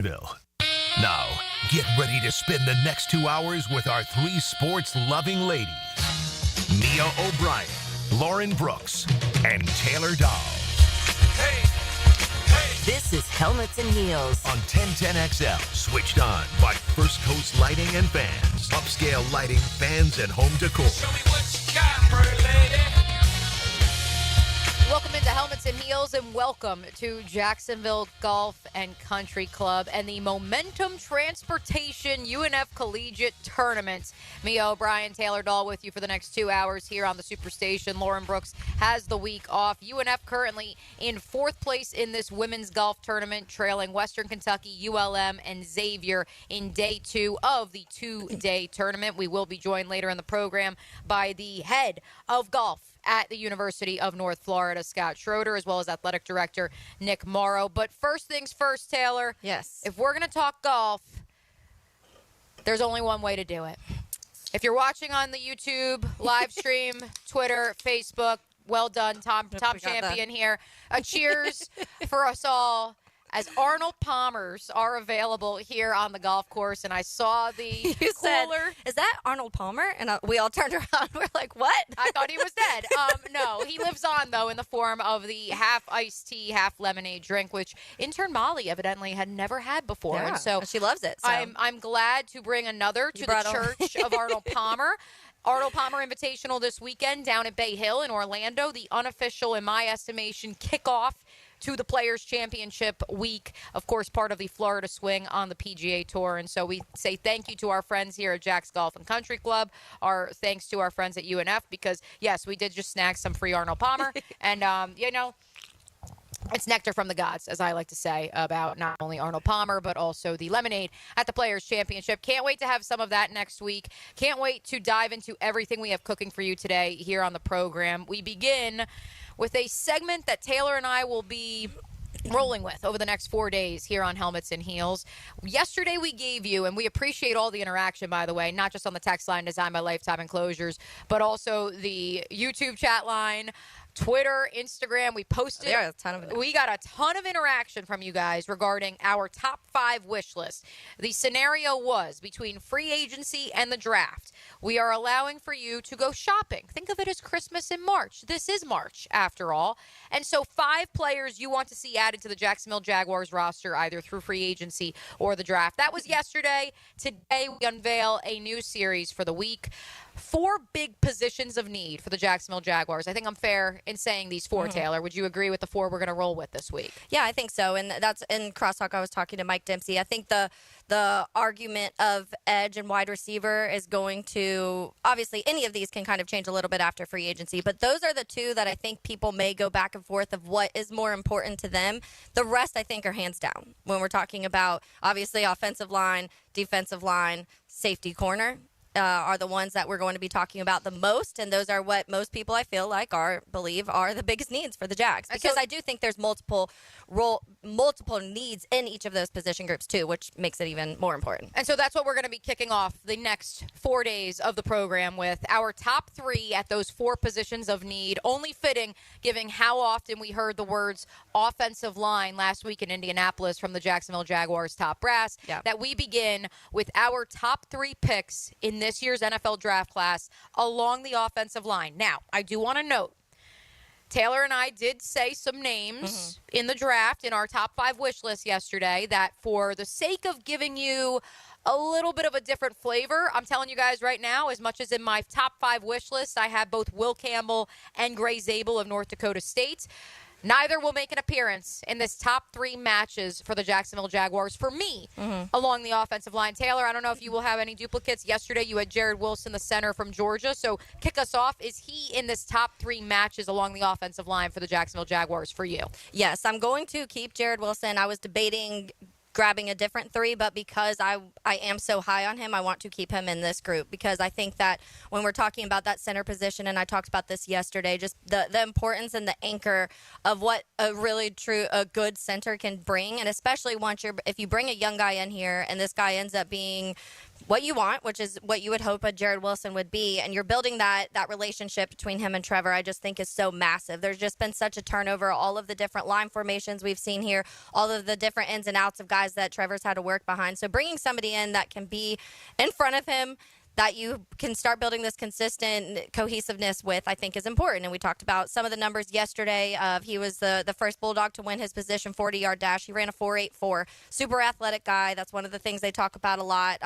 Now, get ready to spend the next 2 hours with our three sports-loving ladies, Mia O'Brien, Lauren Brooks, and Taylor Dahl. Hey, hey. This is Helmets and Heels On 1010XL, switched on by First Coast Lighting and Fans. Upscale lighting, fans, and home decor. Show me what you got, pretty lady. Welcome into Helmets and Heels, and welcome to Jacksonville Golf and Country Club and the Momentum Transportation UNF Collegiate Tournament. Mia O'Brien, Taylor Dahl with you for the next 2 hours here on the Superstation. Lauren Brooks has the week off. UNF currently in fourth place in this women's golf tournament, trailing Western Kentucky, ULM, and Xavier in day two of the two-day tournament. We will be joined later in the program by the head of golf at the University of North Florida, Scott Schroeder, as well as athletic director Nick Morrow. But first things first, Taylor. Yes. If we're going to talk golf, there's only one way to do it. If you're watching on the YouTube, live stream, Twitter, Facebook, well done, top champion here. Cheers for us all, as Arnold Palmers are available here on the golf course. And I saw the You cooler. said, is that Arnold Palmer? And we all turned around. We're like, what? I thought he was dead. No, he lives on, though, in the form of the half iced tea, half lemonade drink, which intern Molly evidently had never had before. Yeah, and so she loves it. So. I'm glad to bring another to the Church of Arnold Palmer. Arnold Palmer Invitational this weekend down at Bay Hill in Orlando, the unofficial, in my estimation, kickoff to the Players' Championship week, of course, part of the Florida Swing on the PGA Tour. And so we say thank you to our friends here at Jack's Golf and Country Club. Our thanks to our friends at UNF because, yes, we did just snag some free Arnold Palmer. And, it's nectar from the gods, as I like to say, about not only Arnold Palmer, but also the lemonade at the Players' Championship. Can't wait to have some of that next week. Can't wait to dive into everything we have cooking for you today here on the program. We begin with a segment that Taylor and I will be rolling with over the next 4 days here on Helmets and Heels. Yesterday we gave you, and we appreciate all the interaction, by the way, not just on the text line designed by Lifetime Enclosures, but also the YouTube chat line, Twitter, Instagram. We posted. We got a ton of interaction from you guys regarding our top 5 wish list. The scenario was between free agency and the draft. We are allowing for you to go shopping. Think of it as Christmas in March. This is March, after all. And so 5 players you want to see added to the Jacksonville Jaguars roster, either through free agency or the draft. That was yesterday. Today we unveil a new series for the week. 4 big positions of need for the Jacksonville Jaguars. I think I'm fair in saying these 4, Taylor. Would you agree with the 4 we're going to roll with this week? Yeah, I think so. And that's in crosstalk. I was talking to Mike Dempsey. I think the argument of edge and wide receiver is going to, obviously, any of these can kind of change a little bit after free agency, but those are the 2 that I think people may go back and forth of what is more important to them. The rest, I think, are hands down. When we're talking about, obviously, offensive line, defensive line, safety corner, are the ones that we're going to be talking about the most, and those are what most people I feel like believe are the biggest needs for the Jags. Because I do think there's multiple needs in each of those position groups too, which makes it even more important. And so that's what we're going to be kicking off the next 4 days of the program with, our top 3 at those 4 positions of need, only fitting given how often we heard the words offensive line last week in Indianapolis from the Jacksonville Jaguars top brass, that we begin with our top 3 picks in this year's NFL draft class along the offensive line. Now, I do want to note, Taylor and I did say some names in the draft in our top 5 wish list yesterday that, for the sake of giving you a little bit of a different flavor, I'm telling you guys right now, as much as in my top 5 wish list, I have both Will Campbell and Gray Zabel of North Dakota State. Neither will make an appearance in this top 3 matches for the Jacksonville Jaguars for me along the offensive line. Taylor, I don't know if you will have any duplicates. Yesterday you had Jared Wilson, the center from Georgia. So kick us off. Is he in this top 3 matches along the offensive line for the Jacksonville Jaguars for you? Yes, I'm going to keep Jared Wilson. I was debating grabbing a different 3, but because I am so high on him, I want to keep him in this group, because I think that when we're talking about that center position, and I talked about this yesterday, just the importance and the anchor of what a good center can bring, and especially if you bring a young guy in here and this guy ends up being what you want, which is what you would hope a Jared Wilson would be, and you're building that relationship between him and Trevor, I just think is so massive. There's just been such a turnover, all of the different line formations we've seen here, all of the different ins and outs of guys that Trevor's had to work behind. So bringing somebody in that can be in front of him, that you can start building this consistent cohesiveness with, I think is important. And we talked about some of the numbers yesterday. He was the first Bulldog to win his position 40-yard dash. He ran a 4.84. Super athletic guy. That's one of the things they talk about a lot.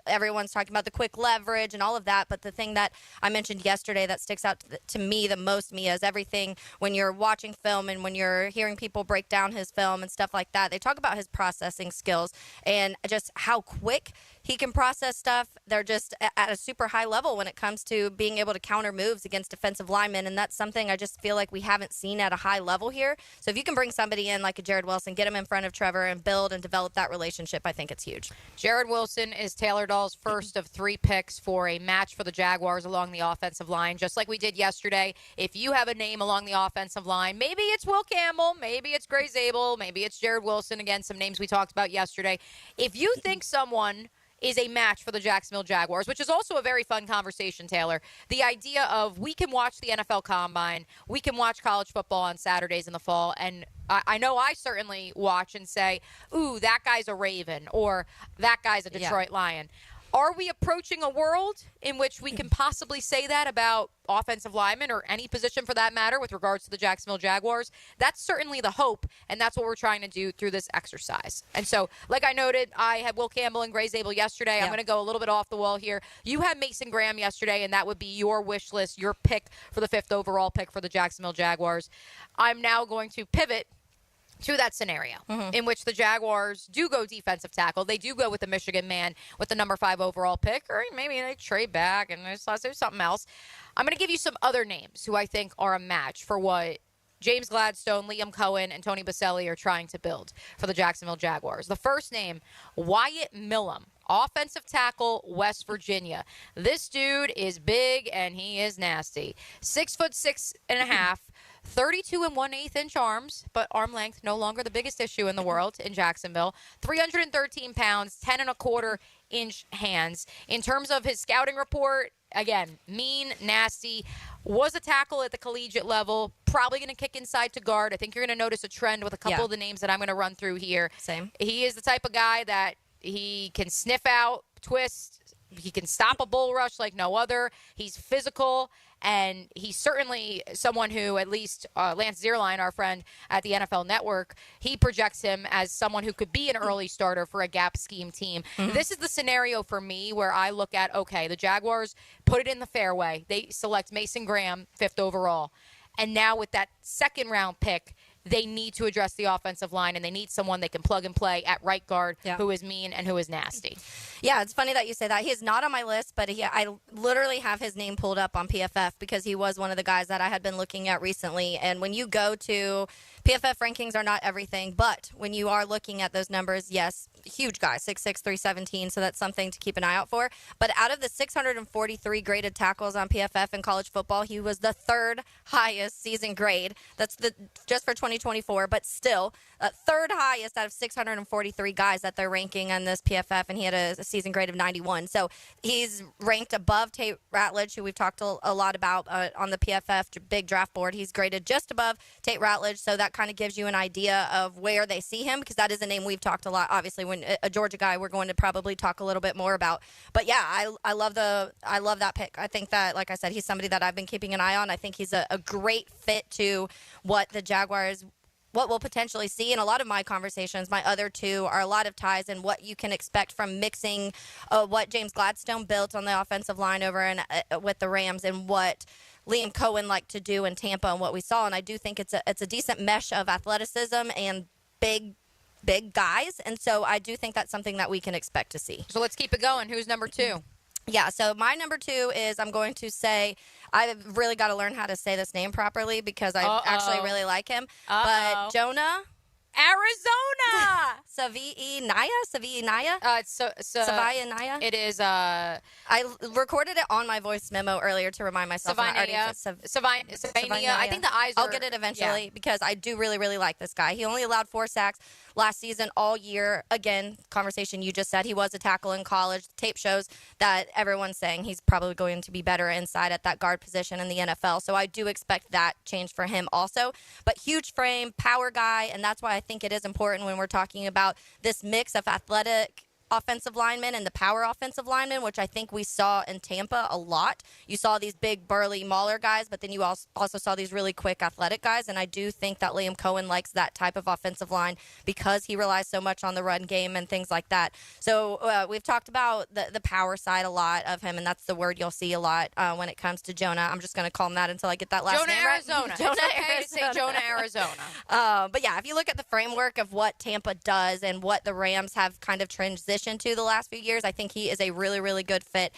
Everyone's talking about the quick leverage and all of that. But the thing that I mentioned yesterday that sticks out to me the most, Mia, is everything when you're watching film and when you're hearing people break down his film and stuff like that. They talk about his processing skills and just how quick he can process stuff. They're just at a super high level when it comes to being able to counter moves against defensive linemen, and that's something I just feel like we haven't seen at a high level here. So if you can bring somebody in like a Jared Wilson, get him in front of Trevor, and build and develop that relationship, I think it's huge. Jared Wilson is Taylor Dahl's first of 3 picks for a match for the Jaguars along the offensive line, just like we did yesterday. If you have a name along the offensive line, maybe it's Will Campbell, maybe it's Gray Zabel, maybe it's Jared Wilson, again, some names we talked about yesterday. If you think someone is a match for the Jacksonville Jaguars, which is also a very fun conversation, Taylor. The idea of we can watch the NFL Combine, we can watch college football on Saturdays in the fall, and I know I certainly watch and say, ooh, that guy's a Raven, or that guy's a Detroit Lion. Are we approaching a world in which we can possibly say that about offensive linemen or any position for that matter with regards to the Jacksonville Jaguars? That's certainly the hope, and that's what we're trying to do through this exercise. And so, like I noted, I had Will Campbell and Gray Zabel yesterday. Yep. I'm going to go a little bit off the wall here. You had Mason Graham yesterday, and that would be your wish list, your pick for the 5th overall pick for the Jacksonville Jaguars. I'm now going to pivot to that scenario in which the Jaguars do go defensive tackle. They do go with the Michigan man with the number 5 overall pick, or maybe they trade back and there's something else. I'm going to give you some other names who I think are a match for what James Gladstone, Liam Cohen, and Tony Boselli are trying to build for the Jacksonville Jaguars. The first name, Wyatt Millam, offensive tackle, West Virginia. This dude is big and he is nasty. 6'6.5". 32 1/8 inch arms, but arm length no longer the biggest issue in the world in Jacksonville. 313 pounds, 10 1/4 inch hands. In terms of his scouting report, again, mean, nasty, was a tackle at the collegiate level, probably going to kick inside to guard. I think you're going to notice a trend with a couple of the names that I'm going to run through here. Same. He is the type of guy that he can sniff out, twist, he can stop a bull rush like no other. He's physical, and he's certainly someone who, at least Lance Zierlein, our friend at the NFL Network, he projects him as someone who could be an early starter for a gap scheme team. This is the scenario for me where I look at, okay, the Jaguars put it in the fairway. They select Mason Graham, 5th overall. And now with that 2nd round pick, they need to address the offensive line, and they need someone they can plug and play at right guard who is mean and who is nasty. Yeah, it's funny that you say that. He is not on my list, but I literally have his name pulled up on PFF because he was one of the guys that I had been looking at recently. And when you go to PFF, rankings are not everything, but when you are looking at those numbers, yes, huge guy, 6'6", 317, so that's something to keep an eye out for. But out of the 643 graded tackles on PFF in college football, he was the 3rd highest season grade. That's just for 2024, but still 3rd highest out of 643 guys that they're ranking on this PFF, and he had a season grade of 91. So he's ranked above Tate Ratledge, who we've talked a lot about on the PFF big draft board. He's graded just above Tate Ratledge, so that kind of gives you an idea of where they see him, because that is a name we've talked a lot. Obviously, when a Georgia guy, we're going to probably talk a little bit more about. But yeah, I love that pick. I think that, like I said, he's somebody that I've been keeping an eye on. I think he's a great fit to what the Jaguars, what we'll potentially see. In a lot of my conversations, my other two are a lot of ties and what you can expect from mixing what James Gladstone built on the offensive line over and with the Rams, and what Liam Cohen liked to do in Tampa and what we saw. And I do think it's a decent mesh of athleticism and big guys. And so I do think that's something that we can expect to see. So let's keep it going. Who's number 2? Yeah, so my number 2 is, I'm going to say, I've really got to learn how to say this name properly because I actually really like him. But Jonah Arizona. Savia Naya? Savia Naya? It is. I recorded it on my voice memo earlier to remind myself. Savia. I think the eyes are. I'll get it eventually because I do really, really like this guy. He only allowed 4 sacks last season, all year. Again, conversation you just said, he was a tackle in college. The tape shows that everyone's saying he's probably going to be better inside at that guard position in the NFL. So I do expect that change for him also. But huge frame, power guy, and that's why I think it is important when we're talking about this mix of athletic offensive linemen and the power offensive linemen, which I think we saw in Tampa a lot. You saw these big, burly mauler guys, but then you also saw these really quick athletic guys, and I do think that Liam Cohen likes that type of offensive line because he relies so much on the run game and things like that. So we've talked about the power side a lot of him, and that's the word you'll see a lot when it comes to Jonah. I'm just going to call him that until I get that last name right. Jonah, Jonah, it's okay Arizona. to say Jonah, Arizona. But yeah, if you look at the framework of what Tampa does and what the Rams have kind of transitioned to the last few years, I think he is a really, really good fit.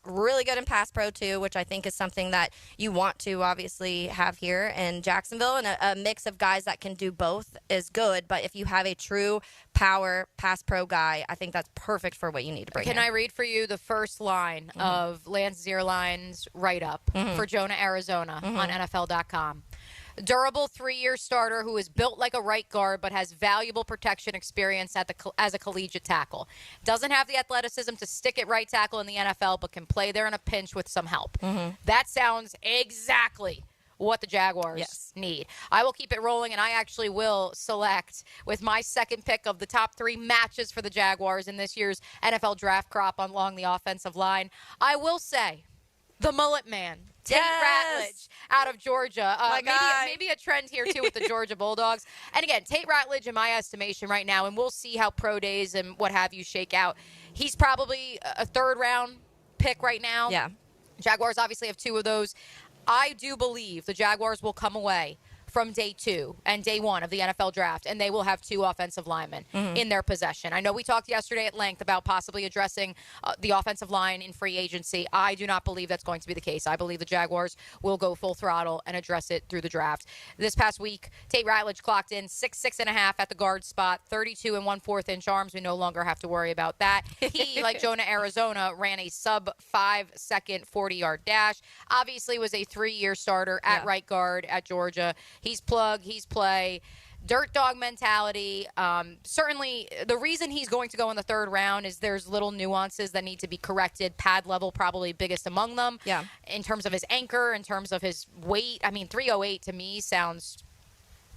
Really good in pass pro too, which I think is something that you want to obviously have here in Jacksonville. And a mix of guys that can do both is good. But if you have a true power pass pro guy, I think that's perfect for what you need to bring in. Can I read for you the first line of Lance Zierlein's write-up for Jonah, Arizona on NFL.com? Durable 3-year starter who is built like a right guard but has valuable protection experience as a collegiate tackle. Doesn't have the athleticism to stick at right tackle in the NFL but can play there in a pinch with some help. That sounds exactly what the Jaguars need. I will keep it rolling, and I actually will select with my second pick of the top 3 matches for the Jaguars in this year's NFL draft crop along the offensive line. I will say the mullet man, Tate Ratledge out of Georgia. Maybe a trend here, too, with the Georgia Bulldogs. And, again, Tate Ratledge, in my estimation right now, and we'll see how pro days and what have you shake out, he's probably a third-round pick right now. Yeah. Jaguars obviously have 2 of those. I do believe the Jaguars will come away from day 2 and day 1 of the NFL draft, and they will have 2 offensive linemen in their possession. I know we talked yesterday at length about possibly addressing the offensive line in free agency. I do not believe that's going to be the case. I believe the Jaguars will go full throttle and address it through the draft. This past week, Tate Ratledge clocked in 6'6.5" at the guard spot, 32 1/4 inch arms. We no longer have to worry about that. He, like Jonah, Arizona, ran a sub-5-second 40-yard dash. Obviously was a 3-year starter at right guard at Georgia. He's plug, he's play, dirt dog mentality. Certainly, the reason he's going to go in the 3rd round is there's little nuances that need to be corrected. Pad level probably biggest among them. Yeah. In terms of his anchor, in terms of his weight. I mean, 308 to me sounds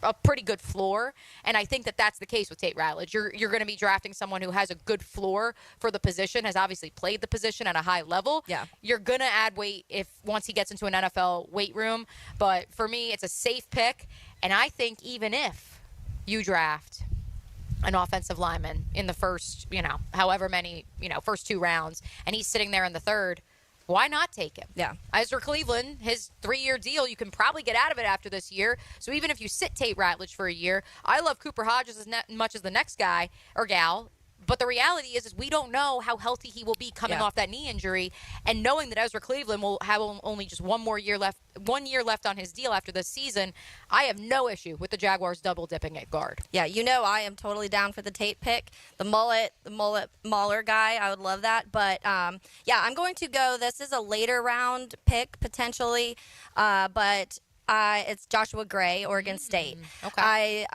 a pretty good floor, and I think that that's the case with Tate Ratledge. You're going to be drafting someone who has a good floor for the position, has obviously played the position at a high level. Yeah. You're going to add weight once he gets into an NFL weight room, but for me, it's a safe pick, and I think even if you draft an offensive lineman in the first, however many, first 2 rounds, and he's sitting there in the 3rd, why not take him? Yeah. Ezra Cleveland, his 3-year deal, you can probably get out of it after this year. So even if you sit Tate Ratledge for a year, I love Cooper Hodges as much as the next guy or gal. But the reality is we don't know how healthy he will be coming off that knee injury. And knowing that Ezra Cleveland will have only just 1 year left on his deal after this season, I have no issue with the Jaguars double dipping at guard. Yeah, I am totally down for the Tate pick. The mullet Mauler guy, I would love that. But, I'm going to go. This is a later round pick potentially, but it's Joshua Gray, Oregon State. Okay.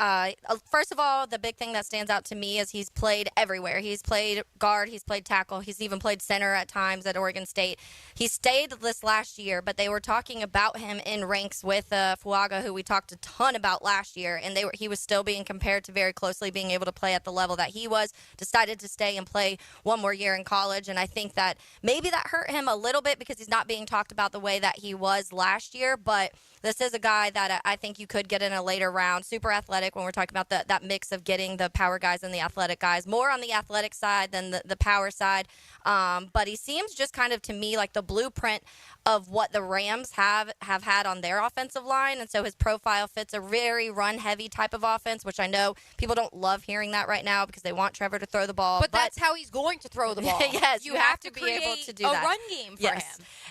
First of all, the big thing that stands out to me is he's played everywhere. He's played guard, he's played tackle, he's even played center at times at Oregon State. He stayed this last year, but they were talking about him in ranks with Fuaga, who we talked a ton about last year, and he was still being compared to very closely being able to play at the level that he was. Decided to stay and play 1 more year in college, and I think that maybe that hurt him a little bit because he's not being talked about the way that he was last year, but this is a guy that I think you could get in a later round. Super athletic when we're talking about that mix of getting the power guys and the athletic guys. More on the athletic side than the power side. But he seems just kind of to me like the blueprint of what the Rams have had on their offensive line. And so his profile fits a very run-heavy type of offense, which I know people don't love hearing that right now because they want Trevor to throw the ball. But that's how he's going to throw the ball. Yes, you have to be able to do that. A run game for him.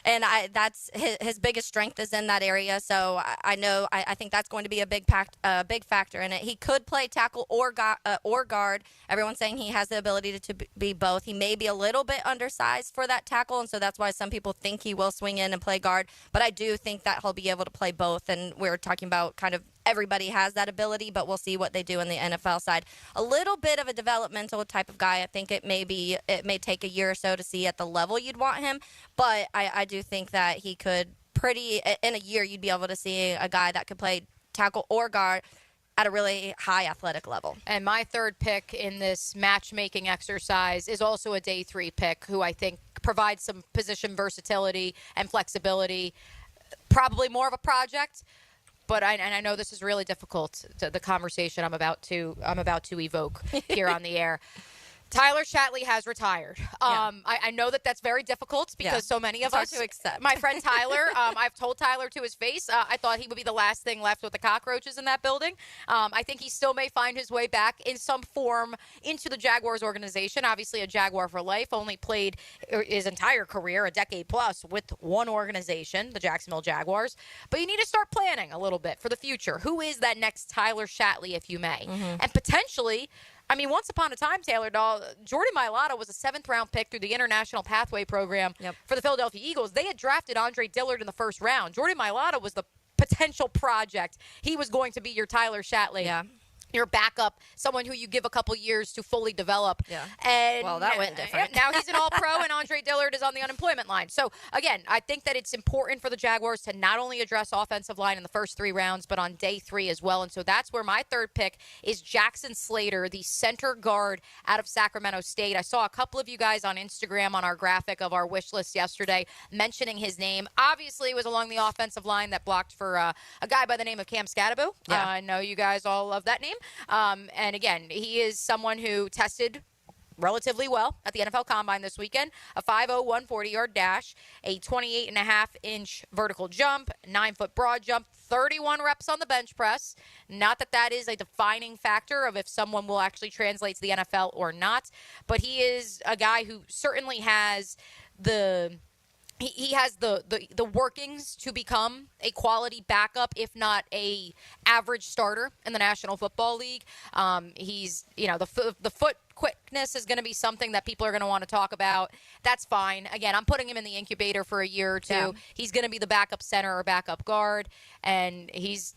And that's his biggest strength is in that area. So I think that's going to be a big factor in it. He could play tackle or guard. Everyone's saying he has the ability to be both. He may be a little bit undersized for that tackle, and so that's why some people think he will swing in and play guard. But I do think that he'll be able to play both, and we're talking about kind of everybody has that ability, but we'll see what they do in the NFL side. A little bit of a developmental type of guy. I think it may take a year or so to see at the level you'd want him, but I do think that he could in a year you'd be able to see a guy that could play tackle or guard at a really high athletic level. And my third pick in this matchmaking exercise is also a day 3 pick who I think provides some position versatility and flexibility. Probably more of a project, but I know this is really difficult, the conversation I'm about to evoke here on the air. Tyler Shatley has retired. I know that's very difficult because so many of us. Hard to accept. My friend Tyler, I've told Tyler to his face, I thought he would be the last thing left with the cockroaches in that building. I think he still may find his way back in some form into the Jaguars organization. Obviously, a Jaguar for life. Only played his entire career, a decade plus, with one organization, the Jacksonville Jaguars. But you need to start planning a little bit for the future. Who is that next Tyler Shatley, if you may? Mm-hmm. And potentially, I mean, once upon a time, Taylor Dahl, Jordan Mailata was a 7th-round pick through the International Pathway Program for the Philadelphia Eagles. They had drafted Andre Dillard in the first round. Jordan Mailata was the potential project. He was going to be your Tyler Shatley. Yeah. Your backup, someone who you give a couple years to fully develop. Yeah. And well, that went different. Now he's an all-pro, and Andre Dillard is on the unemployment line. So, again, I think that it's important for the Jaguars to not only address offensive line in the first 3 rounds, but on day 3 as well. And so that's where my third pick is Jackson Slater, the center guard out of Sacramento State. I saw a couple of you guys on Instagram on our graphic of our wish list yesterday mentioning his name. Obviously, it was along the offensive line that blocked for a guy by the name of Cam Scadaboo. Yeah. I know you guys all love that name. And again, he is someone who tested relatively well at the NFL Combine this weekend. A 5.0 140-yard dash, a 28.5-inch vertical jump, 9-foot broad jump, 31 reps on the bench press. Not that is a defining factor of if someone will actually translate to the NFL or not, but he is a guy who certainly has He has the workings to become a quality backup, if not a average starter in the National Football League. He's, the foot quickness is going to be something that people are going to want to talk about. That's fine. Again, I'm putting him in the incubator for a year or two. Yeah. He's going to be the backup center or backup guard, and he's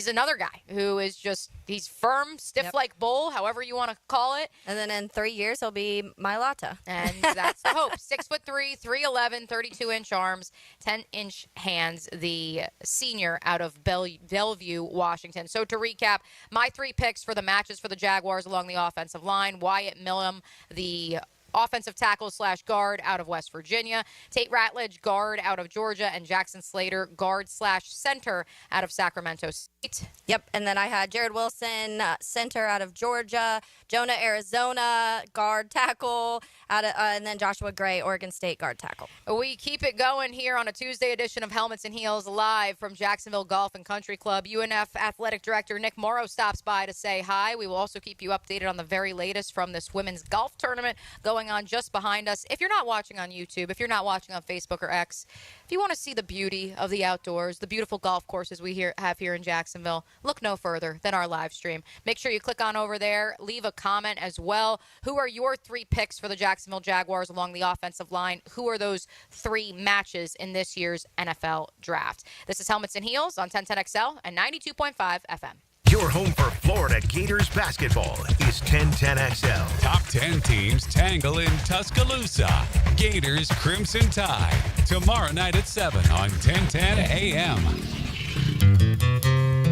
another guy who is he's firm, stiff like bull, however you want to call it. And then in 3 years, he'll be Mailata. And that's the hope. 6'3", 311, 32-inch arms, 10-inch hands, the senior out of Bellevue, Washington. So to recap, my 3 picks for the matches for the Jaguars along the offensive line: Wyatt Millham, the offensive tackle / guard out of West Virginia; Tate Ratledge, guard out of Georgia; and Jackson Slater, guard / center out of Sacramento State. Yep, and then I had Jared Wilson, center out of Georgia; Jonah, Arizona, guard tackle, and then Joshua Gray, Oregon State, guard tackle. We keep it going here on a Tuesday edition of Helmets and Heels, live from Jacksonville Golf and Country Club. UNF Athletic Director Nick Morrow stops by to say hi. We will also keep you updated on the very latest from this women's golf tournament going on just behind us. If you're not watching on YouTube, if you're not watching on Facebook or X, if you want to see the beauty of the outdoors, the beautiful golf courses we have here in Jacksonville, look no further than our live stream. Make sure you click on over there, leave a comment as well. Who are your 3 picks for the Jacksonville Jaguars along the offensive line? Who are those 3 matches in this year's NFL draft? This is Helmets and Heels on 1010XL and 92.5 FM. Your home for Florida Gators basketball is 1010XL. Top 10 teams tangle in Tuscaloosa. Gators Crimson Tide. Tomorrow night at 7 on 1010 AM.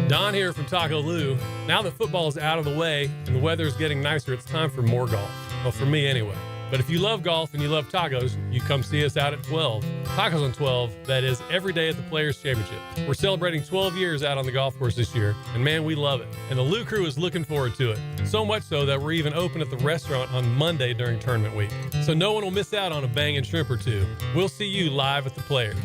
Don here from Taco Lou. Now that football is out of the way and the weather is getting nicer, it's time for more golf. Well, for me anyway. But if you love golf and you love tacos, you come see us out at 12. Tacos on 12, that is every day at the Players Championship. We're celebrating 12 years out on the golf course this year, and man, we love it. And the Lou crew is looking forward to it. So much so that we're even open at the restaurant on Monday during tournament week. So no one will miss out on a banging shrimp or two. We'll see you live at the Players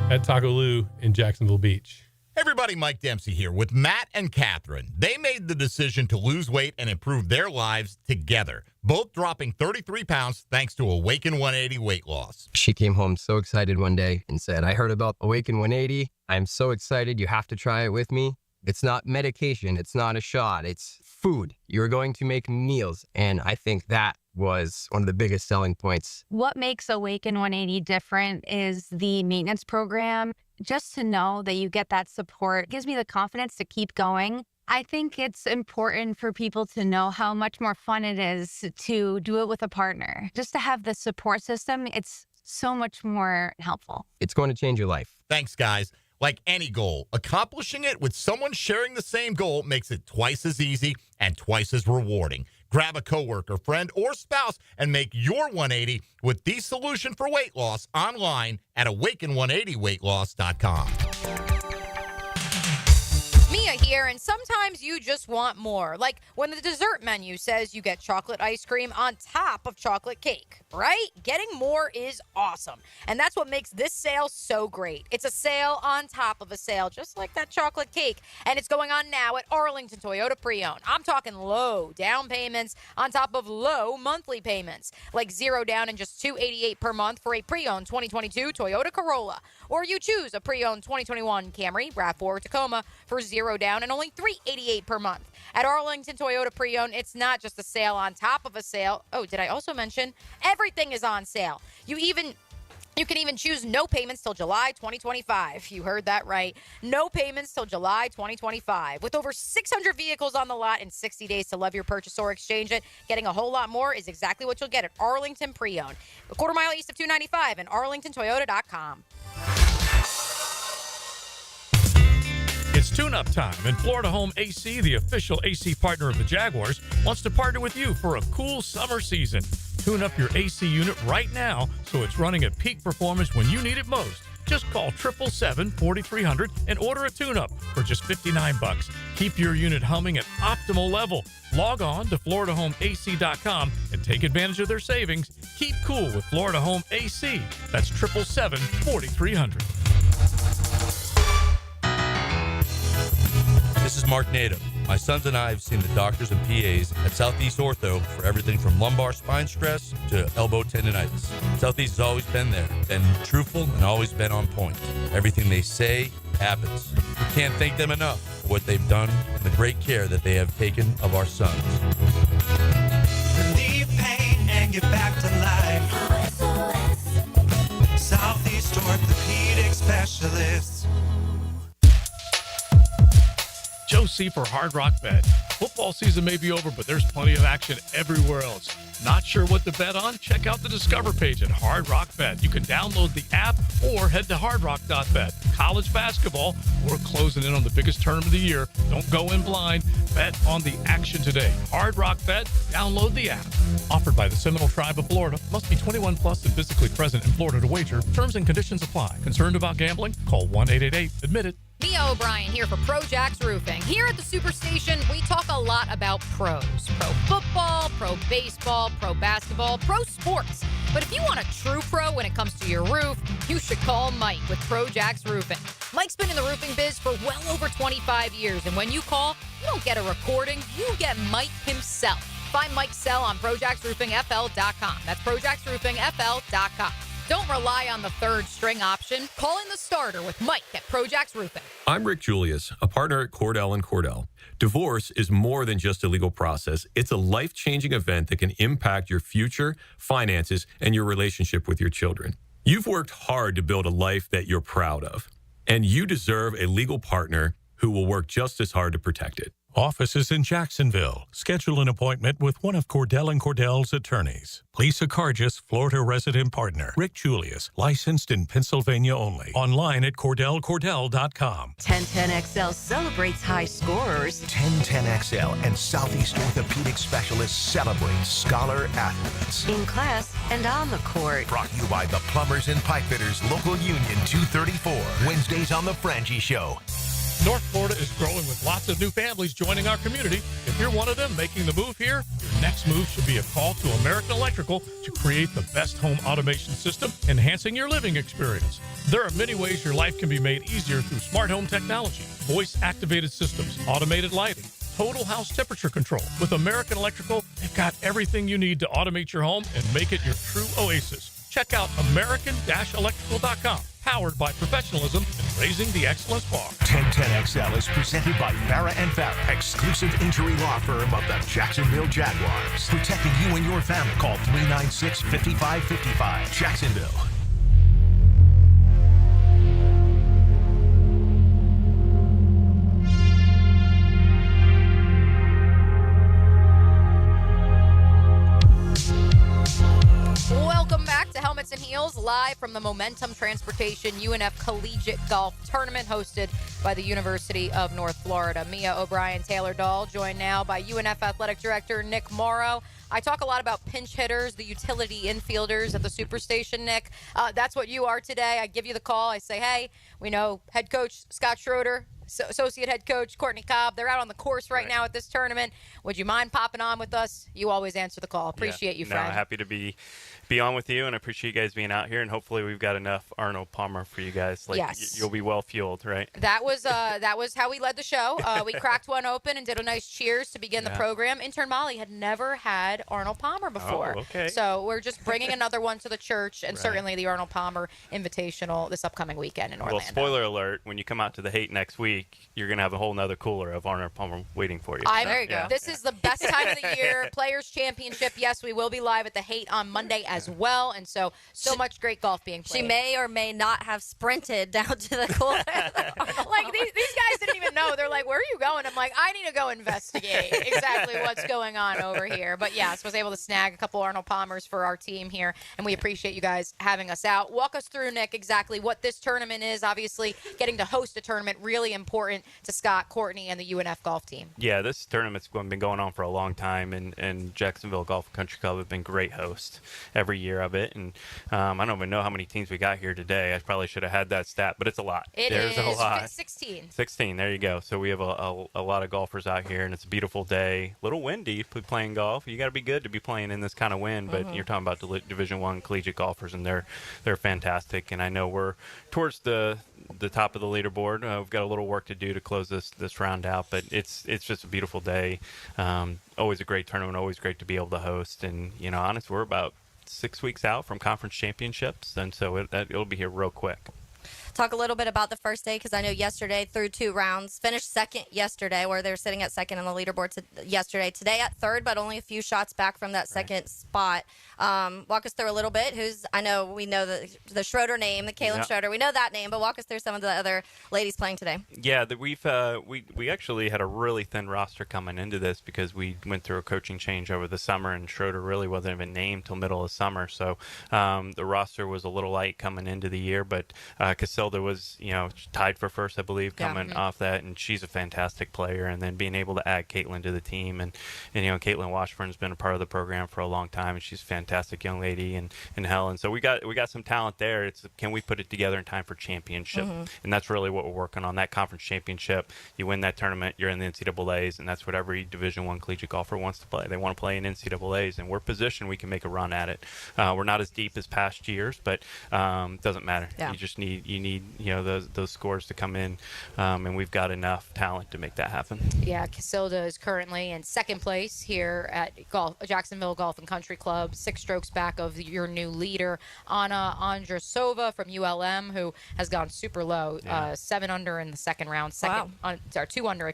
at Taco Lou in Jacksonville Beach. Hey everybody, Mike Dempsey here with Matt and Catherine. They made the decision to lose weight and improve their lives together, both dropping 33 pounds thanks to Awaken 180 weight loss. She came home so excited one day and said, I heard about Awaken 180. I'm so excited. You have to try it with me. It's not medication. It's not a shot. It's food. You're going to make meals. And I think that was one of the biggest selling points. What makes Awaken 180 different is the maintenance program. Just to know that you get that support gives me the confidence to keep going. I think it's important for people to know how much more fun it is to do it with a partner. Just to have the support system, it's so much more helpful. It's going to change your life. Thanks, guys. Like any goal, accomplishing it with someone sharing the same goal makes it twice as easy and twice as rewarding. Grab a coworker, friend, or spouse and make your 180 with the solution for weight loss online at awaken180weightloss.com. Mia here, and sometimes you just want more. Like when the dessert menu says you get chocolate ice cream on top of chocolate cake, right? Getting more is awesome. And that's what makes this sale so great. It's a sale on top of a sale, just like that chocolate cake. And it's going on now at Arlington Toyota Pre-Owned. I'm talking low down payments on top of low monthly payments, like $0 down and just $288 per month for a pre-owned 2022 Toyota Corolla. Or you choose a pre-owned 2021 Camry, RAV4, or Tacoma for $0 down and only $388 per month. At Arlington Toyota Pre-Owned, it's not just a sale on top of a sale. Oh, did I also mention everything is on sale? You can even choose no payments till July 2025. You heard that right. No payments till July 2025. With over 600 vehicles on the lot and 60 days to love your purchase or exchange it, getting a whole lot more is exactly what you'll get at Arlington Pre-Owned. A quarter mile east of 295 and arlingtontoyota.com. It's tune-up time, and Florida Home AC, the official AC partner of the Jaguars, wants to partner with you for a cool summer season. Tune up your AC unit right now so it's running at peak performance when you need it most. Just call 777-4300 and order a tune-up for just $59. Keep your unit humming at optimal level. Log on to FloridaHomeAC.com and take advantage of their savings. Keep cool with Florida Home AC. That's 777-4300. This is Mark Nato. My sons and I have seen the doctors and PAs at Southeast Ortho for everything from lumbar spine stress to elbow tendonitis. Southeast has always been there, been truthful, and always been on point. Everything they say happens. We can't thank them enough for what they've done and the great care that they have taken of our sons. Relieve pain and get back to life. Southeast Orthopedic Specialists. Joe C. for Hard Rock Bet. Football season may be over, but there's plenty of action everywhere else. Not sure what to bet on? Check out the Discover page at Hard Rock Bet. You can download the app or head to hardrock.bet. College basketball, we're closing in on the biggest tournament of the year. Don't go in blind. Bet on the action today. Hard Rock Bet. Download the app. Offered by the Seminole Tribe of Florida. Must be 21 plus and physically present in Florida to wager. Terms and conditions apply. Concerned about gambling? Call 1-888-ADMIT-IT. Mia O'Brien here for Pro Jacks Roofing. Here at the Superstation, we talk a lot about pros. Pro football, pro baseball, pro basketball, pro sports. But if you want a true pro when it comes to your roof, you should call Mike with Pro Jacks Roofing. Mike's been in the roofing biz for well over 25 years, and when you call, you don't get a recording, you get Mike himself. Find Mike's cell on ProJacksRoofingFL.com. That's ProJacksRoofingFL.com. Don't rely on the third string option. Call in the starter with Mike at Pro Jacks Roofing. I'm Rick Julius, a partner at Cordell & Cordell. Divorce is more than just a legal process. It's a life-changing event that can impact your future, finances, and your relationship with your children. You've worked hard to build a life that you're proud of, and you deserve a legal partner who will work just as hard to protect it. Offices in Jacksonville. Schedule an appointment with one of Cordell & Cordell's attorneys. Lisa Cargis, Florida resident partner. Rick Julius, licensed in Pennsylvania only. Online at CordellCordell.com. 1010XL celebrates high scorers. 1010XL and Southeast Orthopedic Specialists celebrate scholar athletes. In class and on the court. Brought to you by the Plumbers and Pipefitters Local Union 234. Wednesdays on The Frangie Show. North Florida is growing with lots of new families joining our community. If you're one of them making the move here, your next move should be a call to American Electrical to create the best home automation system, enhancing your living experience. There are many ways your life can be made easier through smart home technology, voice-activated systems, automated lighting, total house temperature control. With American Electrical, they've got everything you need to automate your home and make it your true oasis. Check out American-Electrical.com. Powered by professionalism and raising the excellence bar. 1010XL is presented by Farah & Farah, exclusive injury law firm of the Jacksonville Jaguars. Protecting you and your family. Call 396-5555. Jacksonville. Welcome back to Helmets and Heels, live from the Momentum Transportation UNF Collegiate Golf Tournament hosted by the University of North Florida. Mia O'Brien, Taylor Dahl, joined now by UNF Athletic Director Nick Morrow. I talk a lot about pinch hitters, the utility infielders at the Superstation, Nick. That's what you are today. I give you the call. I say, hey, we know head coach Scott Schroeder, associate head coach Courtney Cobb. They're out on the course right now at this tournament. Would you mind popping on with us? You always answer the call. Appreciate you, friend. No, happy to be on with you, and I appreciate you guys being out here, and hopefully we've got enough Arnold Palmer for you guys. Yes. You'll be well fueled, right? That was how we led the show. We cracked one open and did a nice cheers to begin the program. Intern Molly had never had Arnold Palmer before. Oh, okay. So we're just bringing another one to the church, and certainly the Arnold Palmer Invitational this upcoming weekend in Orlando. Well, spoiler alert, when you come out to the Haight next week, you're going to have a whole nother cooler of Arnold Palmer waiting for you. There you go. This is the best time of the year. Players Championship. Yes, we will be live at the Haight on Monday as well, and so much great golf being played. She may or may not have sprinted down to the cooler. Like, these guys didn't even know. They're like, where are you going? I'm like, I need to go investigate exactly what's going on over here. But yes, was able to snag a couple Arnold Palmers for our team here, and we appreciate you guys having us out. Walk us through, Nick, exactly what this tournament is. Obviously, getting to host a tournament, really important to Scott, Courtney, and the UNF golf team. Yeah, this tournament's been going on for a long time, and Jacksonville Golf and Country Club have been great hosts every year of it. And I don't even know how many teams we got here today. I probably should have had that stat, but it's a lot. There's a lot. 16. 16, there you go. So we have a lot of golfers out here, and it's a beautiful day. A little windy playing golf. You got to be good to be playing in this kind of wind, but you're talking about Division I collegiate golfers, and they're fantastic. And I know we're towards the top of the leaderboard. We've got a little work to do to close this round out, but it's just a beautiful day. Always a great tournament, always great to be able to host. And, honest, we're about 6 weeks out from conference championships, and so it'll be here real quick. Talk a little bit about the first day, because I know yesterday through 2 rounds, finished second yesterday, where they're sitting at second on the leaderboard yesterday. Today at third, but only a few shots back from that second spot. Walk us through a little bit. I know we know the Schroeder name, the Kaylin Schroeder. We know that name, but walk us through some of the other ladies playing today. Yeah, we actually had a really thin roster coming into this because we went through a coaching change over the summer, and Schroeder really wasn't even named till middle of summer. So the roster was a little light coming into the year, but Casilda was, tied for first, I believe, coming off that, and she's a fantastic player. And then being able to add Caitlin to the team, and Caitlin Washburn's been a part of the program for a long time, and she's a fantastic young lady, and Helen. So we got some talent there. It's can we put it together in time for championship, and that's really what we're working on. That conference championship, you win that tournament, you're in the NCAA's, and that's what every Division I collegiate golfer wants to play. They want to play in NCAA's, and we're positioned we can make a run at it. We're not as deep as past years, but doesn't matter. Yeah. You just need those scores to come in, and we've got enough talent to make that happen. Yeah, Casilda is currently in second place here at Jacksonville Golf and Country Club, 6 strokes back of your new leader, Anna Andrasova from ULM, who has gone super low, 7 under in the second round, 2 under,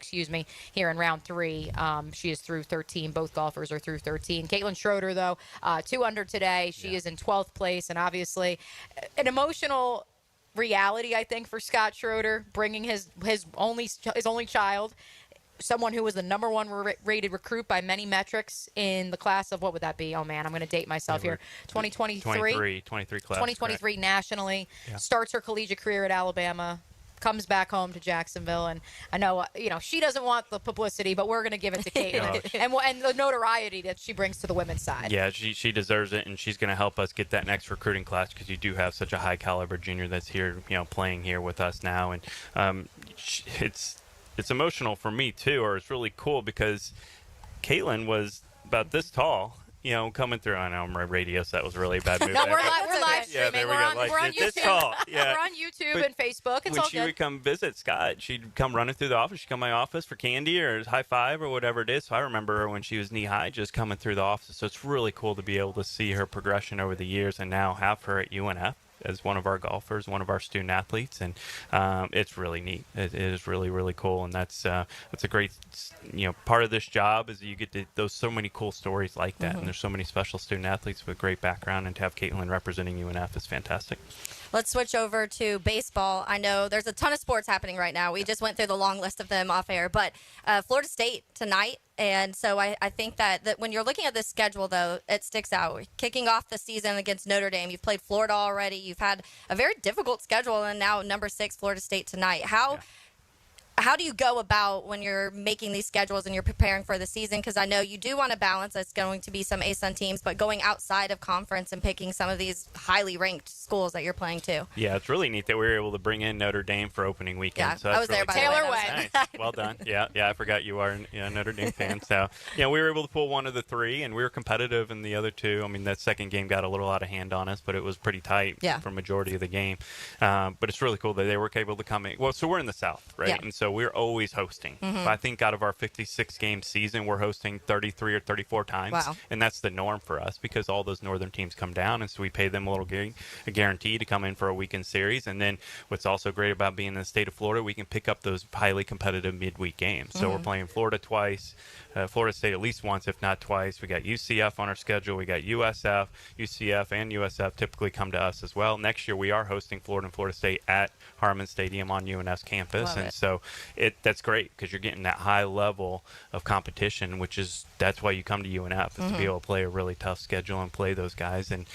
here in round 3. She is through 13. Both golfers are through 13. Caitlin Schroeder, though, 2 under today. She is in 12th place, and obviously an emotional reality, I think, for Scott Schroeder, bringing his only child, someone who was the number 1 rated recruit by many metrics in the class of, what would that be? Oh man, I'm going to date myself here. 2023 class. 2023 nationally. Starts her collegiate career at Alabama. Comes back home to Jacksonville, and I know she doesn't want the publicity, but we're going to give it to Caitlin and the notoriety that she brings to the women's side. Yeah, she deserves it, and she's going to help us get that next recruiting class, because you do have such a high caliber junior that's here, playing here with us now, and it's emotional for me too, or it's really cool because Caitlin was about this tall, coming through. I know I'm on radio, so that was a really bad move. No, there, we're live yeah, streaming. there we We're go. on This YouTube. tall. Yeah. We're on YouTube But and Facebook. It's when all she good. would come visit Scott, she'd come running through the office. She'd come to my office for candy or high five or whatever it is. So I remember her when she was knee high, just coming through the office. So it's really cool to be able to see her progression over the years, and now have her at UNF as one of our golfers, one of our student athletes, and it's really neat. It is really, really cool, and that's a great, part of this job is you get to those so many cool stories like that, and there's so many special student athletes with great background, and to have Caitlin representing UNF is fantastic. Let's switch over to baseball. I know there's a ton of sports happening right now. We just went through the long list of them off air, but Florida State tonight. And so I think that when you're looking at this schedule, though, it sticks out. Kicking off the season against Notre Dame, you've played Florida already. You've had a very difficult schedule, and now number 6, Florida State tonight. How do you go about when you're making these schedules and you're preparing for the season? Because I know you do want to balance. It's going to be some ASUN teams, but going outside of conference and picking some of these highly ranked schools that you're playing to. Yeah, it's really neat that we were able to bring in Notre Dame for opening weekend. Yeah, so I was really there by cool. the way. Taylor went. Nice. Well done. Yeah, I forgot you are a Notre Dame fan. So, we were able to pull one of the 3, and we were competitive in the other 2. I mean, that second game got a little out of hand on us, but it was pretty tight for majority of the game. But it's really cool that they were able to come in. Well, so we're in the South, right? Yeah. And so we're always hosting. I think out of our 56-game season, we're hosting 33 or 34 times. Wow. And that's the norm for us because all those northern teams come down, and so we pay them a little a guarantee to come in for a weekend series. And then what's also great about being in the state of Florida, we can pick up those highly competitive midweek games. So we're playing Florida twice, Florida State at least once, if not twice. We got UCF on our schedule. We got USF, UCF, and USF typically come to us as well. Next year, we are hosting Florida and Florida State at Harmon Stadium on UNF's campus. So that's great because you're getting that high level of competition, that's why you come to UNF, is to be able to play a really tough schedule and play those guys. And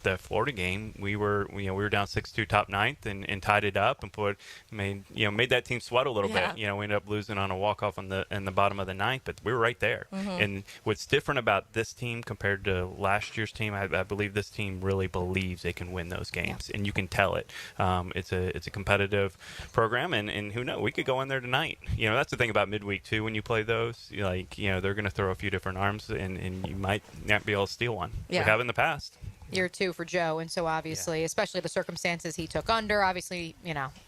the Florida game, we were down 6-2 top ninth and tied it up and made that team sweat a little bit. We ended up losing on a walk-off in the bottom of the ninth, but we were right there. And what's different about this team compared to last year's team, I believe this team really believes they can win those games, and you can tell it. It's a competitive program, and who knows, we could go in there tonight. That's the thing about midweek too. When you play those, they're going to throw a few different arms, and you might not be able to steal one. We have in the past. Year 2 for Joe, and so obviously, especially the circumstances he took under, obviously,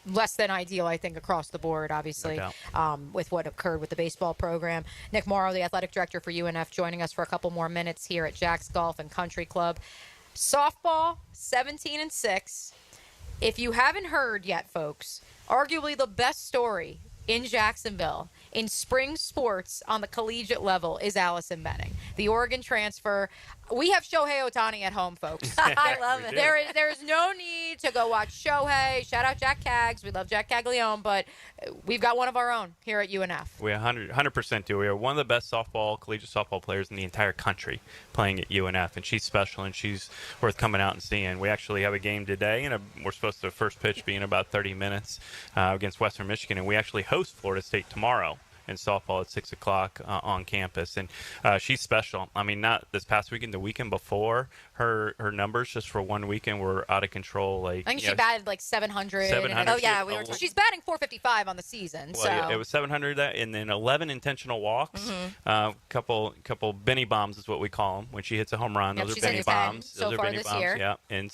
less than ideal, I think, across the board, obviously, with what occurred with the baseball program. Nick Morrow, the athletic director for UNF, joining us for a couple more minutes here at Jack's Golf and Country Club. Softball, 17-6. If you haven't heard yet, folks, arguably the best story in Jacksonville in spring sports on the collegiate level is Allison Benning, the Oregon transfer. We have Shohei Ohtani at home, folks. I love it. There is no need to go watch Shohei. Shout out Jack Cags. We love Jack Caglione, but we've got one of our own here at UNF. We 100% do. We are one of the best collegiate softball players in the entire country playing at UNF, and she's special, and she's worth coming out and seeing. We actually have a game today, and we're supposed to first pitch be in about 30 minutes against Western Michigan, and we actually host Florida State tomorrow in softball at 6 o'clock on campus, and she's special. I mean, not this past weekend, the weekend before, her numbers just for one weekend were out of control. I think she batted like 700. Oh yeah, we were. She's batting 455 on the season. Well, yeah, it was 700 and then 11 intentional walks. Couple Benny bombs is what we call them when she hits a home run. Those are Benny bombs. So far this year. Yeah, and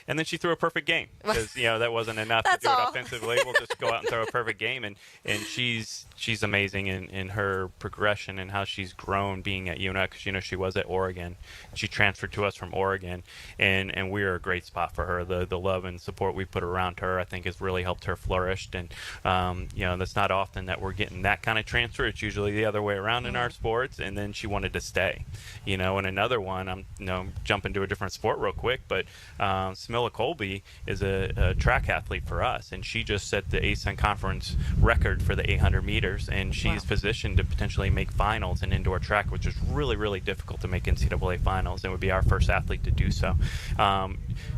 then she threw a perfect game because that wasn't enough to do it offensively. We'll just go out and throw a perfect game, and she's amazing in her progression and how she's grown being at UNF, because she was at Oregon. She transferred to us from Oregon, and we're a great spot for her. The love and support we put around her, I think, has really helped her flourish. And that's not often that we're getting that kind of transfer. It's usually the other way around in our sports. And then she wanted to stay. And another one, I'm jumping to a different sport real quick, but Smilla Colby is a track athlete for us, and she just set the ASUN conference record for the 800 meters, and she's positioned to potentially make finals in indoor track, which is really, really difficult to make NCAA finals, and would be our first athlete to do so.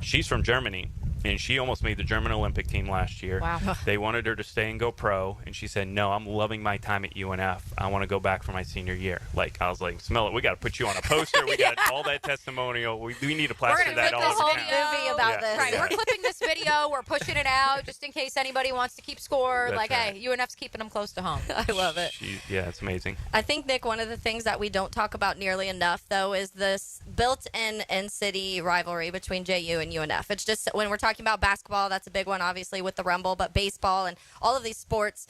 She's from Germany, and she almost made the German Olympic team last year. Wow. They wanted her to stay and go pro, and she said, no, I'm loving my time at UNF. I want to go back for my senior year. Like, I was like, smell it. We got to put you on a poster. We got all that testimonial. We need to plaster that all over whole town. movie about this. Right, we're clipping this video. We're pushing it out just in case anybody wants to keep score. That's like, right. hey, UNF's keeping them close to home. I love it. Yeah, it's amazing. I think, Nick, one of the things that we don't talk about nearly enough, though, is this built-in in-city rivalry between JU and UNF. It's just when we're talking about basketball, that's a big one, obviously, with the Rumble, but baseball and all of these sports,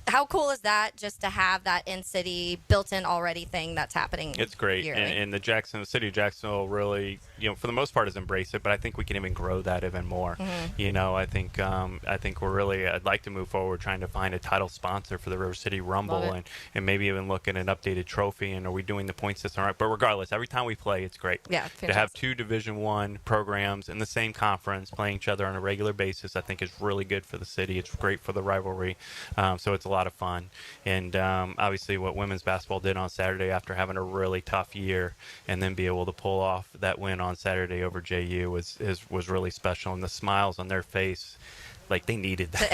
how cool is that just to have that in-city built-in already thing that's happening? It's great, and the city of Jacksonville really, for the most part, has embraced it. But I think we can even grow that even more. I think we're really. I'd like to move forward, trying to find a title sponsor for the River City Rumble, and maybe even look at an updated trophy. And are we doing the point system right? But regardless, every time we play, it's great. Yeah, to have 2 Division I programs in the same conference playing each other on a regular basis, I think is really good for the city. It's great for the rivalry. So it's a lot of fun. And obviously what women's basketball did on Saturday after having a really tough year and then be able to pull off that win on Saturday over JU was really special. And the smiles on their face, like they needed that.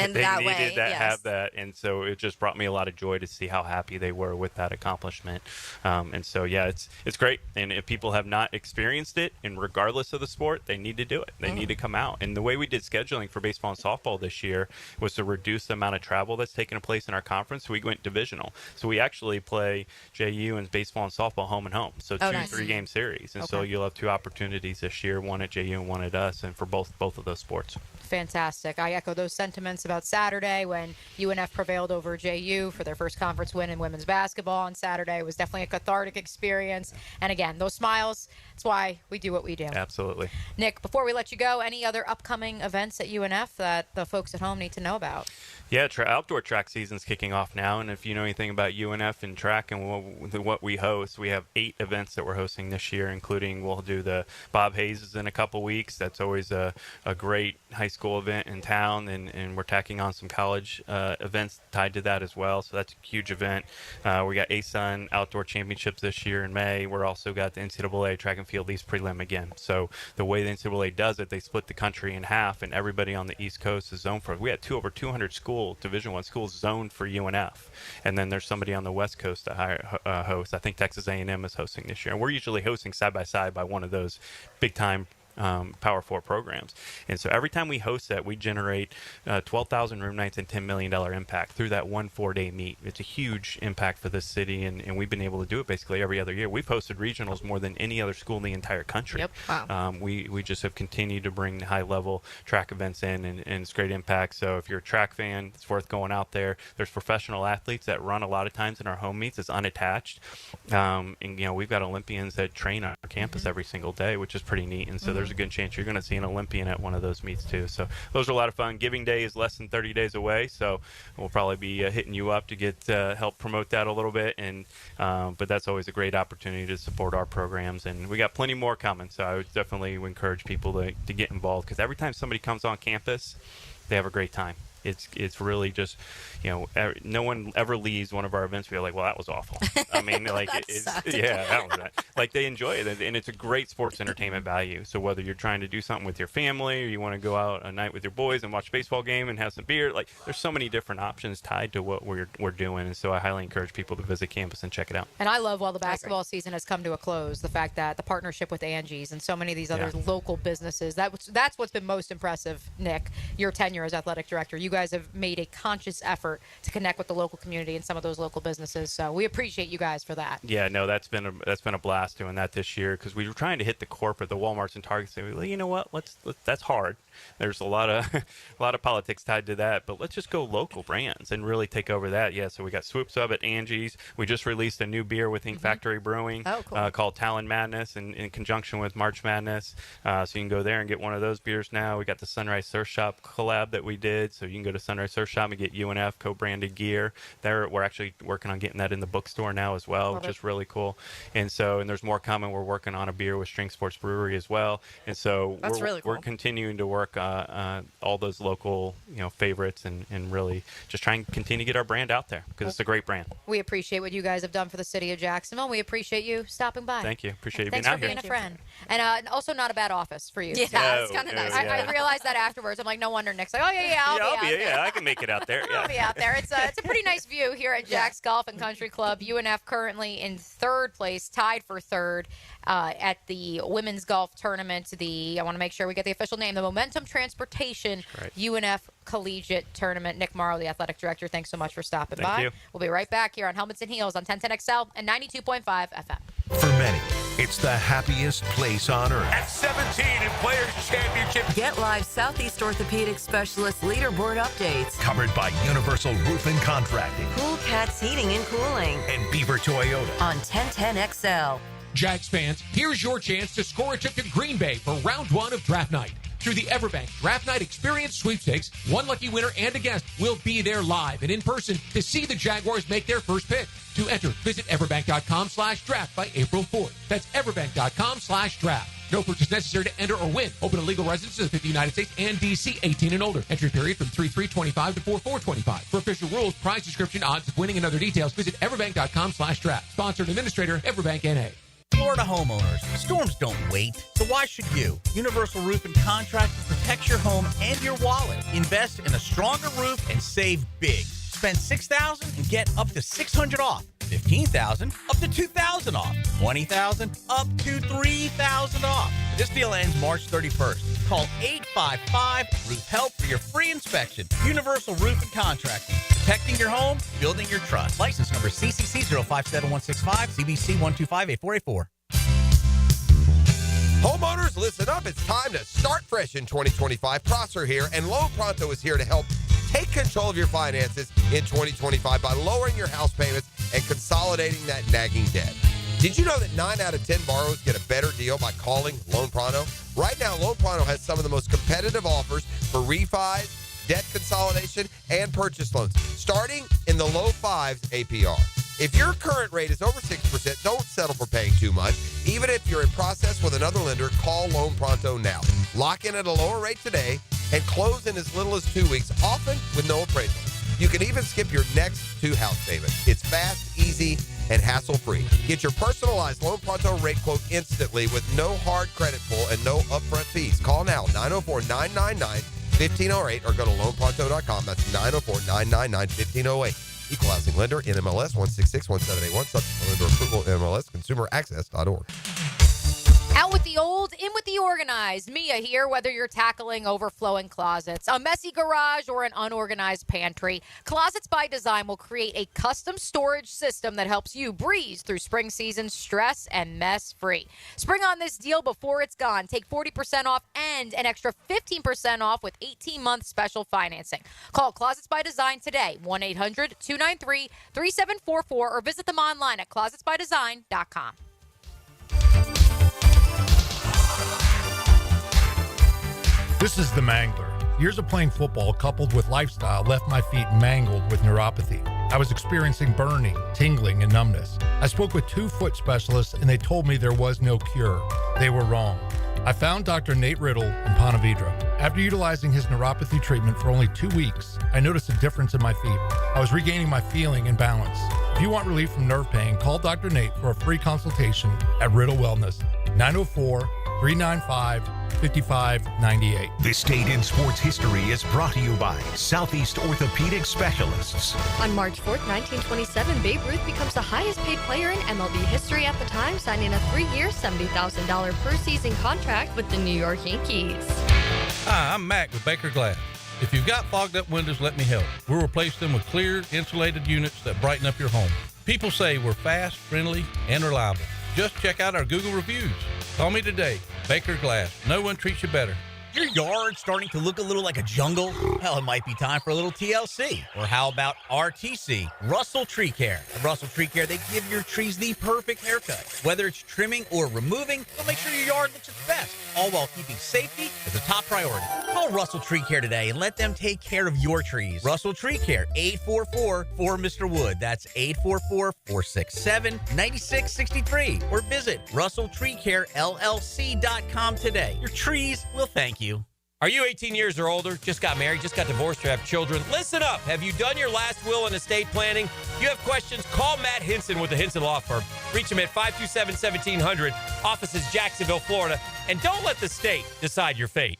Have that. And so it just brought me a lot of joy to see how happy they were with that accomplishment. And so, yeah, it's great. And if people have not experienced it, and regardless of the sport, they need to do it. They need to come out. And the way we did scheduling for baseball and softball this year was to reduce the amount of travel that's taken place in our conference. So we went divisional. So we actually play JU and baseball and softball home and home. So 2 3-game series. And so you'll have 2 opportunities this year, one at JU and one at us, and for both of those sports. Fantastic. I echo those sentiments about Saturday when UNF prevailed over JU for their first conference win in women's basketball on Saturday. It was definitely a cathartic experience. And again, those smiles, that's why we do what we do. Absolutely. Nick, before we let you go, any other upcoming events at UNF that the folks at home need to know about? Yeah, outdoor track season's kicking off now, and if you know anything about UNF and track and what we host, we have 8 events that we're hosting this year, including we'll do the Bob Hayes in a couple weeks. That's always a great high school event in town, and we're tacking on some college events tied to that as well, so that's a huge event. We got ASUN Outdoor Championships this year in May. We're also got the NCAA Track and Field East Prelim again. So the way the NCAA does it, they split the country in half, and everybody on the East Coast is zoned for it. We had over 200 Division I schools zoned for UNF, and then there's somebody on the West Coast to host. I think Texas A&M is hosting this year, and we're usually hosting side by side by one of those big time Power 4 programs. And so every time we host that, we generate 12,000 room nights and $10 million impact through that 1 4-day meet. It's a huge impact for this city, and we've been able to do it basically every other year. We've hosted regionals more than any other school in the entire country. Yep. Wow. We just have continued to bring high-level track events in, and it's great impact. So if you're a track fan, it's worth going out there. There's professional athletes that run a lot of times in our home meets. It's unattached. And, we've got Olympians that train on our campus every single day, which is pretty neat. And so there's a good chance you're going to see an Olympian at one of those meets too. So those are a lot of fun. Giving Day is less than 30 days away, so we'll probably be hitting you up to get help promote that a little bit. And but that's always a great opportunity to support our programs, and we got plenty more coming. So I would definitely encourage people to get involved, because every time somebody comes on campus, they have a great time. It's really just, no one ever leaves one of our events feel like, well, that was awful. I mean, like, that was that. Like, they enjoy it, and it's a great sports entertainment value. So whether you're trying to do something with your family, or you want to go out a night with your boys and watch a baseball game and have some beer, like, there's so many different options tied to what we're doing. And so I highly encourage people to visit campus and check it out. And I love, while the basketball season has come to a close, the fact that the partnership with Angie's and so many of these other local businesses, that's what's been most impressive, Nick, your tenure as athletic director. You guys have made a conscious effort to connect with the local community and some of those local businesses. So we appreciate you guys for that. Yeah, no, that's been a blast doing that this year, because we were trying to hit the corporate, the Walmarts and Targets. And well, you know what? Let's that's hard. There's a lot of politics tied to that, but let's just go local brands and really take over that. Yeah, so we got Swoop Sub at Angie's. We just released a new beer with Ink Factory Brewing called Talon Madness, in conjunction with March Madness. So you can go there and get one of those beers now. We got the Sunrise Surf Shop collab that we did, so you can go to Sunrise Surf Shop and get UNF co-branded gear. We're actually working on getting that in the bookstore now as well, which is really cool. And there's more coming. We're working on a beer with String Sports Brewery as well. And so we're continuing to work all those local favorites and really just try and continue to get our brand out there because it's a great brand. We appreciate what you guys have done for the city of Jacksonville. We appreciate you stopping by. Thank you. Appreciate you Thanks being out for here. being a friend. And also not a bad office for you. Yeah, it's kind of nice. I realized that afterwards. I'm like, no wonder Nick's like, oh, yeah, I'll be out there. I can make it out there. I'll be out there. It's a pretty nice view here at Jack's Golf and Country Club. UNF currently in third place, tied for third at the women's golf tournament. I want to make sure we get the official name, the Momentum Transportation UNF Collegiate Tournament. Nick Morrow, the athletic director, thanks so much for stopping by. Thank you. We'll be right back here on Helmets and Heels on 1010XL and 92.5 FM. For many, it's the happiest place on earth. At 17 in Players Championship. Get live Southeast Orthopedic Specialist leaderboard updates. Covered by Universal Roof and Contracting. Cool Cats Heating and Cooling. And Beaver Toyota. On 1010XL. Jags fans, here's your chance to score a trip to Green Bay for round 1 of draft night. Through the Everbank Draft Night Experience Sweepstakes, one lucky winner and a guest will be there live and in person to see the Jaguars make their first pick. To enter, visit everbank.com/draft by April 4th. That's everbank.com/draft. No purchase necessary to enter or win. Open to legal residents of the 50 United States and D.C. 18 and older. Entry period from 3/3/25 to 4/4/25. For official rules, prize description, odds of winning, and other details, visit everbank.com/draft. Sponsored and administrator, Everbank N.A. Florida homeowners, storms don't wait, so why should you? Universal Roof and Contracting protects your home and your wallet. Invest in a stronger roof and save big. Spend $6,000 and get up to $600 off. $15,000 up to $2,000 off. $20,000 up to $3,000 off. This deal ends March 31st. Call 855-ROOF-HELP for your free inspection. Universal Roof and Contracting. Protecting your home, building your trust. License number CCC 057165, CBC 1258484. Homeowners, listen up. It's time to start fresh in 2025. Prosser here, and Loan Pronto is here to help take control of your finances in 2025 by lowering your house payments and consolidating that nagging debt. Did you know that 9 out of 10 borrowers get a better deal by calling Loan Pronto? Right now, Loan Pronto has some of the most competitive offers for refis, debt consolidation, and purchase loans, starting in the low 5s APR. If your current rate is over 6%, don't settle for paying too much. Even if you're in process with another lender, call Loan Pronto now. Lock in at a lower rate today and close in as little as 2 weeks, often with no appraisal. You can even skip your next 2 house payments. It's fast, easy, and hassle-free. Get your personalized Loan Pronto rate quote instantly with no hard credit pull and no upfront fees. Call now, 904-999-1508, or go to loanpronto.com. That's 904-999-1508. Equal housing lender, NMLS 1661781, subject to lender approval, NMLS, consumeraccess.org. Out with the old, in with the organized. Mia here, whether you're tackling overflowing closets, a messy garage, or an unorganized pantry, Closets by Design will create a custom storage system that helps you breeze through spring season stress and mess-free. Spring on this deal before it's gone. Take 40% off and an extra 15% off with 18-month special financing. Call Closets by Design today, 1-800-293-3744, or visit them online at closetsbydesign.com. This is the Mangler. Years of playing football coupled with lifestyle left my feet mangled with neuropathy. I was experiencing burning, tingling, and numbness. I spoke with 2 foot specialists and they told me there was no cure. They were wrong. I found Dr. Nate Riddle in Ponte Vedra. After utilizing his neuropathy treatment for only 2 weeks, I noticed a difference in my feet. I was regaining my feeling and balance. If you want relief from nerve pain, call Dr. Nate for a free consultation at Riddle Wellness, 904-395-5598. This date in sports history is brought to you by Southeast Orthopedic Specialists. On March 4th, 1927, Babe Ruth becomes the highest paid player in MLB history at the time, signing a 3-year, $70,000 per season contract with the New York Yankees. Hi, I'm Mac with Baker Glass. If you've got fogged up windows, let me help. We'll replace them with clear, insulated units that brighten up your home. People say we're fast, friendly, and reliable. Just check out our Google reviews. Call me today. Baker Glass. No one treats you better. You yard starting to look a little like a jungle? Well, it might be time for a little TLC. Or how about RTC, Russell Tree Care? At Russell Tree Care, they give your trees the perfect haircut. Whether it's trimming or removing, they'll make sure your yard looks its best, all while keeping safety as a top priority. Call Russell Tree Care today and let them take care of your trees. Russell Tree Care, 844-4Mr. Wood. That's 844-467-9663. Or visit RussellTreeCareLLC.com today. Your trees will thank you. Are you 18 years or older, just got married, just got divorced, or have children? Listen up. Have you done your last will and estate planning? If you have questions, call Matt Hinson with the Hinson Law Firm. Reach him at 527-1700, offices Jacksonville, Florida. And don't let the state decide your fate.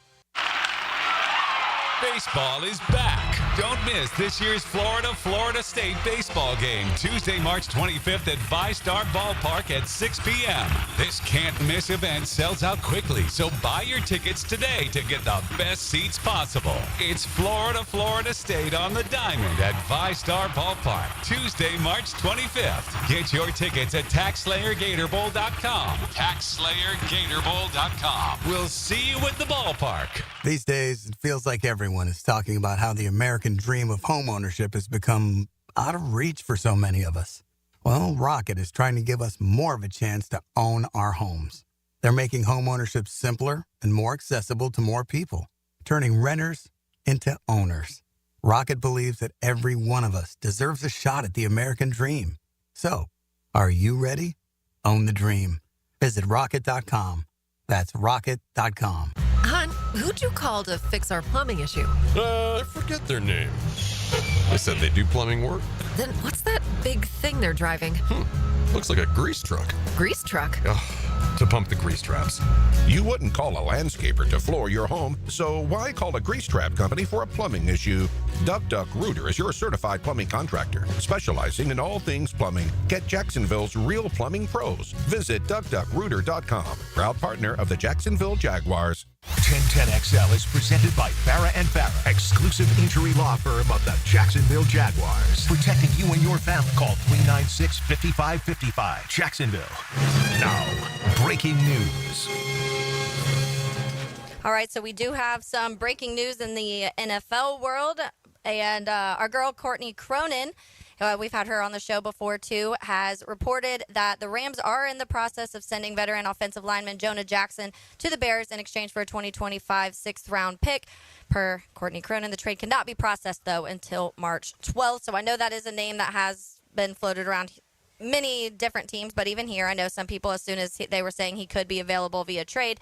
Baseball is back. Don't miss this year's Florida State baseball game, Tuesday, March 25th at VyStar Ballpark at 6 p.m. This can't-miss event sells out quickly, so buy your tickets today to get the best seats possible. It's Florida State on the diamond at VyStar Ballpark, Tuesday, March 25th. Get your tickets at TaxSlayerGatorBowl.com. TaxSlayerGatorBowl.com. We'll see you at the ballpark. These days, it feels like everyone is talking about how the American dream of homeownership has become out of reach for so many of us. Well, Rocket is trying to give us more of a chance to own our homes. They're making homeownership simpler and more accessible to more people, turning renters into owners. Rocket believes that every one of us deserves a shot at the American dream. So, are you ready? Own the dream. Visit Rocket.com. That's Rocket.com. Hon, who'd you call to fix our plumbing issue? I forget their name. They said they do plumbing work. Then what's that big thing they're driving? Looks like a grease truck. Grease truck? To pump the grease traps. You wouldn't call a landscaper to floor your home, so why call a grease trap company for a plumbing issue? Duck Rooter is your certified plumbing contractor, specializing in all things plumbing. Get Jacksonville's real plumbing pros. Visit DuckDuckRooter.com, proud partner of the Jacksonville Jaguars. 1010XL is presented by Farrah & Farrah, exclusive injury law firm of the Jacksonville Jaguars. Protecting you and your family. Call 396-5555. Jacksonville. Now, breaking news. All right, so we do have some breaking news in the NFL world. And our girl, Courtney Cronin, we've had her on the show before, too, has reported that the Rams are in the process of sending veteran offensive lineman Jonah Jackson to the Bears in exchange for a 2025 sixth-round pick. Per Courtney Cronin, the trade cannot be processed, though, until March 12th. So I know that is a name that has been floated around many different teams, but even here, I know some people, as soon as they were saying he could be available via trade,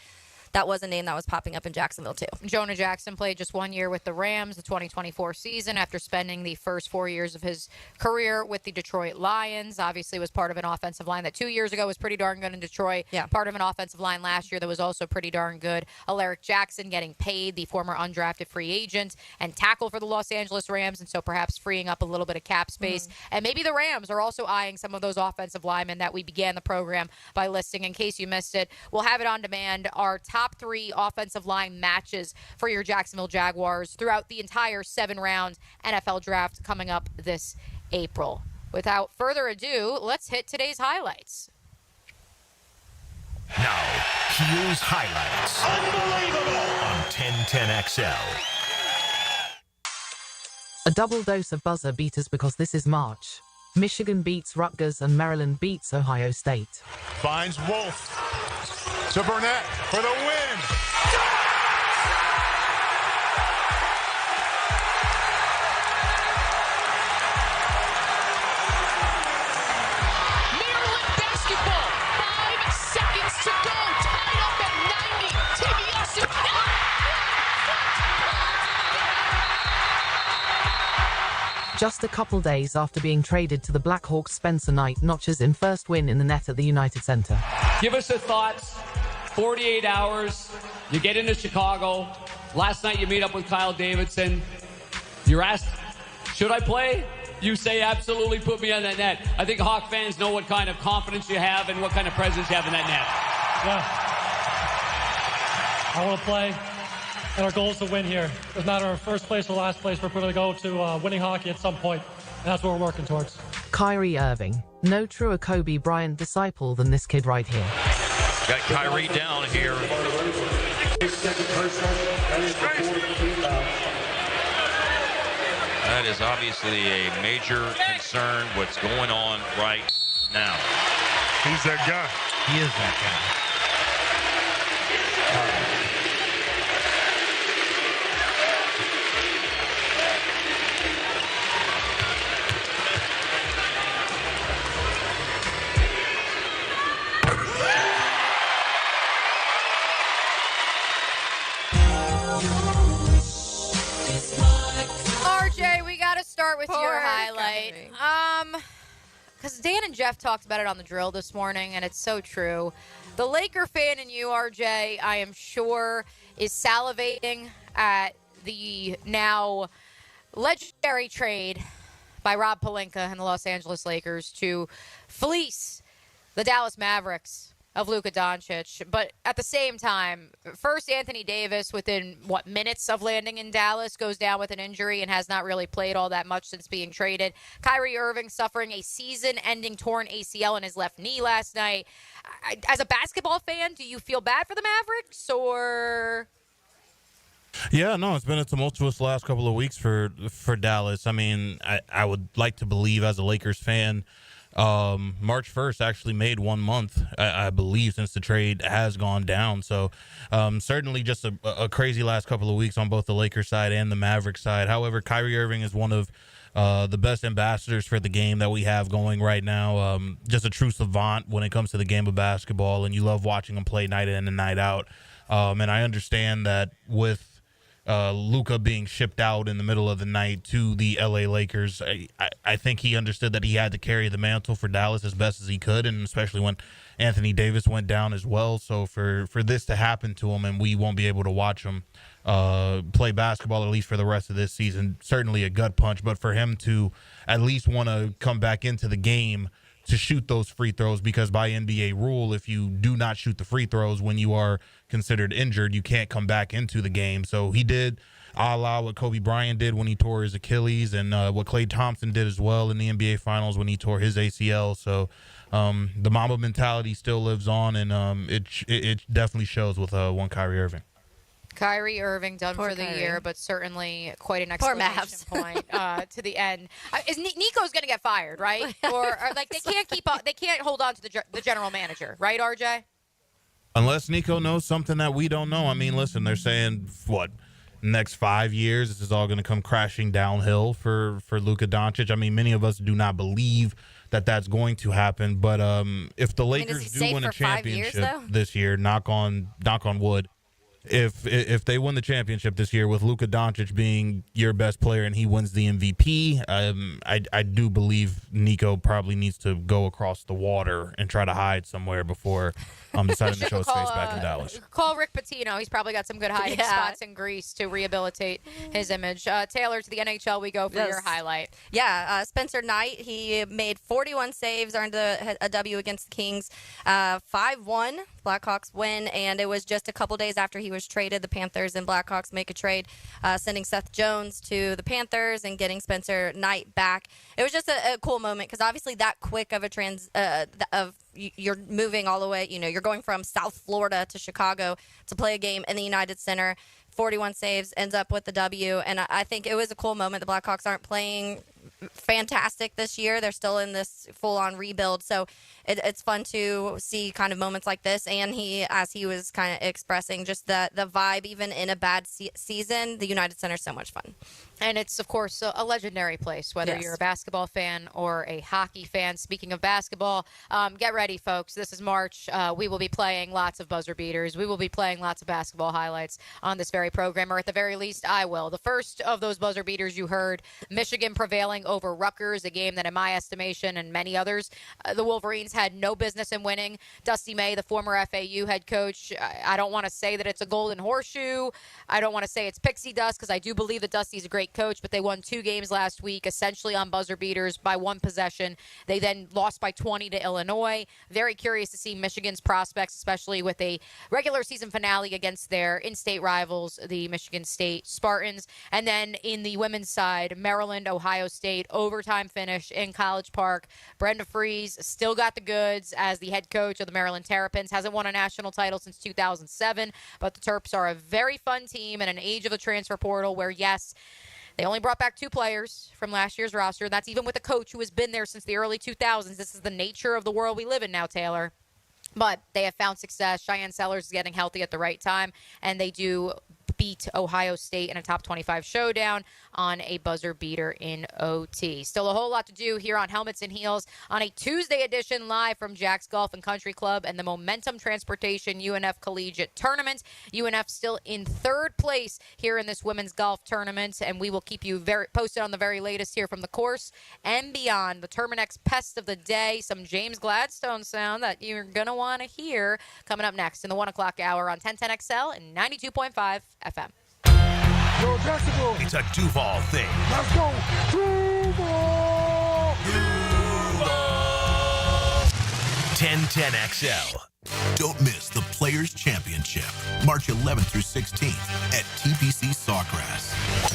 that was a name that was popping up in Jacksonville, too. Jonah Jackson played just 1 year with the Rams, the 2024 season, after spending the first 4 years of his career with the Detroit Lions. Obviously was part of an offensive line that 2 years ago was pretty darn good in Detroit. Yeah. Part of an offensive line last year that was also pretty darn good. Alaric Jackson getting paid, the former undrafted free agent, and tackle for the Los Angeles Rams, and so perhaps freeing up a little bit of cap space. And maybe the Rams are also eyeing some of those offensive linemen that we began the program by listing. In case you missed it, we'll have it on demand. Our top 3 offensive line matches for your Jacksonville Jaguars throughout the entire 7-round NFL draft coming up this April. Without further ado, let's hit today's highlights. Now, here's highlights. Unbelievable! On 1010XL. A double dose of buzzer beaters because this is March. Michigan beats Rutgers and Maryland beats Ohio State. Finds Wolf to Burnett for the win. Maryland basketball, 5 seconds to go, tied up at 90. Just a couple days after being traded to the Blackhawks, Spencer Knight notches in first win in the net at the United Center. Give us your thoughts. 48 hours. You get into Chicago. Last night you meet up with Kyle Davidson. You're asked, should I play? You say, absolutely, put me on that net. I think Hawk fans know what kind of confidence you have and what kind of presence you have in that net. Yeah. I want to play, and our goal is to win here. It doesn't matter first place or last place. We're going to go to winning hockey at some point, and that's what we're working towards. Kyrie Irving. No truer Kobe Bryant disciple than this kid right here. Got Kyrie down here. That is obviously a major concern, what's going on right now. He's that guy. He is that guy. RJ, we got to start with your highlight. Because Dan and Jeff talked about it on the drill this morning, and it's so true. The Laker fan in you, RJ, I am sure, is salivating at the now legendary trade by Rob Pelinka and the Los Angeles Lakers to fleece the Dallas Mavericks of Luka Doncic. But at the same time, first Anthony Davis, within, minutes of landing in Dallas, goes down with an injury and has not really played all that much since being traded. Kyrie Irving suffering a season-ending torn ACL in his left knee last night. As a basketball fan, do you feel bad for the Mavericks, or... Yeah, no, it's been a tumultuous last couple of weeks for Dallas. I mean, I would like to believe as a Lakers fan, March 1st actually made 1 month, I believe, since the trade has gone down. So certainly just a crazy last couple of weeks on both the Lakers side and the Mavericks side. However, Kyrie Irving is one of the best ambassadors for the game that we have going right now. Just a true savant when it comes to the game of basketball, and you love watching him play night in and night out. And I understand that with Luka being shipped out in the middle of the night to the LA Lakers, I think he understood that he had to carry the mantle for Dallas as best as he could, and especially when Anthony Davis went down as well. So for this to happen to him and we won't be able to watch him play basketball, at least for the rest of this season, certainly a gut punch. But for him to at least want to come back into the game to shoot those free throws, because by NBA rule, if you do not shoot the free throws when you are considered injured, you can't come back into the game. So he did a la what Kobe Bryant did when he tore his Achilles, and what Klay Thompson did as well in the NBA Finals when he tore his ACL. So the Mamba mentality still lives on, and it definitely shows with one Kyrie Irving. Kyrie Irving done Poor for the Kyrie. year, but certainly quite an Poor exclamation point to the end. Is Nico's going to get fired, right? or like they can't keep up, they can't hold on to the general manager, right, RJ? Unless Nico knows something that we don't know. I mean, listen, they're saying next 5 years, this is all going to come crashing downhill for Luka Doncic. I mean, many of us do not believe that that's going to happen. But if the Lakers do win a championship this year, knock on wood. If they win the championship this year with Luka Doncic being your best player and he wins the MVP, I do believe Nico probably needs to go across the water and try to hide somewhere before deciding to show his face back in Dallas. Call Rick Pitino. He's probably got some good hiding spots in Greece to rehabilitate his image. Taylor, to the NHL we go for your highlight. Yeah, Spencer Knight, he made 41 saves, earned a W against the Kings. 5-1, Blackhawks win, and it was just a couple days after he was traded. The Panthers and Blackhawks make a trade, sending Seth Jones to the Panthers and getting Spencer Knight back. It was just a cool moment because obviously that quick of a you're moving all the way, you're going from South Florida to Chicago to play a game in the United Center. 41 saves, ends up with the W, and I think it was a cool moment. The Blackhawks aren't playing fantastic this year. They're still in this full-on rebuild, so it's fun to see kind of moments like this, and as he was kind of expressing, just the vibe, even in a bad season, the United Center is so much fun. And it's, of course, a legendary place, whether you're a basketball fan or a hockey fan. Speaking of basketball, get ready, folks. This is March. We will be playing lots of buzzer beaters. We will be playing lots of basketball highlights on this very program, or at the very least, I will. The first of those buzzer beaters you heard, Michigan prevailing over Rutgers, a game that, in my estimation and many others, the Wolverines had no business in winning. Dusty May, the former FAU head coach, I don't want to say that it's a golden horseshoe. I don't want to say it's pixie dust, because I do believe that Dusty's a great great coach, but they won 2 games last week, essentially on buzzer beaters by 1 possession. They then lost by 20 to Illinois. Very curious to see Michigan's prospects, especially with a regular season finale against their in-state rivals, the Michigan State Spartans. And then in the women's side, Maryland, Ohio State, overtime finish in College Park. Brenda Frese still got the goods as the head coach of the Maryland Terrapins. Hasn't won a national title since 2007, but the Terps are a very fun team in an age of the transfer portal where, yes, they only brought back 2 players from last year's roster. That's even with a coach who has been there since the early 2000s. This is the nature of the world we live in now, Taylor. But they have found success. Cheyenne Sellers is getting healthy at the right time, and they do beat Ohio State in a top 25 showdown on a buzzer beater in OT. Still a whole lot to do here on Helmets and Heels on a Tuesday edition live from Jack's Golf and Country Club and the Momentum Transportation UNF Collegiate Tournament. UNF still in 3rd place here in this women's golf tournament, and we will keep you posted on the very latest here from the course and beyond. The Terminex Pest of the Day, some James Gladstone sound that you're going to want to hear coming up next in the 1 o'clock hour on 1010XL and 92.5 FM. Yo, Jacksonville. It's a Duval thing. Let's go. Duval. 1010XL. Don't miss the Players' Championship, March 11th through 16th at TPC Sawgrass.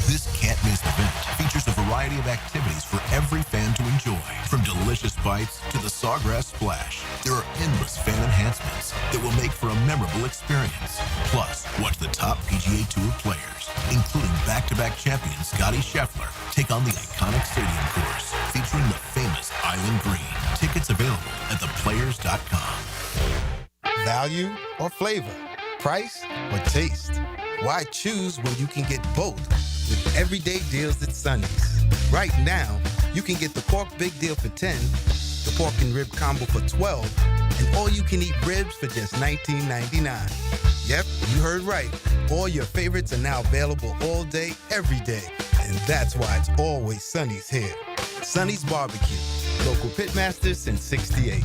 This can't-miss event features a variety of activities for every fan to enjoy, from delicious bites to the Sawgrass Splash. There are endless fan enhancements that will make for a memorable experience. Plus, watch the top PGA Tour players, including back-to-back champion Scottie Scheffler, take on the iconic stadium course featuring the famous Island Green. Tickets available at theplayers.com. Value or flavor? Price or taste? Why choose when you can get both with everyday deals at Sonny's? Right now, you can get the pork big deal for $10, the pork and rib combo for $12, and all you can eat ribs for just $19.99. Yep, you heard right. All your favorites are now available all day, every day. And that's why it's always Sonny's here. Sonny's Barbecue, local pitmasters since '68.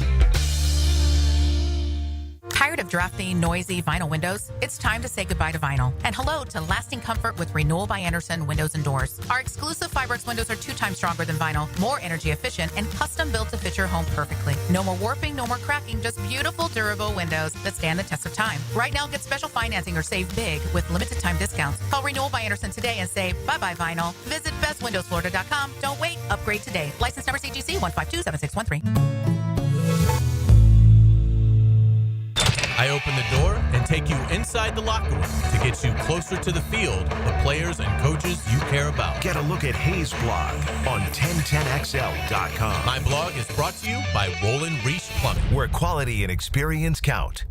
Tired of drafty, noisy vinyl windows? It's time to say goodbye to vinyl. And hello to lasting comfort with Renewal by Andersen Windows and Doors. Our exclusive Fiberx windows are 2 times stronger than vinyl, more energy efficient, and custom built to fit your home perfectly. No more warping, no more cracking, just beautiful, durable windows that stand the test of time. Right now, get special financing or save big with limited time discounts. Call Renewal by Andersen today and say bye-bye vinyl. Visit bestwindowsflorida.com. Don't wait. Upgrade today. License number CGC 1527613. I open the door and take you inside the locker room to get you closer to the field, the players and coaches you care about. Get a look at Hayes' blog on 1010XL.com. My blog is brought to you by Roland Reese Plumbing, where quality and experience count.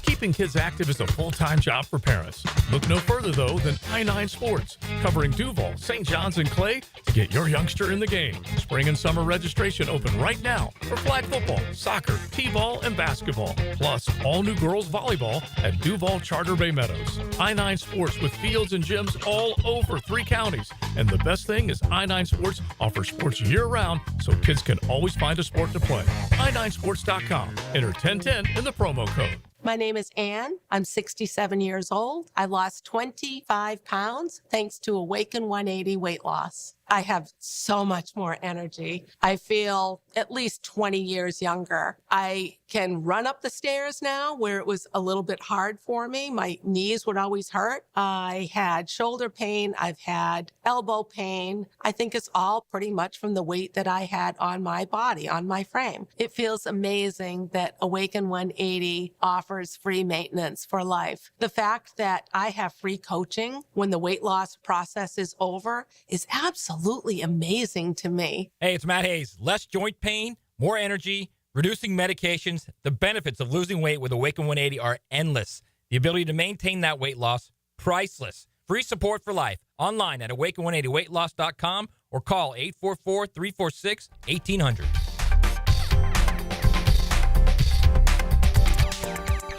Keeping kids active is a full-time job for parents. Look no further, though, than I-9 Sports, covering Duval, St. John's, and Clay to get your youngster in the game. Spring and summer registration open right now for flag football, soccer, t-ball, and basketball. Plus, all new girls volleyball at Duval Charter Bay Meadows. I-9 Sports with fields and gyms all over 3 counties. And the best thing is I-9 Sports offers sports year-round so kids can always find a sport to play. i9sports.com. Enter 1010 in the promo code. My name is Ann. I'm 67 years old. I lost 25 pounds thanks to Awaken 180 weight loss. I have so much more energy. I feel at least 20 years younger. I can run up the stairs now where it was a little bit hard for me. My knees would always hurt. I had shoulder pain. I've had elbow pain. I think it's all pretty much from the weight that I had on my body, on my frame. It feels amazing that Awaken 180 offers free maintenance for life. The fact that I have free coaching when the weight loss process is over is absolutely amazing to me. Hey, it's Matt Hayes. Less joint pain, more energy, reducing medications. The benefits of losing weight with Awaken 180 are endless. The ability to maintain that weight loss, priceless. Free support for life. Online at awaken180weightloss.com or call 844-346-1800.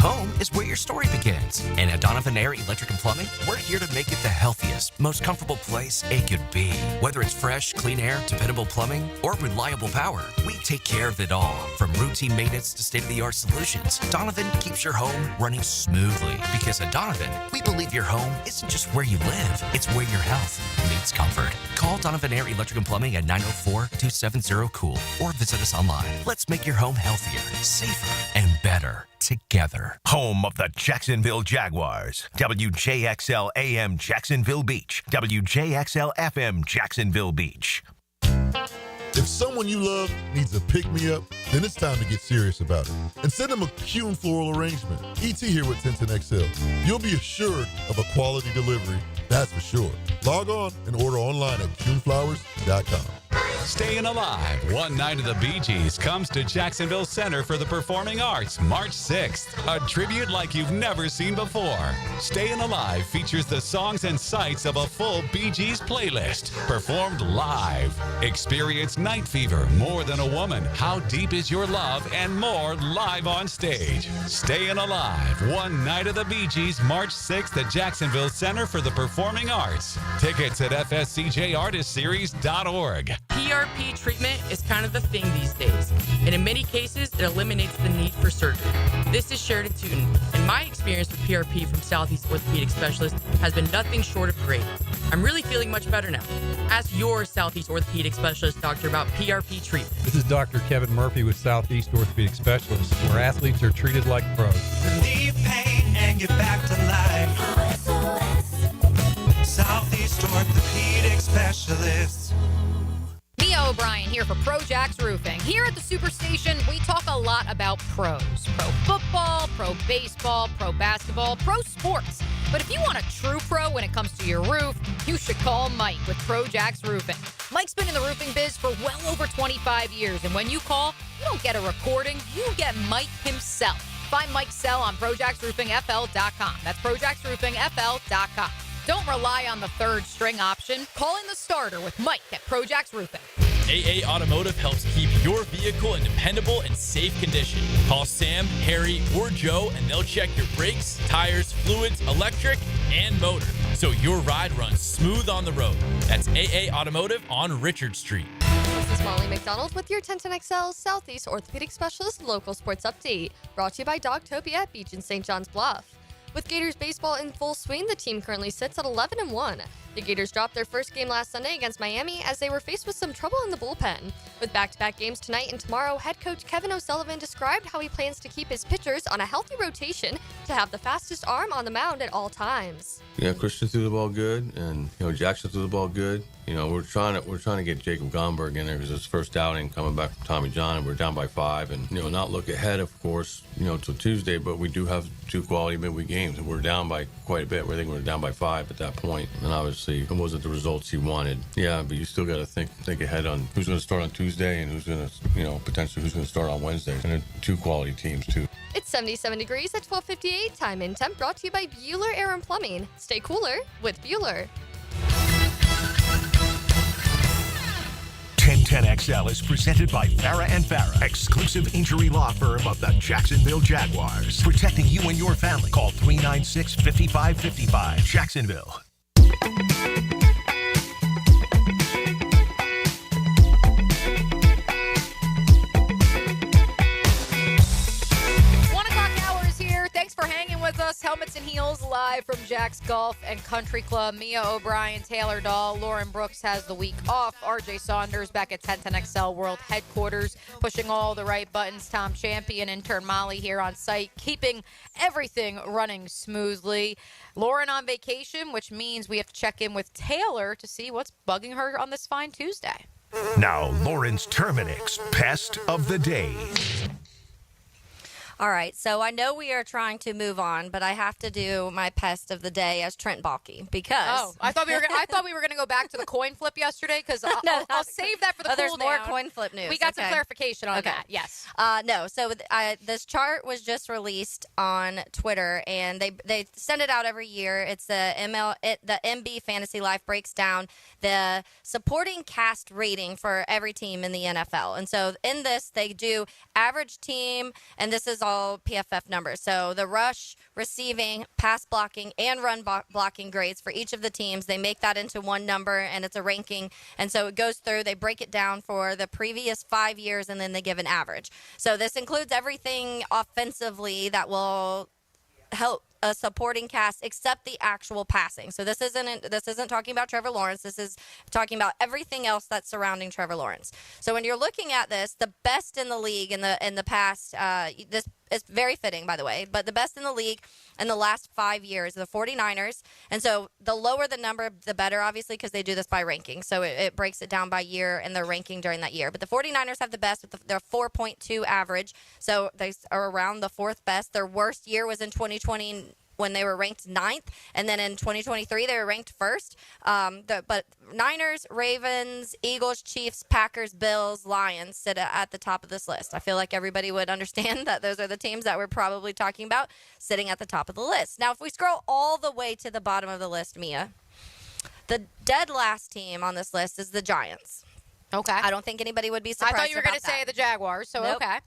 Home is where your story begins. And at Donovan Air Electric and Plumbing, we're here to make it the healthiest, most comfortable place it could be. Whether it's fresh, clean air, dependable plumbing, or reliable power, we take care of it all. From routine maintenance to state-of-the-art solutions, Donovan keeps your home running smoothly. Because at Donovan, we believe your home isn't just where you live, it's where your health meets comfort. Call Donovan Air Electric and Plumbing at 904-270-COOL or visit us online. Let's make your home healthier, safer, and better together. Home of the Jacksonville Jaguars. WJXL AM Jacksonville Beach. WJXL FM Jacksonville Beach. If someone you love needs a pick-me-up, then it's time to get serious about it. And send them a Kuhn floral arrangement. ET here with 1010XL. You'll be assured of a quality delivery, that's for sure. Log on and order online at kuhnflowers.com. Staying Alive, One Night of the Bee Gees comes to Jacksonville Center for the Performing Arts March 6th. A tribute like you've never seen before. Staying Alive features the songs and sights of a full Bee Gees playlist, performed live. Experience Night Fever, More Than a Woman, How Deep Is Your Love, and more live on stage. Staying Alive, One Night of the Bee Gees, March 6th at Jacksonville Center for the Performing Arts. Tickets at fscjartistseries.org. PRP treatment is kind of the thing these days, and in many cases, it eliminates the need for surgery. This is Sheridan Tootin, and my experience with PRP from Southeast Orthopedic Specialist has been nothing short of great. I'm really feeling much better now. Ask your Southeast Orthopedic Specialist doctor about PRP treatment. This is Dr. Kevin Murphy with Southeast Orthopedic Specialists, where athletes are treated like pros. Relieve pain and get back to life. Southeast Orthopedic Specialists. Mia O'Brien here for Pro Jacks Roofing. Here at the Superstation, we talk a lot about pros. Pro football, pro baseball, pro basketball, pro sports. But if you want a true pro when it comes to your roof, you should call Mike with Pro Jacks Roofing. Mike's been in the roofing biz for well over 25 years, and when you call, you don't get a recording, you get Mike himself. Find Mike's cell on ProJacksRoofingFL.com. That's ProJacksRoofingFL.com. Don't rely on the third string option. Call in the starter with Mike at Pro Jacks Roofing. AA Automotive helps keep your vehicle in dependable and safe condition. Call Sam, Harry, or Joe, and they'll check your brakes, tires, fluids, electric, and motor, so your ride runs smooth on the road. That's AA Automotive on Richard Street. This is Molly McDonald with your 1010XL Southeast Orthopedic Specialist Local Sports Update, brought to you by Dogtopia at Beach in St. John's Bluff. With Gators baseball in full swing, the team currently sits at 11-1. The Gators dropped their first game last Sunday against Miami as they were faced with some trouble in the bullpen. With back-to-back games tonight and tomorrow, head coach Kevin O'Sullivan described how he plans to keep his pitchers on a healthy rotation to have the fastest arm on the mound at all times. Yeah, Christian threw the ball good, and Jackson threw the ball good. We're trying to get Jacob Gomberg in there because his first outing coming back from Tommy John, and we're down by 5, and not look ahead, of course, till Tuesday, but we do have 2 quality midweek games, and we're down by quite a bit. I think we're down by 5 at that point, and obviously it wasn't the results he wanted. Yeah, but you still got to think ahead on who's going to start on Tuesday and who's going to, potentially who's going to start on Wednesday, and 2 quality teams too. It's 77 degrees at 12:58. Time and temp brought to you by Bueller Air and Plumbing. Stay cooler with Bueller. 1010XL is presented by Farah and Farah, exclusive injury law firm of the Jacksonville Jaguars. Protecting you and your family. Call 396-5555. Jacksonville. Thanks for hanging with us. Helmets and Heels live from Jack's Golf and Country Club. Mia O'Brien, Taylor Dahl, Lauren Brooks has the week off. RJ Saunders back at 1010XL World Headquarters, pushing all the right buttons. Tom Champion, intern Molly here on site, keeping everything running smoothly. Lauren on vacation, which means we have to check in with Taylor to see what's bugging her on this fine Tuesday. Now, Lauren's Terminix Pest of the Day. All right, so I know we are trying to move on, but I have to do my pest of the day as Trent Baalke because I thought we were going to go back to the coin flip yesterday because I'll save that for the cool there's down. more coin flip news. We got some clarification on that. Yes. No, so this chart was just released on Twitter, and they send it out every year. It's the MB Fantasy Life breaks down the supporting cast rating for every team in the NFL, and so in this they do average team, and this is all PFF numbers. So the rush, receiving, pass blocking, and run blocking grades for each of the teams, they make that into one number, and it's a ranking. And so it goes through, they break it down for the previous 5 years, and then they give an average. So this includes everything offensively that will help a supporting cast except the actual passing. So this isn't talking about Trevor Lawrence. This is talking about everything else that's surrounding Trevor Lawrence. So when you're looking at this, the best in the league in the past, this is very fitting, by the way, but the best in the league in the last 5 years, the 49ers. And so the lower the number, the better, obviously, because they do this by ranking. So it breaks it down by year and their ranking during that year. But the 49ers have the best with their 4.2 average. So they are around the fourth best. Their worst year was in 2020 when they were ranked 9th, and then in 2023 they were ranked 1st. But Niners, Ravens, Eagles, Chiefs, Packers, Bills, Lions sit at the top of this list. I feel like everybody would understand that those are the teams that we're probably talking about sitting at the top of the list. Now, if we scroll all the way to the bottom of the list, Mia, the dead last team on this list is the Giants. Okay. I don't think anybody would be surprised. I thought you were going to say the Jaguars, so nope. Okay.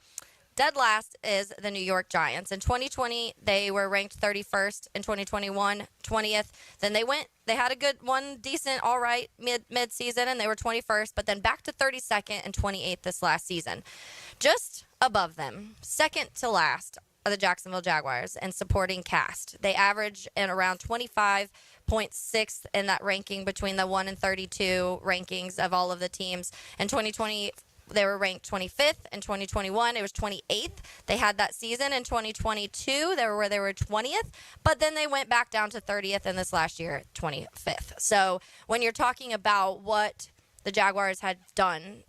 Dead last is the New York Giants. In 2020, they were ranked 31st. In 2021, 20th. Then they had a good one, decent, all right, mid-season, and they were 21st, but then back to 32nd and 28th this last season. Just above them, second to last, are the Jacksonville Jaguars and supporting cast. They average in around 25.6 in that ranking between the 1 and 32 rankings of all of the teams. In 2020, they were ranked 25th. In 2021, it was 28th. They had that season. In 2022, they were 20th, but then they went back down to 30th in this last year, 25th. So when you're talking about what the Jaguars had done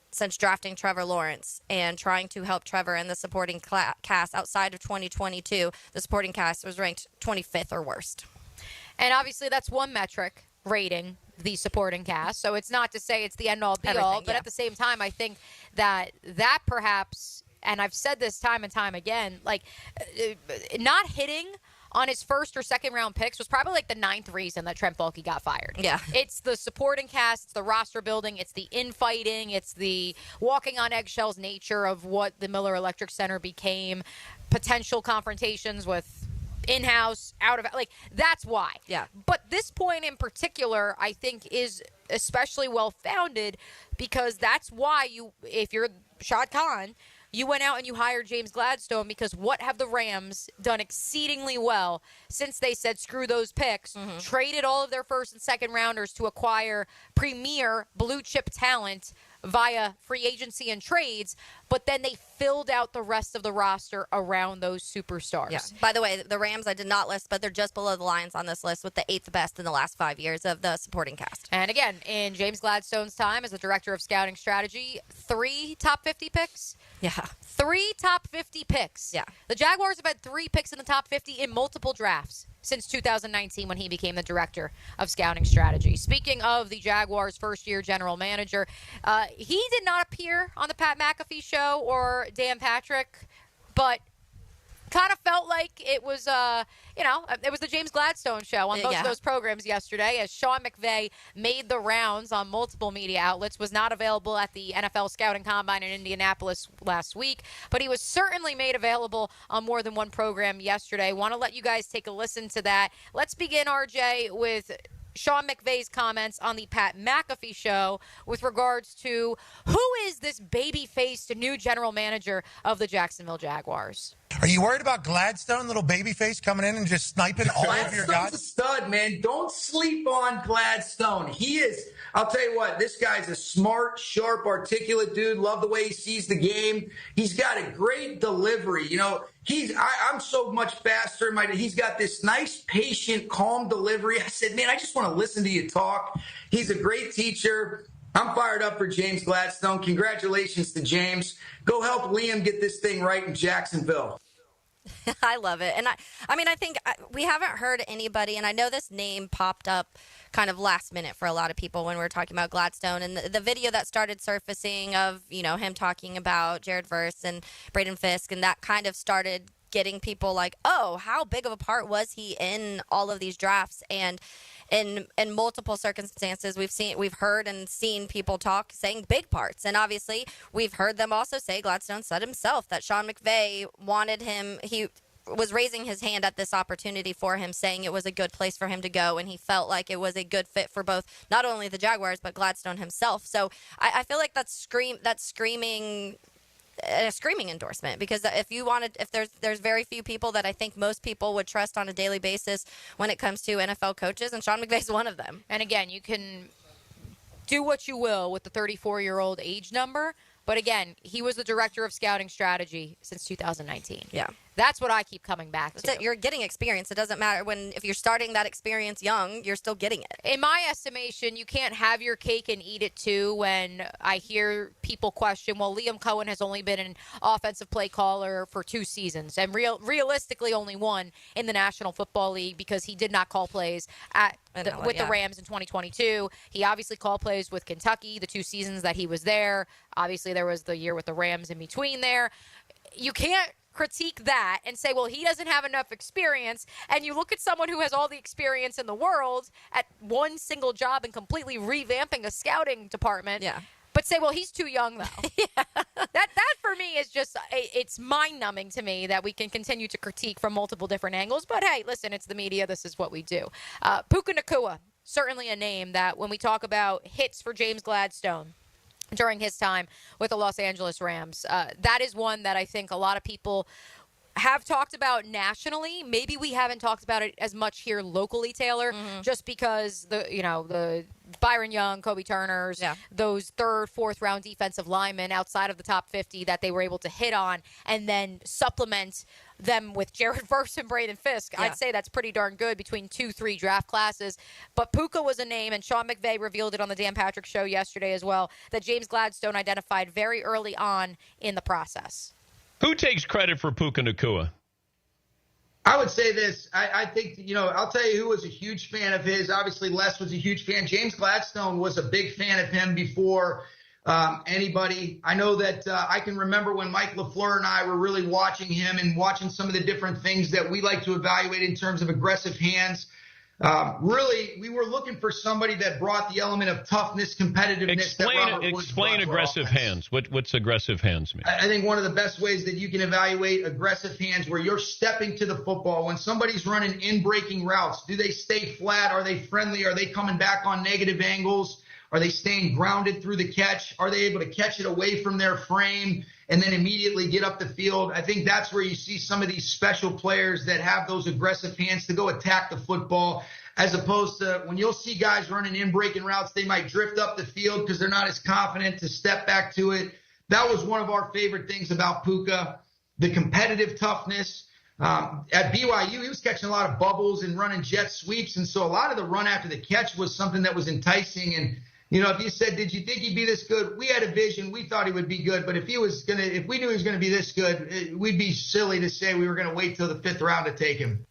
since drafting Trevor Lawrence and trying to help Trevor and the supporting cast outside of 2022, the supporting cast was ranked 25th or worst. And obviously that's one metric, rating the supporting cast. So it's not to say it's the end-all, be-all, but at the same time, I think that perhaps, and I've said this time and time again, like not hitting on his first or second round picks was probably like the 9th reason that Trent Baalke got fired. Yeah. It's the supporting cast, it's the roster building, it's the infighting, it's the walking on eggshells nature of what the Miller Electric Center became, potential confrontations with in-house, out of, like, that's why. Yeah. But this point in particular, I think, is especially well-founded because that's why if you're Shad Khan, you went out and you hired James Gladstone because what have the Rams done exceedingly well since they said screw those picks, traded all of their first and second rounders to acquire premier blue-chip talent via free agency and trades, but then they filled out the rest of the roster around those superstars. Yeah. By the way, the Rams I did not list, but they're just below the Lions on this list with the 8th best in the last 5 years of the supporting cast. And again, in James Gladstone's time as the director of scouting strategy, 3 top 50 picks. Yeah. 3 top 50 picks. Yeah. The Jaguars have had 3 picks in the top 50 in multiple drafts since 2019 when he became the director of scouting strategy. Speaking of the Jaguars' first-year general manager, he did not appear on the Pat McAfee show or Dan Patrick, but kind of felt like it was, it was the James Gladstone show on both of those programs yesterday as Sean McVay made the rounds on multiple media outlets, was not available at the NFL Scouting Combine in Indianapolis last week, but he was certainly made available on more than one program yesterday. Want to let you guys take a listen to that. Let's begin, RJ, with Sean McVay's comments on the Pat McAfee show with regards to who is this baby-faced new general manager of the Jacksonville Jaguars. Are you worried about Gladstone, little babyface, coming in and just sniping all of your guys? Gladstone's a stud, man. Don't sleep on Gladstone. He is, I'll tell you what, this guy's a smart, sharp, articulate dude. Love the way he sees the game. He's got a great delivery. You know, I'm so much faster. He's got this nice, patient, calm delivery. I said, man, I just want to listen to you talk. He's a great teacher. I'm fired up for James Gladstone. Congratulations to James. Go help Liam get this thing right in Jacksonville. I love it. And I think we haven't heard anybody, and I know this name popped up kind of last minute for a lot of people when we were talking about Gladstone, and the video that started surfacing of, him talking about Jared Verse and Braden Fisk, and that kind of started getting people like, oh, how big of a part was he in all of these drafts? And in multiple circumstances, we've heard and seen people talk saying big parts. And obviously, we've heard them also say, Gladstone said himself, that Sean McVay wanted him, he was raising his hand at this opportunity for him, saying it was a good place for him to go, and he felt like it was a good fit for both, not only the Jaguars, but Gladstone himself. So I feel like that's screaming a screaming endorsement, because if there's very few people that I think most people would trust on a daily basis when it comes to NFL coaches, and Sean McVay's one of them. And again, you can do what you will with the 34-year-old age number, but again, he was the director of scouting strategy since 2019. Yeah. That's what I keep coming back to. That's it. You're getting experience. It doesn't matter if you're starting that experience young, you're still getting it. In my estimation, you can't have your cake and eat it too. When I hear people question, well, Liam Cohen has only been an offensive play caller for 2 seasons, and realistically only one in the National Football League, because he did not call plays with the Rams in 2022. He obviously called plays with Kentucky the 2 seasons that he was there. Obviously, there was the year with the Rams in between there. You can't critique that and say, well, he doesn't have enough experience. And you look at someone who has all the experience in the world at one single job and completely revamping a scouting department. Yeah. But say, well, he's too young, though. That for me is just, it's mind-numbing to me that we can continue to critique from multiple different angles. But, hey, listen, it's the media. This is what we do. Puka Nacua, certainly a name that when we talk about hits for James Gladstone during his time with the Los Angeles Rams, that is one that I think a lot of people have talked about nationally. Maybe we haven't talked about it as much here locally, Taylor, just because the Byron Young, Kobe Turners, those 3rd, 4th round defensive linemen outside of the top 50 that they were able to hit on and then supplement them with Jared Verse and Braden Fisk. Yeah. I'd say that's pretty darn good between 2-3 draft classes. But Puka was a name, and Sean McVay revealed it on the Dan Patrick Show yesterday as well, that James Gladstone identified very early on in the process. Who takes credit for Puka Nacua? I would say this. I think, I'll tell you who was a huge fan of his. Obviously, Les was a huge fan. James Gladstone was a big fan of him before anybody. I know that I can remember when Mike LaFleur and I were really watching him and watching some of the different things that we like to evaluate in terms of aggressive hands. Really, we were looking for somebody that brought the element of toughness, competitiveness. Explain aggressive hands. What's aggressive hands mean? I think one of the best ways that you can evaluate aggressive hands, where you're stepping to the football. When somebody's running in-breaking routes, do they stay flat? Are they friendly? Are they coming back on negative angles? Are they staying grounded through the catch? Are they able to catch it away from their frame and then immediately get up the field? I think that's where you see some of these special players that have those aggressive hands to go attack the football, as opposed to when you'll see guys running in breaking routes, they might drift up the field because they're not as confident to step back to it. That was one of our favorite things about Puka, the competitive toughness. At BYU, he was catching a lot of bubbles and running jet sweeps, and so a lot of the run after the catch was something that was enticing. And if you said, did you think he'd be this good? We had a vision. We thought he would be good. But if we knew he was going to be this good, we'd be silly to say we were going to wait till the 5th round to take him.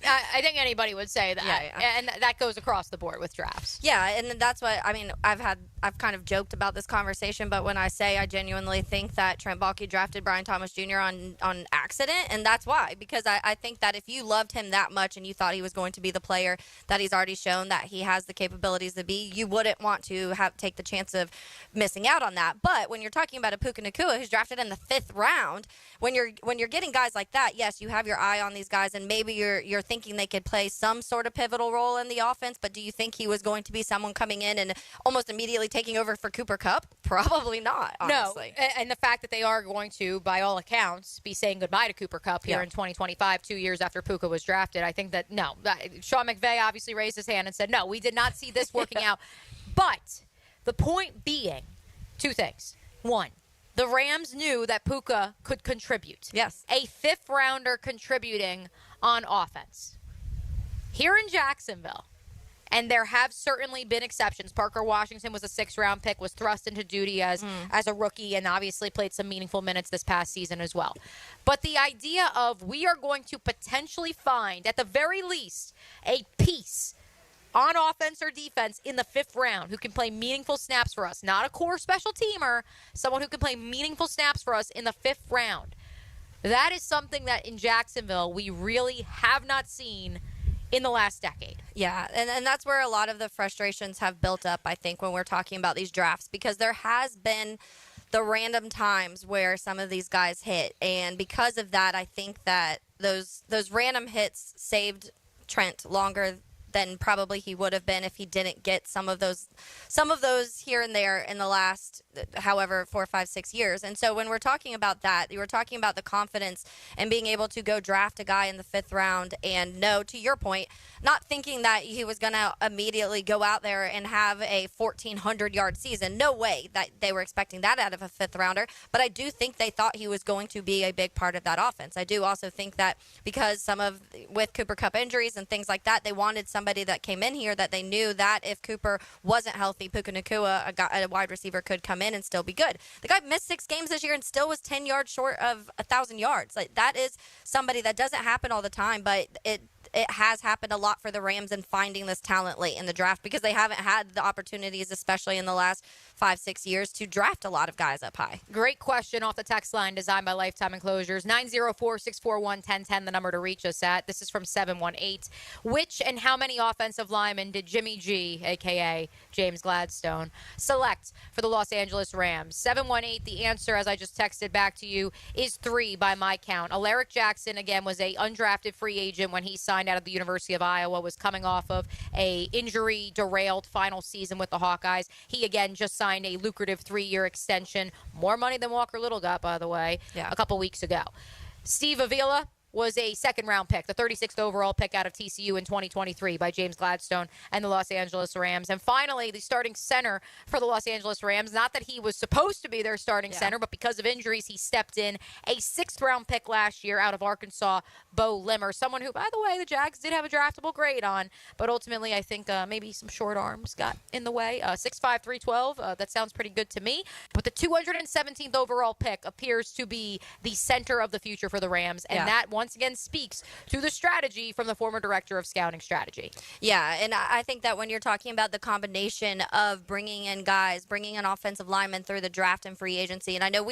I think anybody would say that, and that goes across the board with drafts. Yeah, and that's what I mean. I've kind of joked about this conversation, but when I say I genuinely think that Trent Baalke drafted Brian Thomas Jr. on accident, and that's why, because I think that if you loved him that much and you thought he was going to be the player that he's already shown that he has the capabilities to be, you wouldn't want to take the chance of missing out on that. But when you're talking about a Puka Nacua who's drafted in the 5th round, when you're getting guys like that, yes, you have your eye on these guys, and maybe you're thinking they could play some sort of pivotal role in the offense, but do you think he was going to be someone coming in and almost immediately taking over for Cooper Kupp? Probably not, honestly. No, and the fact that they are going to, by all accounts, be saying goodbye to Cooper Kupp here in 2025, 2 years after Puka was drafted, I think that, Sean McVay obviously raised his hand and said, no, we did not see this working out. But the point being, 2 things. 1, the Rams knew that Puka could contribute. Yes. A 5th rounder contributing on offense. Here in Jacksonville, and there have certainly been exceptions. Parker Washington was a 6th-round pick, was thrust into duty as a rookie, and obviously played some meaningful minutes this past season as well. But the idea of we are going to potentially find, at the very least, a piece on offense or defense in the 5th round who can play meaningful snaps for us, not a core special teamer, someone who can play meaningful snaps for us in the 5th round. That is something that in Jacksonville we really have not seen in the last decade. Yeah, and that's where a lot of the frustrations have built up, I think, when we're talking about these drafts, because there has been the random times where some of these guys hit. And because of that, I think that those random hits saved Trent longer than probably he would have been if he didn't get some of those here and there in the last, however, 4, 5, 6 years. And so when we're talking about that, you were talking about the confidence and being able to go draft a guy in the 5th round and know, to your point, not thinking that he was going to immediately go out there and have a 1,400-yard season. No way that they were expecting that out of a 5th rounder. But I do think they thought he was going to be a big part of that offense. I do also think that because with Cooper Kupp injuries and things like that, they wanted somebody that came in here that they knew that if Cooper wasn't healthy, Puka Nacua, a wide receiver, could come in and still be good. The guy missed 6 games this year and still was 10 yards short of 1,000 yards. Like, that is somebody that doesn't happen all the time, but it has happened a lot for the Rams in finding this talent late in the draft, because they haven't had the opportunities, especially in the last 5, 6 years, to draft a lot of guys up high. Great question off the text line designed by Lifetime Enclosures. 904-641-1010, the number to reach us at. This is from 718. Which and how many offensive linemen did Jimmy G, a.k.a. James Gladstone, select for the Los Angeles Rams? 718, the answer, as I just texted back to you, is 3 by my count. Alaric Jackson, again, was a undrafted free agent when he signed out of the University of Iowa, was coming off of a injury-derailed final season with the Hawkeyes. He, again, just signed a lucrative 3-year extension. More money than Walker Little got, by the way, a couple weeks ago. Steve Avila was a 2nd-round pick, the 36th overall pick out of TCU in 2023 by James Gladstone and the Los Angeles Rams. And finally, the starting center for the Los Angeles Rams, not that he was supposed to be their starting center, but because of injuries, he stepped in. A 6th-round pick last year out of Arkansas, Bo Limmer, someone who, by the way, the Jags did have a draftable grade on, but ultimately I think maybe some short arms got in the way. 6'5", 312, that sounds pretty good to me. But the 217th overall pick appears to be the center of the future for the Rams, and that once again speaks to the strategy from the former director of scouting strategy. Yeah, and I think that when you're talking about the combination of bringing in guys, bringing in offensive linemen through the draft and free agency, and I know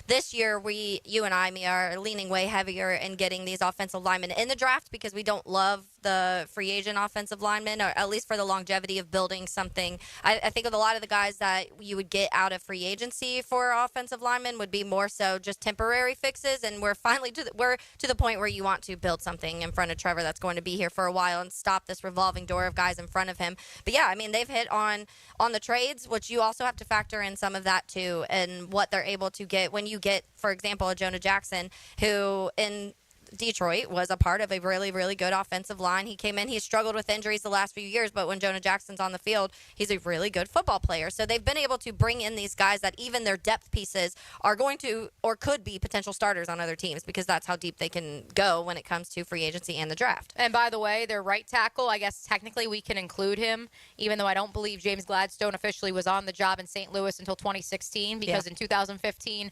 this year, you and I, are leaning way heavier in getting these offensive linemen in the draft because we don't love the free agent offensive linemen, or at least for the longevity of building something. I think of a lot of the guys that you would get out of free agency for offensive linemen would be more so just temporary fixes, and we're finally to the point where you want to build something in front of Trevor that's going to be here for a while and stop this revolving door of guys in front of him. But yeah, I mean, they've hit on the trades, which you also have to factor in some of that too, and what they're able to get when you get, for example, a Jonah Jackson, who in Detroit was a part of a really, really good offensive line. He came in, he struggled with injuries the last few years, but when Jonah Jackson's on the field, he's a really good football player. So they've been able to bring in these guys that even their depth pieces are going to or could be potential starters on other teams, because that's how deep they can go when it comes to free agency and the draft. And by the way, their right tackle, I guess technically we can include him, even though I don't believe James Gladstone officially was on the job in St. Louis until 2016, because in 2015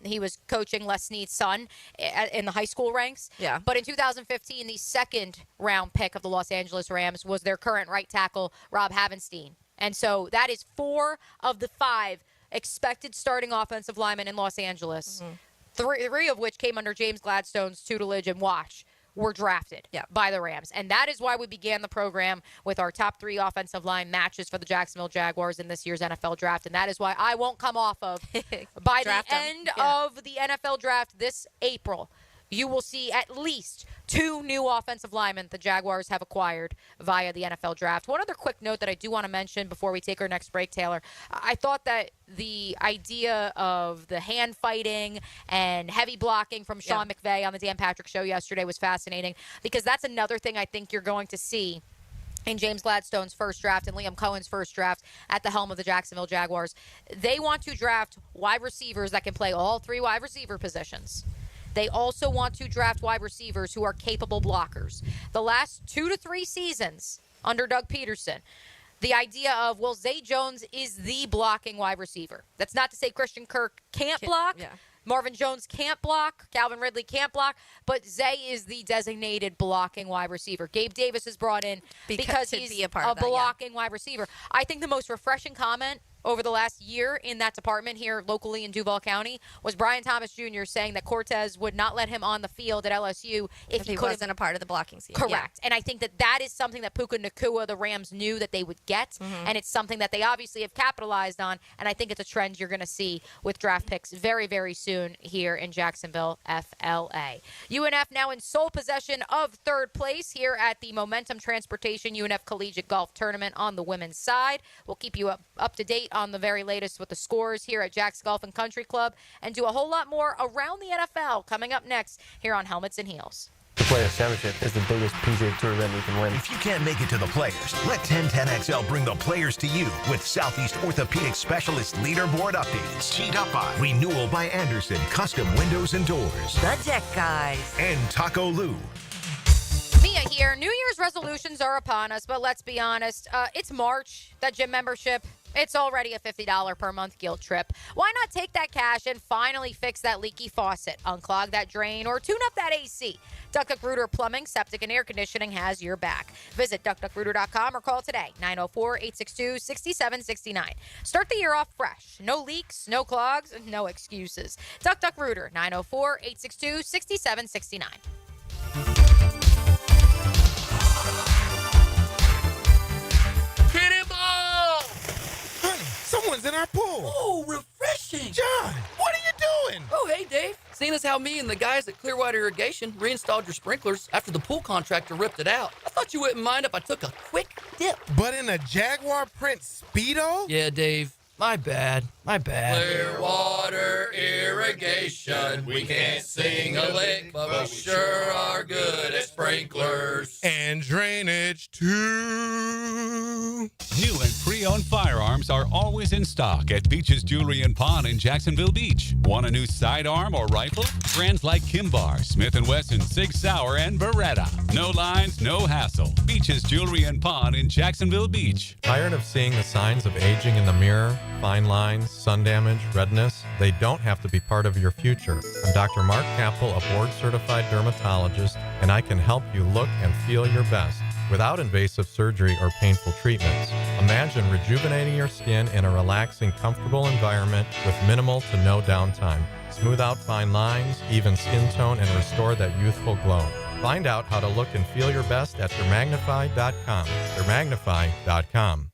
he was coaching Les Snead's son in the high school ranks. Yeah. But in 2015, the 2nd-round pick of the Los Angeles Rams was their current right tackle, Rob Havenstein. And so that is 4 of the 5 expected starting offensive linemen in Los Angeles, 3 of which came under James Gladstone's tutelage and watch, were drafted by the Rams. And that is why we began the program with our top 3 offensive line matches for the Jacksonville Jaguars in this year's NFL draft. And that is why I won't come off of, by the end of the NFL draft this April, you will see at least 2 new offensive linemen the Jaguars have acquired via the NFL draft. One other quick note that I do want to mention before we take our next break, Taylor. I thought that the idea of the hand fighting and heavy blocking from Sean McVay on the Dan Patrick Show yesterday was fascinating, because that's another thing I think you're going to see in James Gladstone's first draft and Liam Cohen's first draft at the helm of the Jacksonville Jaguars. They want to draft wide receivers that can play all 3 wide receiver positions. They also want to draft wide receivers who are capable blockers. The last 2 to 3 seasons under Doug Peterson, the idea of, well, Zay Jones is the blocking wide receiver. That's not to say Christian Kirk can't block. Marvin Jones can't block. Calvin Ridley can't block. But Zay is the designated blocking wide receiver. Gabe Davis is brought in because he's a blocking wide receiver. I think the most refreshing comment over the last year in that department here locally in Duval County was Brian Thomas Jr. saying that Cortez would not let him on the field at LSU if he wasn't a part of the blocking scheme. Correct. And I think that is something that Puka Nacua, the Rams, knew that they would get, and it's something that they obviously have capitalized on, and I think it's a trend you're going to see with draft picks very, very soon here in Jacksonville, FLA. UNF now in sole possession of third place here at the Momentum Transportation UNF Collegiate Golf Tournament on the women's side. We'll keep you up to date on the very latest with the scores here at Jack's Golf and Country Club and do a whole lot more around the NFL coming up next here on Helmets and Heels. The Players Championship is the biggest PGA Tour event you can win. If you can't make it to the Players, let 1010XL bring the Players to you with Southeast Orthopedic Specialist leaderboard updates. Teed up by Renewal by Anderson, Custom Windows and Doors. The Deck Guys. And Taco Lou. Mia here. New Year's resolutions are upon us, but let's be honest. It's March. That gym membership, it's already a $50 per month guilt trip. Why not take that cash and finally fix that leaky faucet, unclog that drain, or tune up that AC? Duck Duck Rooter Plumbing, Septic, and Air Conditioning has your back. Visit duckduckrooter.com or call today, 904-862-6769. Start the year off fresh. No leaks, no clogs, no excuses. Duck Duck Rooter, 904-862-6769. Hit it ball! Honey, someone's in our pool. Oh, refreshing. John, what are you doing? Oh, hey, Dave. Seeing as how me and the guys at Clearwater Irrigation reinstalled your sprinklers after the pool contractor ripped it out, I thought you wouldn't mind if I took a quick dip. But in a Jaguar print Speedo? Yeah, Dave. My bad. Clearwater Irrigation. We can't sing a lick, but we sure are good at sprinklers. And drainage, too. New and pre-owned firearms are always in stock at Beach's Jewelry and Pawn in Jacksonville Beach. Want a new sidearm or rifle? Brands like Kimbar, Smith & Wesson, Sig Sauer, and Beretta. No lines, no hassle. Beach's Jewelry and Pawn in Jacksonville Beach. Tired of seeing the signs of aging in the mirror? Fine lines, sun damage, redness? They don't have to be part of your future. I'm Dr. Mark Capel, a board-certified dermatologist, and I can help you look and feel your best without invasive surgery or painful treatments. Imagine rejuvenating your skin in a relaxing, comfortable environment with minimal to no downtime. Smooth out fine lines, even skin tone, and restore that youthful glow. Find out how to look and feel your best at Dermagnify.com. Dermagnify.com.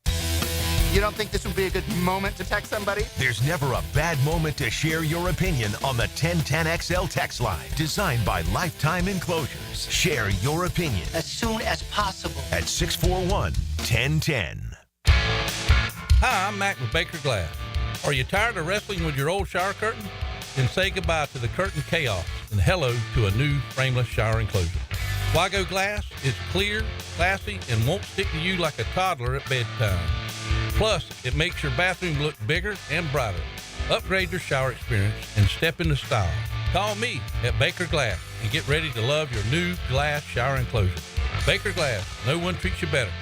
You don't think this would be a good moment to text somebody? There's never a bad moment to share your opinion on the 1010XL text line. Designed by Lifetime Enclosures. Share your opinion As soon as possible. at 641-1010. Hi, I'm Mac with Baker Glass. Are you tired of wrestling with your old shower curtain? Then say goodbye to the curtain chaos and hello to a new frameless shower enclosure. Wago Glass is clear, classy, and won't stick to you like a toddler at bedtime. Plus, it makes your bathroom look bigger and brighter. Upgrade your shower experience and step into style. Call me at Baker Glass and get ready to love your new glass shower enclosure. Baker Glass, no one treats you better.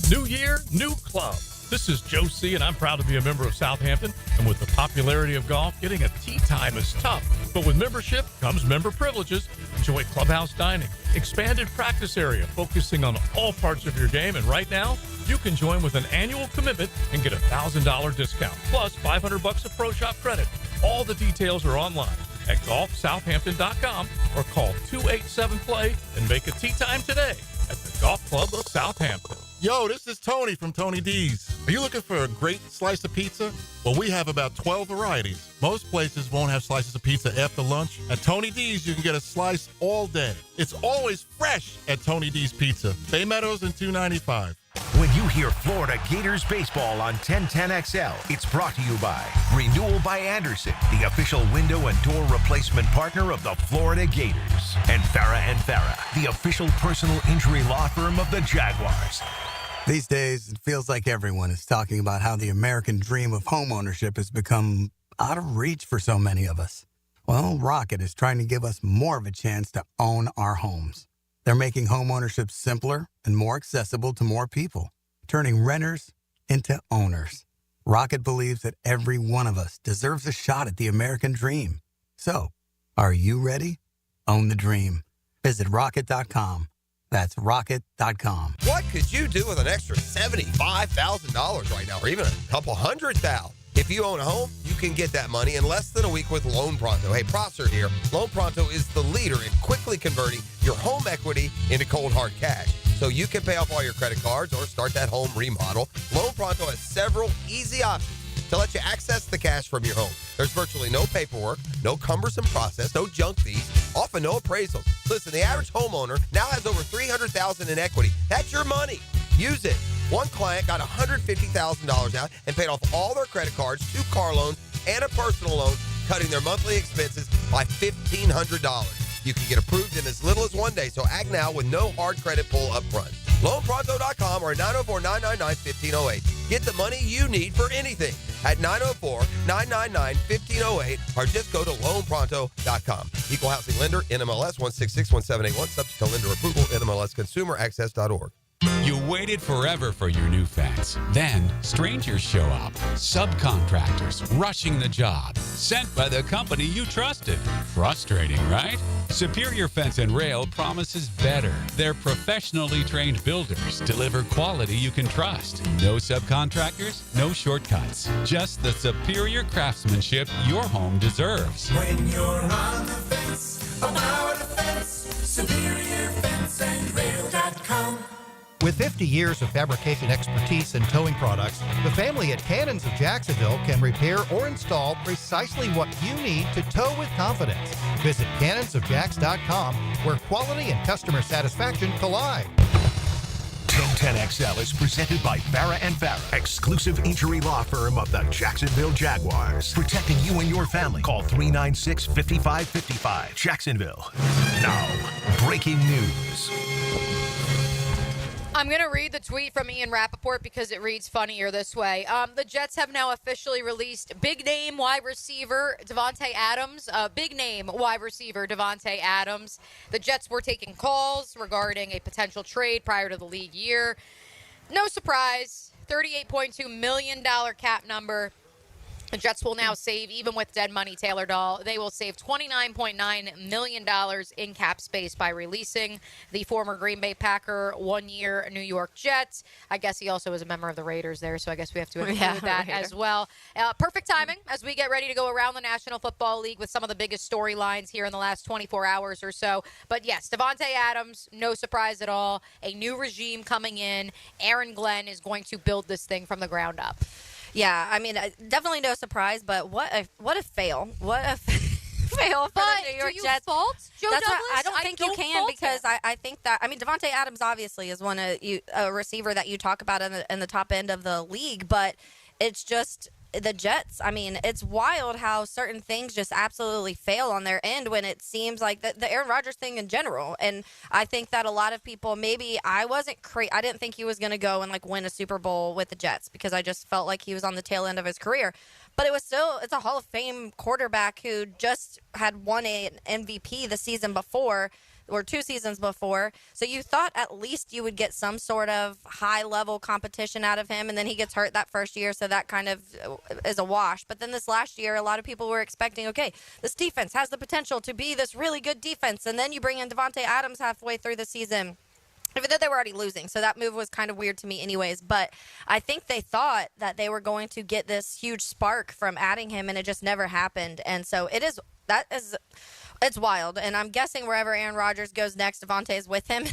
New year, new club. This is Joe C., and I'm proud to be a member of Southampton. And with the popularity of golf, getting a tee time is tough. But with membership comes member privileges. Enjoy clubhouse dining, expanded practice area, focusing on all parts of your game. And right now, you can join with an annual commitment and get a $1,000 discount, plus $500 of Pro Shop credit. All the details are online at golfsouthampton.com or call 287-PLAY and make a tee time today at the Golf Club of Southampton. Yo, this is Tony from Tony D's. Are you looking for a great slice of pizza? Well, we have about 12 varieties. Most places won't have slices of pizza after lunch. At Tony D's, you can get a slice all day. It's always fresh at Tony D's Pizza. Bay Meadows and 295. When you hear Florida Gators baseball on 1010XL, it's brought to you by Renewal by Anderson, the official window and door replacement partner of the Florida Gators, and Farrah & Farrah, the official personal injury law firm of the Jaguars. These days, it feels like everyone is talking about how the American dream of homeownership has become out of reach for so many of us. Well, Rocket is trying to give us more of a chance to own our homes. They're making homeownership simpler and more accessible to more people, turning renters into owners. Rocket believes that every one of us deserves a shot at the American dream. So, are you ready? Own the dream. Visit Rocket.com. That's rocket.com. What could you do with an extra $75,000 right now, or even a couple $100,000? If you own a home, you can get that money in less than a week with Loan Pronto. Hey, Prosser here. Loan Pronto is the leader in quickly converting your home equity into cold, hard cash, so you can pay off all your credit cards or start that home remodel. Loan Pronto has several easy options to let you access the cash from your home. There's virtually no paperwork, no cumbersome process, no junk fees, often no appraisals. Listen, the average homeowner now has over $300,000 in equity. That's your money. Use it. One client got $150,000 out and paid off all their credit cards, 2 car loans, and a personal loan, cutting their monthly expenses by $1,500. You can get approved in as little as 1 day, so act now with no hard credit pull up front. LoanPronto.com or 904-999-1508. Get the money you need for anything at 904-999-1508 or just go to LoanPronto.com. Equal housing lender, NMLS 1661781, subject to lender approval, NMLSconsumeraccess.org. You waited forever for your new fence. Then strangers show up. Subcontractors rushing the job. Sent by the company you trusted. Frustrating, right? Superior Fence and Rail promises better. Their professionally trained builders deliver quality you can trust. No subcontractors, no shortcuts. Just the superior craftsmanship your home deserves. When you're on the fence, about the fence, SuperiorFenceandRail.com. With 50 years of fabrication expertise and towing products, the family at Cannons of Jacksonville can repair or install precisely what you need to tow with confidence. Visit cannonsofjacks.com, where quality and customer satisfaction collide. 1010XL is presented by Farah and Farah, exclusive injury law firm of the Jacksonville Jaguars. Protecting you and your family. Call 396-5555. Jacksonville. Now, breaking news. I'm going to read the tweet from Ian Rappaport because it reads funnier this way. The Jets have now officially released big-name wide receiver Davante Adams. Big-name wide receiver Davante Adams. The Jets were taking calls regarding a potential trade prior to the league year. No surprise, $38.2 million cap number. The Jets will now save, even with dead money Taylor Dahl, they will save $29.9 million in cap space by releasing the former Green Bay Packer, 1-year New York Jet. I guess he also is a member of the Raiders there, so I guess we have to include that as well. Perfect timing as we get ready to go around the National Football League with some of the biggest storylines here in the last 24 hours or so. But yes, Davante Adams, no surprise at all. A new regime coming in. Aaron Glenn is going to build this thing from the ground up. Yeah, I mean, definitely no surprise, but what a fail. What a fail for the New York Jets. Fault Joe Douglas? I don't think you can, because I think that, I mean, Davante Adams obviously is a receiver that you talk about in the top end of the league, but it's just the Jets. I mean, it's wild how certain things just absolutely fail on their end when it seems like the Aaron Rodgers thing in general. And I think that a lot of people, maybe I didn't think he was going to go and win a Super Bowl with the Jets, because I just felt like he was on the tail end of his career. But it's a Hall of Fame quarterback who just had won an MVP the season before, or 2 seasons before. So you thought at least you would get some sort of high-level competition out of him, and then he gets hurt that first year, so that kind of is a wash. But then this last year, a lot of people were expecting, okay, this defense has the potential to be this really good defense, and then you bring in Davante Adams halfway through the season. Even though they were already losing, so that move was kind of weird to me anyways. But I think they thought that they were going to get this huge spark from adding him, and it just never happened. And so it's wild. And I'm guessing wherever Aaron Rodgers goes next, Davante is with him.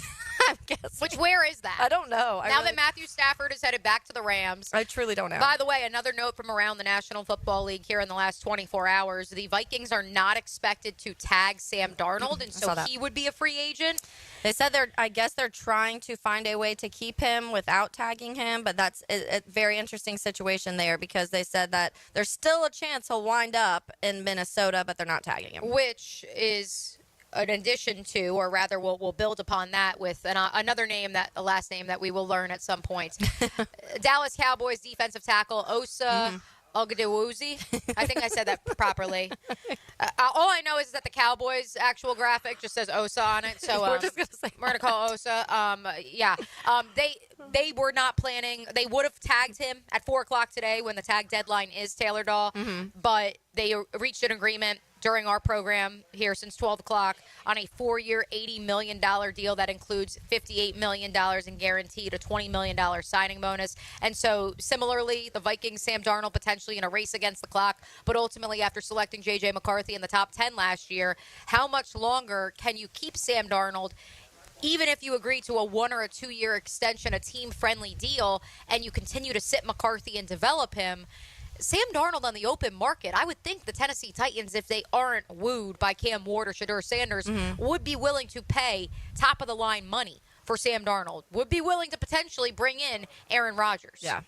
I'm guessing. Where is that? I don't know. That Matthew Stafford is headed back to the Rams. I truly don't know. By the way, another note from around the National Football League here in the last 24 hours. The Vikings are not expected to tag Sam Darnold, and so he would be a free agent. They said they're trying to find a way to keep him without tagging him, but that's a very interesting situation there, because they said that there's still a chance he'll wind up in Minnesota, but they're not tagging him. Which is an addition to, or rather we'll build upon that with another name, a last name that we will learn at some point. Dallas Cowboys defensive tackle Osa Ogunwusi. I think I said that properly. All I know is that the Cowboys actual graphic just says Osa on it, so we're going to call Osa. They were not planning. They would have tagged him at 4 o'clock today when the tag deadline is Taylor Dahl, but they reached an agreement during our program here since 12 o'clock on a 4-year, $80 million deal that includes $58 million in guaranteed, a $20 million signing bonus. And so similarly, the Vikings, Sam Darnold potentially in a race against the clock, but ultimately after selecting J.J. McCarthy in the top 10 last year, how much longer can you keep Sam Darnold even if you agree to a 1 or a 2-year extension, a team-friendly deal, and you continue to sit McCarthy and develop him? Sam Darnold on the open market, I would think the Tennessee Titans, if they aren't wooed by Cam Ward or Shedeur Sanders, would be willing to pay top-of-the-line money for Sam Darnold, would be willing to potentially bring in Aaron Rodgers. Yeah.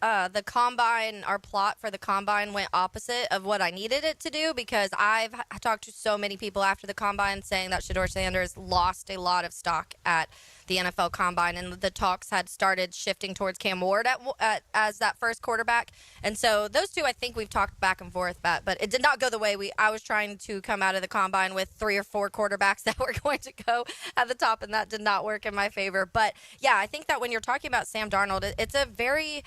The combine, our plot for the combine went opposite of what I needed it to do, because I've talked to so many people after the combine saying that Shedeur Sanders lost a lot of stock at the NFL Combine, and the talks had started shifting towards Cam Ward as that first quarterback. And so those two, I think we've talked back and forth about, but it did not go the way I was trying to come out of the Combine with 3 or 4 quarterbacks that were going to go at the top, and that did not work in my favor. But yeah, I think that when you're talking about Sam Darnold, it's a very...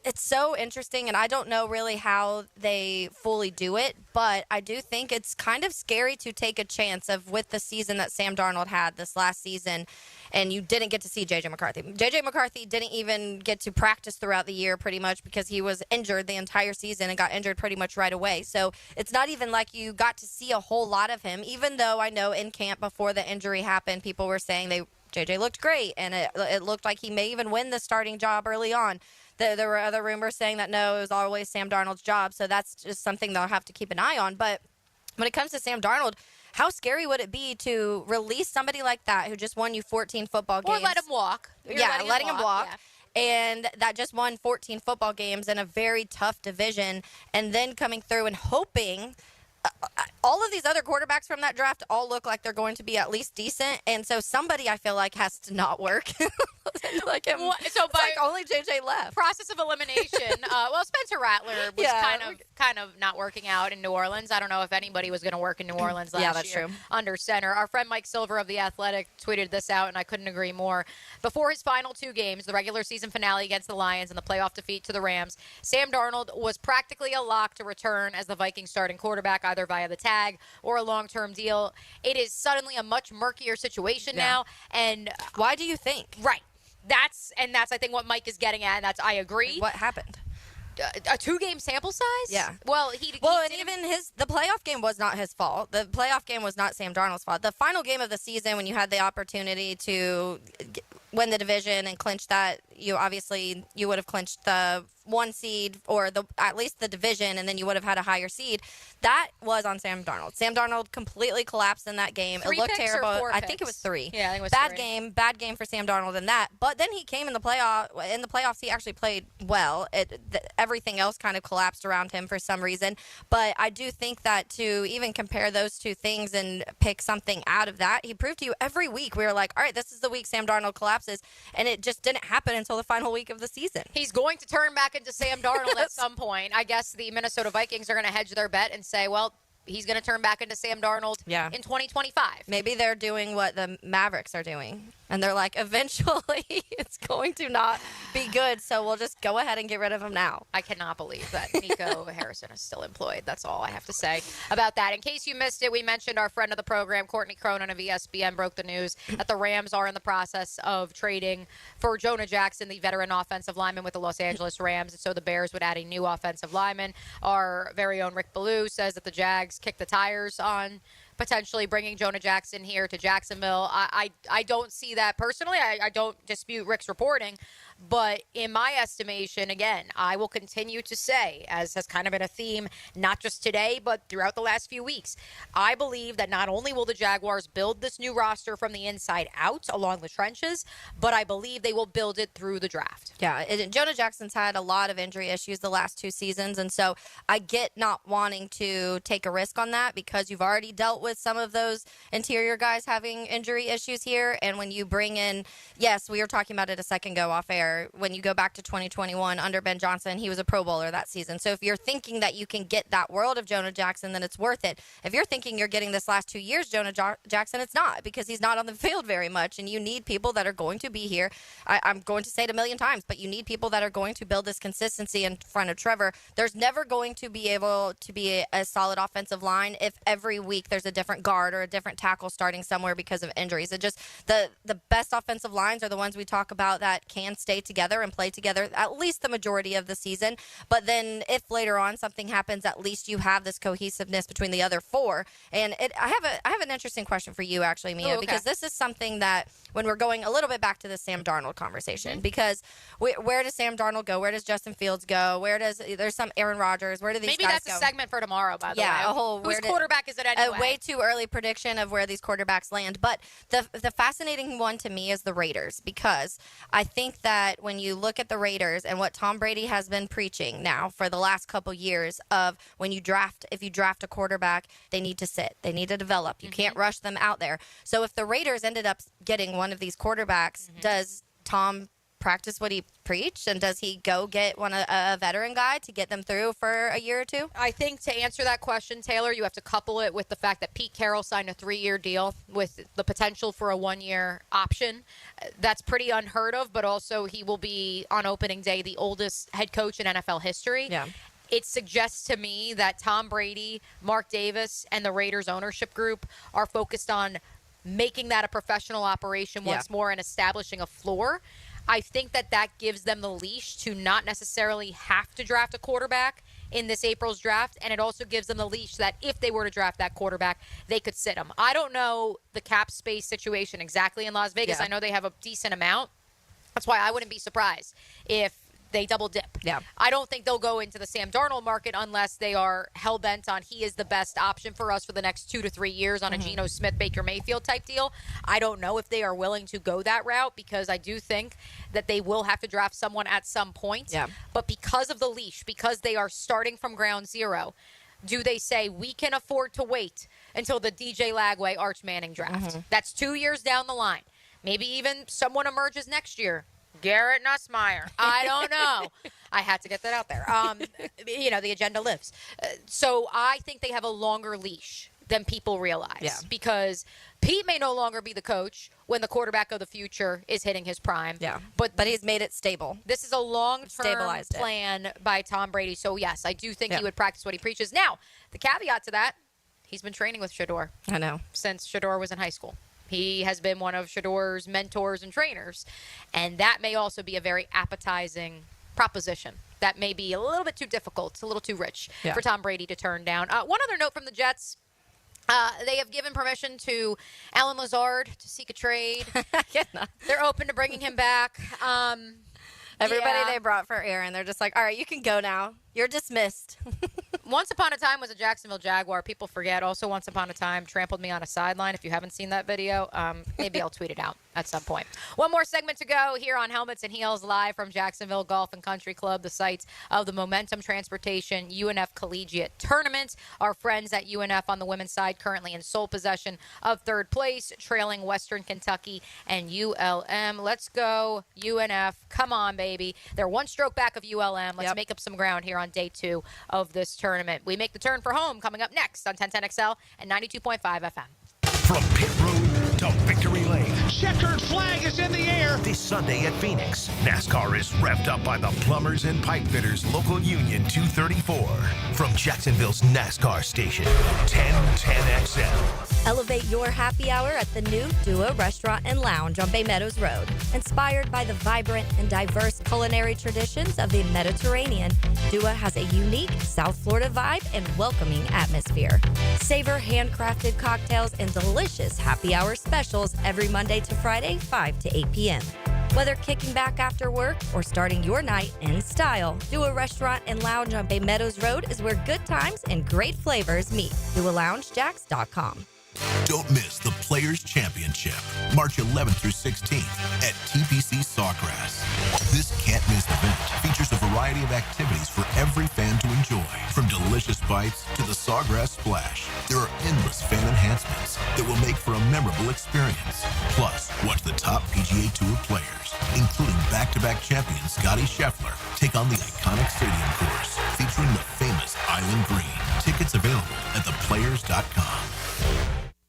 It's so interesting, and I don't know really how they fully do it, but I do think it's kind of scary to take a chance of with the season that Sam Darnold had this last season, and you didn't get to see J.J. McCarthy. J.J. McCarthy didn't even get to practice throughout the year pretty much because he was injured the entire season and got injured pretty much right away. So it's not even like you got to see a whole lot of him, even though I know in camp before the injury happened, people were saying JJ looked great, and it looked like he may even win the starting job early on. There were other rumors saying that no, it was always Sam Darnold's job, so that's just something they'll have to keep an eye on. But when it comes to Sam Darnold, how scary would it be to release somebody like that who just won you 14 football games? Or let him walk. Letting him walk. Yeah. And that just won 14 football games in a very tough division, and then coming through and hoping all of these other quarterbacks from that draft all look like they're going to be at least decent, and so somebody I feel like has to not work. Like him. So by only JJ left. Process of elimination. Spencer Rattler was kind of not working out in New Orleans. I don't know if anybody was going to work in New Orleans last year under center. Our friend Mike Silver of The Athletic tweeted this out, and I couldn't agree more. Before his final 2 games, the regular season finale against the Lions and the playoff defeat to the Rams, Sam Darnold was practically a lock to return as the Vikings starting quarterback, either via the tag or a long-term deal. It is suddenly a much murkier situation now. And why do you think? Right. That's I think what Mike is getting at. And I agree. What happened? A 2-game sample size? Yeah. Well, the playoff game was not his fault. The playoff game was not Sam Darnold's fault. The final game of the season, when you had the opportunity to win the division and clinch that, you would have clinched the 1 seed or at least the division, and then you would have had a higher seed. That was on Sam Darnold. Sam Darnold completely collapsed in that game. 3 it looked picks terrible. Or 4 I picks? think it was 3. Yeah, I think it was bad game for Sam Darnold in that. But then he came in the playoff. In the playoffs, he actually played well. Everything else kind of collapsed around him for some reason. But I do think that to even compare those 2 things and pick something out of that, he proved to you every week. We were like, all right, this is the week Sam Darnold collapses, and it just didn't happen until the final week of the season. He's going to turn back into Sam Darnold at some point. I guess the Minnesota Vikings are going to hedge their bet and say, well, he's going to turn back into Sam Darnold in 2025. Maybe they're doing what the Mavericks are doing. And they're like, eventually it's going to not be good, so we'll just go ahead and get rid of him now. I cannot believe that Nico Harrison is still employed. That's all I have to say about that. In case you missed it, we mentioned our friend of the program, Courtney Cronin of ESPN, broke the news that the Rams are in the process of trading for Jonah Jackson, the veteran offensive lineman with the Los Angeles Rams. And so the Bears would add a new offensive lineman. Our very own Rick Ballou says that the Jags kicked the tires on potentially bringing Jonah Jackson here to Jacksonville. I don't see that personally. I don't dispute Rick's reporting. But in my estimation, again, I will continue to say, as has kind of been a theme, not just today, but throughout the last few weeks, I believe that not only will the Jaguars build this new roster from the inside out along the trenches, but I believe they will build it through the draft. Yeah, Jonah Jackson's had a lot of injury issues the last 2 seasons, and so I get not wanting to take a risk on that because you've already dealt with some of those interior guys having injury issues here, and when you bring in, yes, we were talking about it a second ago off air, where when you go back to 2021 under Ben Johnson, he was a Pro Bowler that season. So if you're thinking that you can get that world of Jonah Jackson, then it's worth it. If you're thinking you're getting this last 2 years, Jonah Jackson, it's not, because he's not on the field very much, and you need people that are going to be here. I'm going to say it a million times, but you need people that are going to build this consistency in front of Trevor. There's never going to be able to be a solid offensive line if every week there's a different guard or a different tackle starting somewhere because of injuries. It just the best offensive lines are the ones we talk about that can stay together and play together at least the majority of the season. But then if later on something happens, at least you have this cohesiveness between the other four. And I have an interesting question for you, actually, Mia, because this is something that when we're going a little bit back to the Sam Darnold conversation, because where does Sam Darnold go? Where does Justin Fields go? There's some Aaron Rodgers. Where do these guys go? Maybe that's a segment for tomorrow, by the way. Yeah, a whole whose quarterback is it anyway? A way too early prediction of where these quarterbacks land. But the fascinating one to me is the Raiders, because I think that when you look at the Raiders and what Tom Brady has been preaching now for the last couple years of if you draft a quarterback, they need to sit. They need to develop. You can't rush them out there. So if the Raiders ended up getting one of these quarterbacks, does Tom practice what he preached, and does he go get a veteran guy to get them through for a year or two? I think to answer that question, Taylor, you have to couple it with the fact that Pete Carroll signed a 3-year deal with the potential for a 1-year option. That's pretty unheard of, but also he will be on opening day the oldest head coach in NFL history. Yeah. It suggests to me that Tom Brady, Mark Davis, and the Raiders ownership group are focused on making that a professional operation once more and establishing a floor. I think that gives them the leash to not necessarily have to draft a quarterback in this April's draft, and it also gives them the leash that if they were to draft that quarterback, they could sit him. I don't know the cap space situation exactly in Las Vegas. I know they have a decent amount. That's why I wouldn't be surprised if they double dip. Yeah. I don't think they'll go into the Sam Darnold market unless they are hell-bent on he is the best option for us for the next 2 to 3 years on a Geno Smith, Baker Mayfield type deal. I don't know if they are willing to go that route, because I do think that they will have to draft someone at some point. Yeah. But because of the leash, because they are starting from ground zero, do they say we can afford to wait until the DJ Lagway Arch Manning draft? That's 2 years down the line. Maybe even someone emerges next year. Garrett Nussmeier. I don't know. I had to get that out there. The agenda lives. So I think they have a longer leash than people realize, because Pete may no longer be the coach when the quarterback of the future is hitting his prime. Yeah. But he's made it stable. This is a long-term plan by Tom Brady. So, yes, I do think he would practice what he preaches. Now, the caveat to that, he's been training with Shador. I know. Since Shador was in high school. He has been one of Shador's mentors and trainers, and that may also be a very appetizing proposition. That may be a little bit too difficult. It's a little too rich for Tom Brady to turn down. One other note from the Jets. They have given permission to Alan Lazard to seek a trade. They're open to bringing him back. Everybody they brought for Aaron, they're just like, all right, you can go now. You're dismissed. Once Upon a Time was a Jacksonville Jaguar. People forget. Also, Once Upon a Time trampled me on a sideline. If you haven't seen that video, maybe I'll tweet it out at some point. One more segment to go here on Helmets and Heels, live from Jacksonville Golf and Country Club, the site of the Momentum Transportation UNF Collegiate Tournament. Our friends at UNF on the women's side currently in sole possession of third place, trailing Western Kentucky and ULM. Let's go, UNF. Come on, baby. They're one stroke back of ULM. Let's make up some ground here on day 2 of this tournament. We make the turn for home coming up next on 1010XL and 92.5 FM. From pit road to victory lane. Checkered flag is in the air. This Sunday at Phoenix, NASCAR is revved up by the Plumbers and Pipe Fitters Local Union 234. From Jacksonville's NASCAR station, 1010XL. Elevate your happy hour at the new Dua Restaurant and Lounge on Bay Meadows Road. Inspired by the vibrant and diverse culinary traditions of the Mediterranean, Dua has a unique South Florida vibe and welcoming atmosphere. Savor handcrafted cocktails and delicious happy hour specials every Monday to Friday, 5 to 8 p.m. Whether kicking back after work or starting your night in style, Dua Restaurant and Lounge on Bay Meadows Road is where good times and great flavors meet. DuaLoungeJacks.com. Don't miss the Players' Championship, March 11th through 16th at TPC Sawgrass. This can't-miss event features a variety of activities for every fan to enjoy, from delicious bites to the Sawgrass Splash. There are endless fan enhancements that will make for a memorable experience. Plus, watch the top PGA Tour players, including back-to-back back-to-back champion Scotty Scheffler take on the iconic stadium course featuring the famous Island Green. Tickets available at theplayers.com.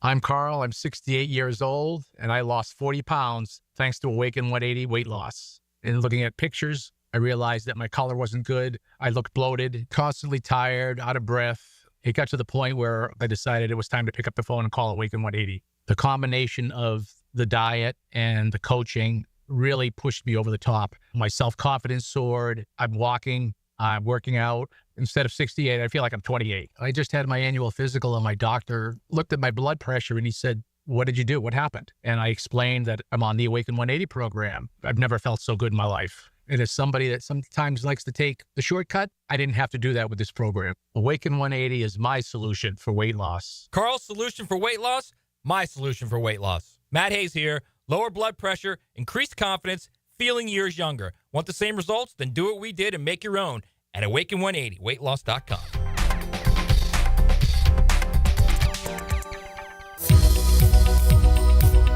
I'm Carl. I'm 68 years old, and I lost 40 pounds thanks to Awaken 180 weight loss. In looking at pictures, I realized that my color wasn't good. I looked bloated, constantly tired, out of breath. It got to the point where I decided it was time to pick up the phone and call Awaken 180. The combination of the diet and the coaching really pushed me over the top. My self-confidence soared. I'm walking, I'm working out. Instead of 68, I feel like I'm 28. I just had my annual physical, and my doctor looked at my blood pressure and he said, "What did you do? What happened?" And I explained that I'm on the Awaken 180 program. I've never felt so good in my life. And as somebody that sometimes likes to take the shortcut, I didn't have to do that with this program. Awaken 180 is my solution for weight loss. Carl's solution for weight loss, my solution for weight loss. Matt Hayes here. Lower blood pressure, increased confidence, feeling years younger. Want the same results? Then do what we did and make your own at Awaken180, weightloss.com.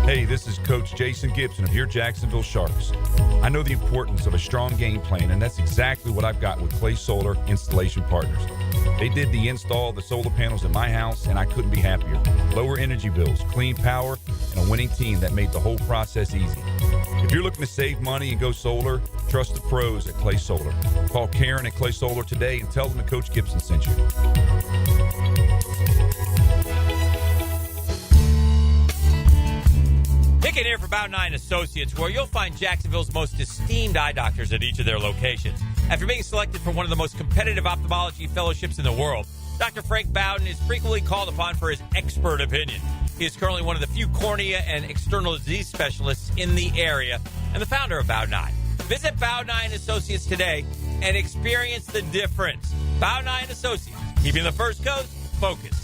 Hey, this is Coach Jason Gibson of your Jacksonville Sharks. I know the importance of a strong game plan, and that's exactly what I've got with Clay Solar Installation Partners. They did the install of the solar panels at my house, and I couldn't be happier. Lower energy bills, clean power, and a winning team that made the whole process easy. If you're looking to save money and go solar, trust the pros at Clay Solar. Call Karen at Clay Solar today and tell them that Coach Gibson sent you. Pick it here for Bow 9 Associates, where you'll find Jacksonville's most esteemed eye doctors at each of their locations. After being selected for one of the most competitive ophthalmology fellowships in the world, Dr. Frank Bowden is frequently called upon for his expert opinion. He is currently one of the few cornea and external disease specialists in the area and the founder of Bow 9. Visit Bow 9 Associates today and experience the difference. Bow 9 Associates, keeping the First Coast focused.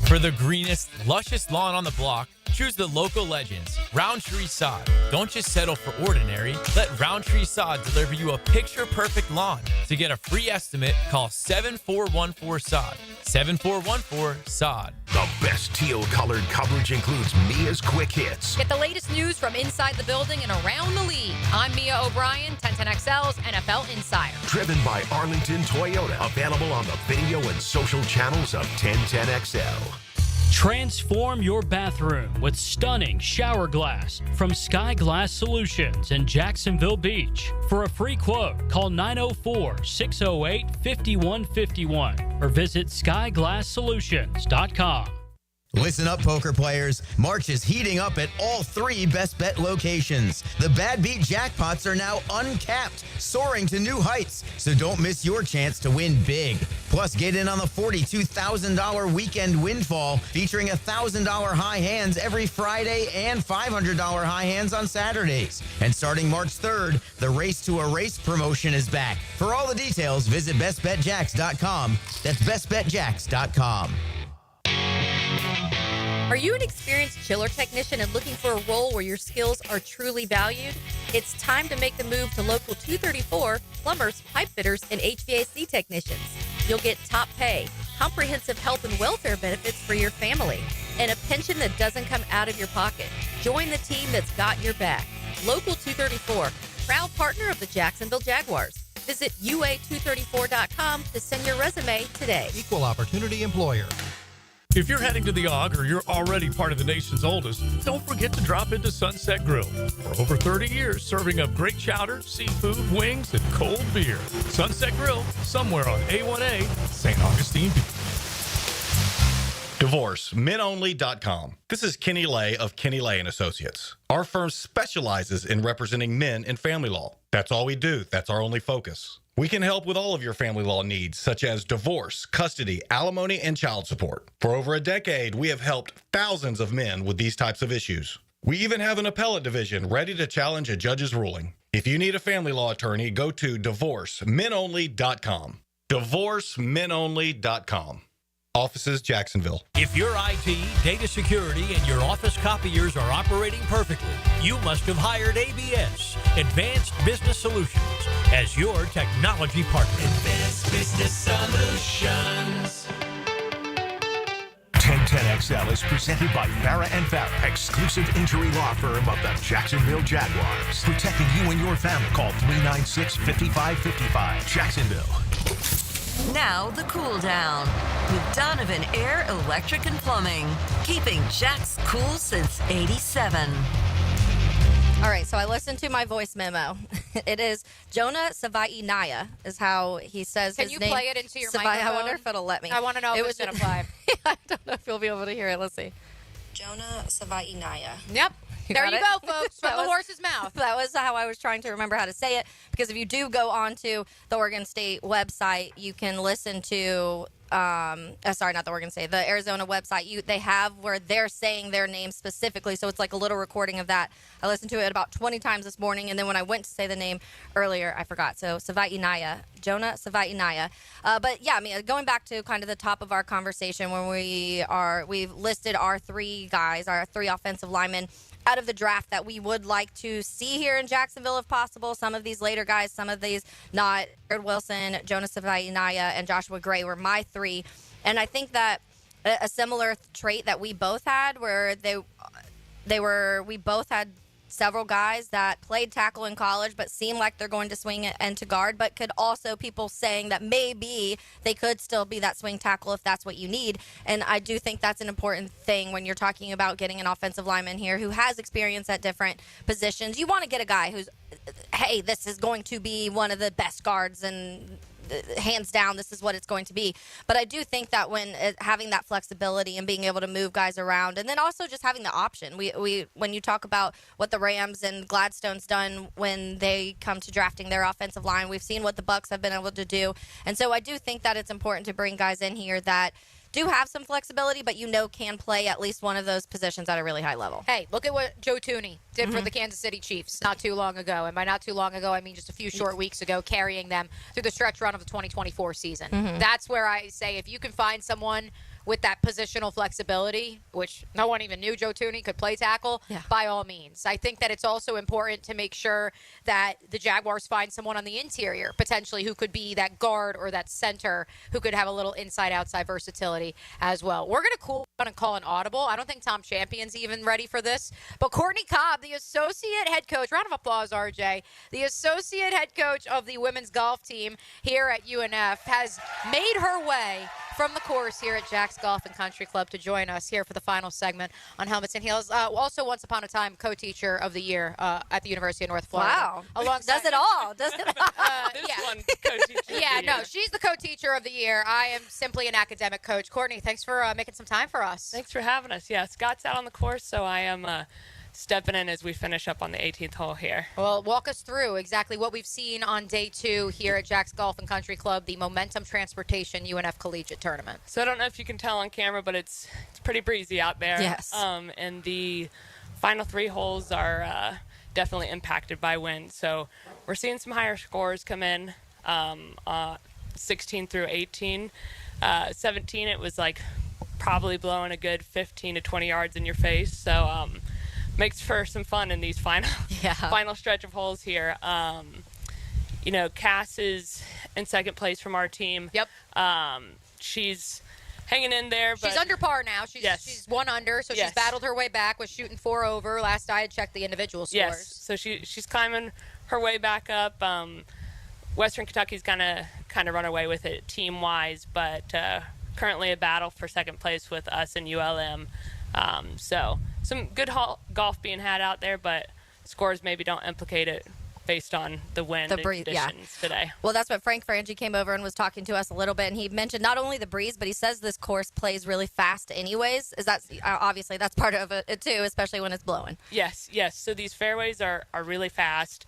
For the greenest, lushest lawn on the block, choose the local legends, Roundtree Sod. Don't just settle for ordinary. Let Roundtree Sod deliver you a picture-perfect lawn. To get a free estimate, call 7414-SOD. 7414-SOD. The best teal-colored coverage includes Mia's quick hits. Get the latest news from inside the building and around the league. I'm Mia O'Brien, 1010XL's NFL Insider. Driven by Arlington Toyota. Available on the video and social channels of 1010XL. Transform your bathroom with stunning shower glass from Sky Glass Solutions in Jacksonville Beach. For a free quote, call 904-608-5151 or visit skyglasssolutions.com. Listen up, poker players. March is heating up at all 3 Best Bet locations. The Bad Beat jackpots are now uncapped, soaring to new heights. So don't miss your chance to win big. Plus, get in on the $42,000 weekend windfall, featuring $1,000 high hands every Friday and $500 high hands on Saturdays. And starting March 3rd, the Race to a Race promotion is back. For all the details, visit bestbetjacks.com. That's bestbetjacks.com. Are you an experienced chiller technician and looking for a role where your skills are truly valued? It's time to make the move to Local 234, plumbers, pipe fitters, and HVAC technicians. You'll get top pay, comprehensive health and welfare benefits for your family, and a pension that doesn't come out of your pocket. Join the team that's got your back. Local 234, proud partner of the Jacksonville Jaguars. Visit UA234.com to send your resume today. Equal opportunity employer. If you're heading to the Og or you're already part of the nation's oldest, don't forget to drop into Sunset Grill. For over 30 years, serving up great chowder, seafood, wings, and cold beer. Sunset Grill, somewhere on A1A, St. Augustine Beach. DivorceMenOnly.com. This is Kenny Lay of Kenny Lay & Associates. Our firm specializes in representing men in family law. That's all we do. That's our only focus. We can help with all of your family law needs, such as divorce, custody, alimony, and child support. For over a decade, we have helped thousands of men with these types of issues. We even have an appellate division ready to challenge a judge's ruling. If you need a family law attorney, go to DivorceMenOnly.com. DivorceMenOnly.com. Offices, Jacksonville. If your IT, data security, and your office copiers are operating perfectly, you must have hired ABS, Advanced Business Solutions, as your technology partner. Advanced Business Solutions. 1010 1010XL is presented by Farah and Farah, exclusive injury law firm of the Jacksonville Jaguars. Protecting you and your family. Call 396-5555. Jacksonville. Now the cool down with Donovan Air Electric and Plumbing, keeping Jack's cool since '87. All right, so I listened to my voice memo. It is Jonah Savaiinaya is how he says his name. Can you play it into your microphone? I wonder if it'll let me. I want to know if it's going to play. I don't know if you'll be able to hear it. Let's see. Jonah Savaiinaya. Yep. There you go, folks, from the horse's mouth. That was how I was trying to remember how to say it, because if you do go onto the Oregon State website, you can listen to, sorry, not the Oregon State, the Arizona website. They have where they're saying their name specifically, so it's like a little recording of that. I listened to it about 20 times this morning, and then when I went to say the name earlier, I forgot. So Savaiinaya, Jonah Savaiinaya. But yeah, I mean, going back to kind of the top of our conversation when we've listed our three guys, our three offensive linemen out of the draft that we would like to see here in Jacksonville if possible. Some of these later guys, some of these not. Jared Wilson, Jonah Savaiinaya, and Joshua Gray were my three. And I think that a similar trait that we both had, where we both had several guys that played tackle in college but seem like they're going to swing and to guard, but could also people saying that maybe they could still be that swing tackle if that's what you need. And I do think that's an important thing when you're talking about getting an offensive lineman here who has experience at different positions. You want to get a guy who's, hey, this is going to be one of the best guards and hands down, this is what it's going to be. But I do think that when having that flexibility and being able to move guys around, and then also just having the option, we when you talk about what the Rams and Gladstone's done when they come to drafting their offensive line, we've seen what the Bucs have been able to do. And so I do think that it's important to bring guys in here that do have some flexibility, but can play at least one of those positions at a really high level. Hey, look at what Joe Thuney did for the Kansas City Chiefs not too long ago. And by not too long ago, I mean just a few short weeks ago, carrying them through the stretch run of the 2024 season. That's where I say if you can find someone with that positional flexibility, which no one even knew Joe Thuney could play tackle, by all means. I think that it's also important to make sure that the Jaguars find someone on the interior, potentially, who could be that guard or that center who could have a little inside-outside versatility as well. We're going to cool down and call an audible. I don't think Tom Champion's even ready for this. But Courtney Cobb, the associate head coach, round of applause, RJ, the associate head coach of the women's golf team here at UNF, has made her way from the course here at Jack's Golf and Country Club to join us here for the final segment on Helmets and Heels. Also, once upon a time, co-teacher of the year at the University of North Florida. Wow. Alongside Does it all. Does it all. One co-teacher. Yeah, no, she's the co-teacher of the year. I am simply an academic coach. Courtney, thanks for making some time for us. Thanks for having us. Yeah, Scott's out on the course, so I am stepping in as we finish up on the 18th hole here. Well, walk us through exactly what we've seen on day 2 here at Jack's Golf and Country Club, the Momentum Transportation UNF Collegiate Tournament. So I don't know if you can tell on camera, but it's pretty breezy out there. Yes. And the final 3 holes are definitely impacted by wind. So we're seeing some higher scores come in, 16 through 18. 17, it was like probably blowing a good 15 to 20 yards in your face. So makes for some fun in these final stretch of holes here. Cass is in second place from our team. Yep. She's hanging in there. But she's under par now. She's 1 under, so she's battled her way back, was shooting 4 over. Last I had checked the individual scores. Yes, so she's climbing her way back up. Western Kentucky's gonna kind of run away with it team-wise, but currently a battle for second place with us and ULM. So some good golf being had out there, but scores maybe don't implicate it based on the wind and conditions today. Well, that's what Frank Frangie came over and was talking to us a little bit, and he mentioned not only the breeze, but he says this course plays really fast anyways. Is that obviously that's part of it too, especially when it's blowing? Yes. So these fairways are really fast.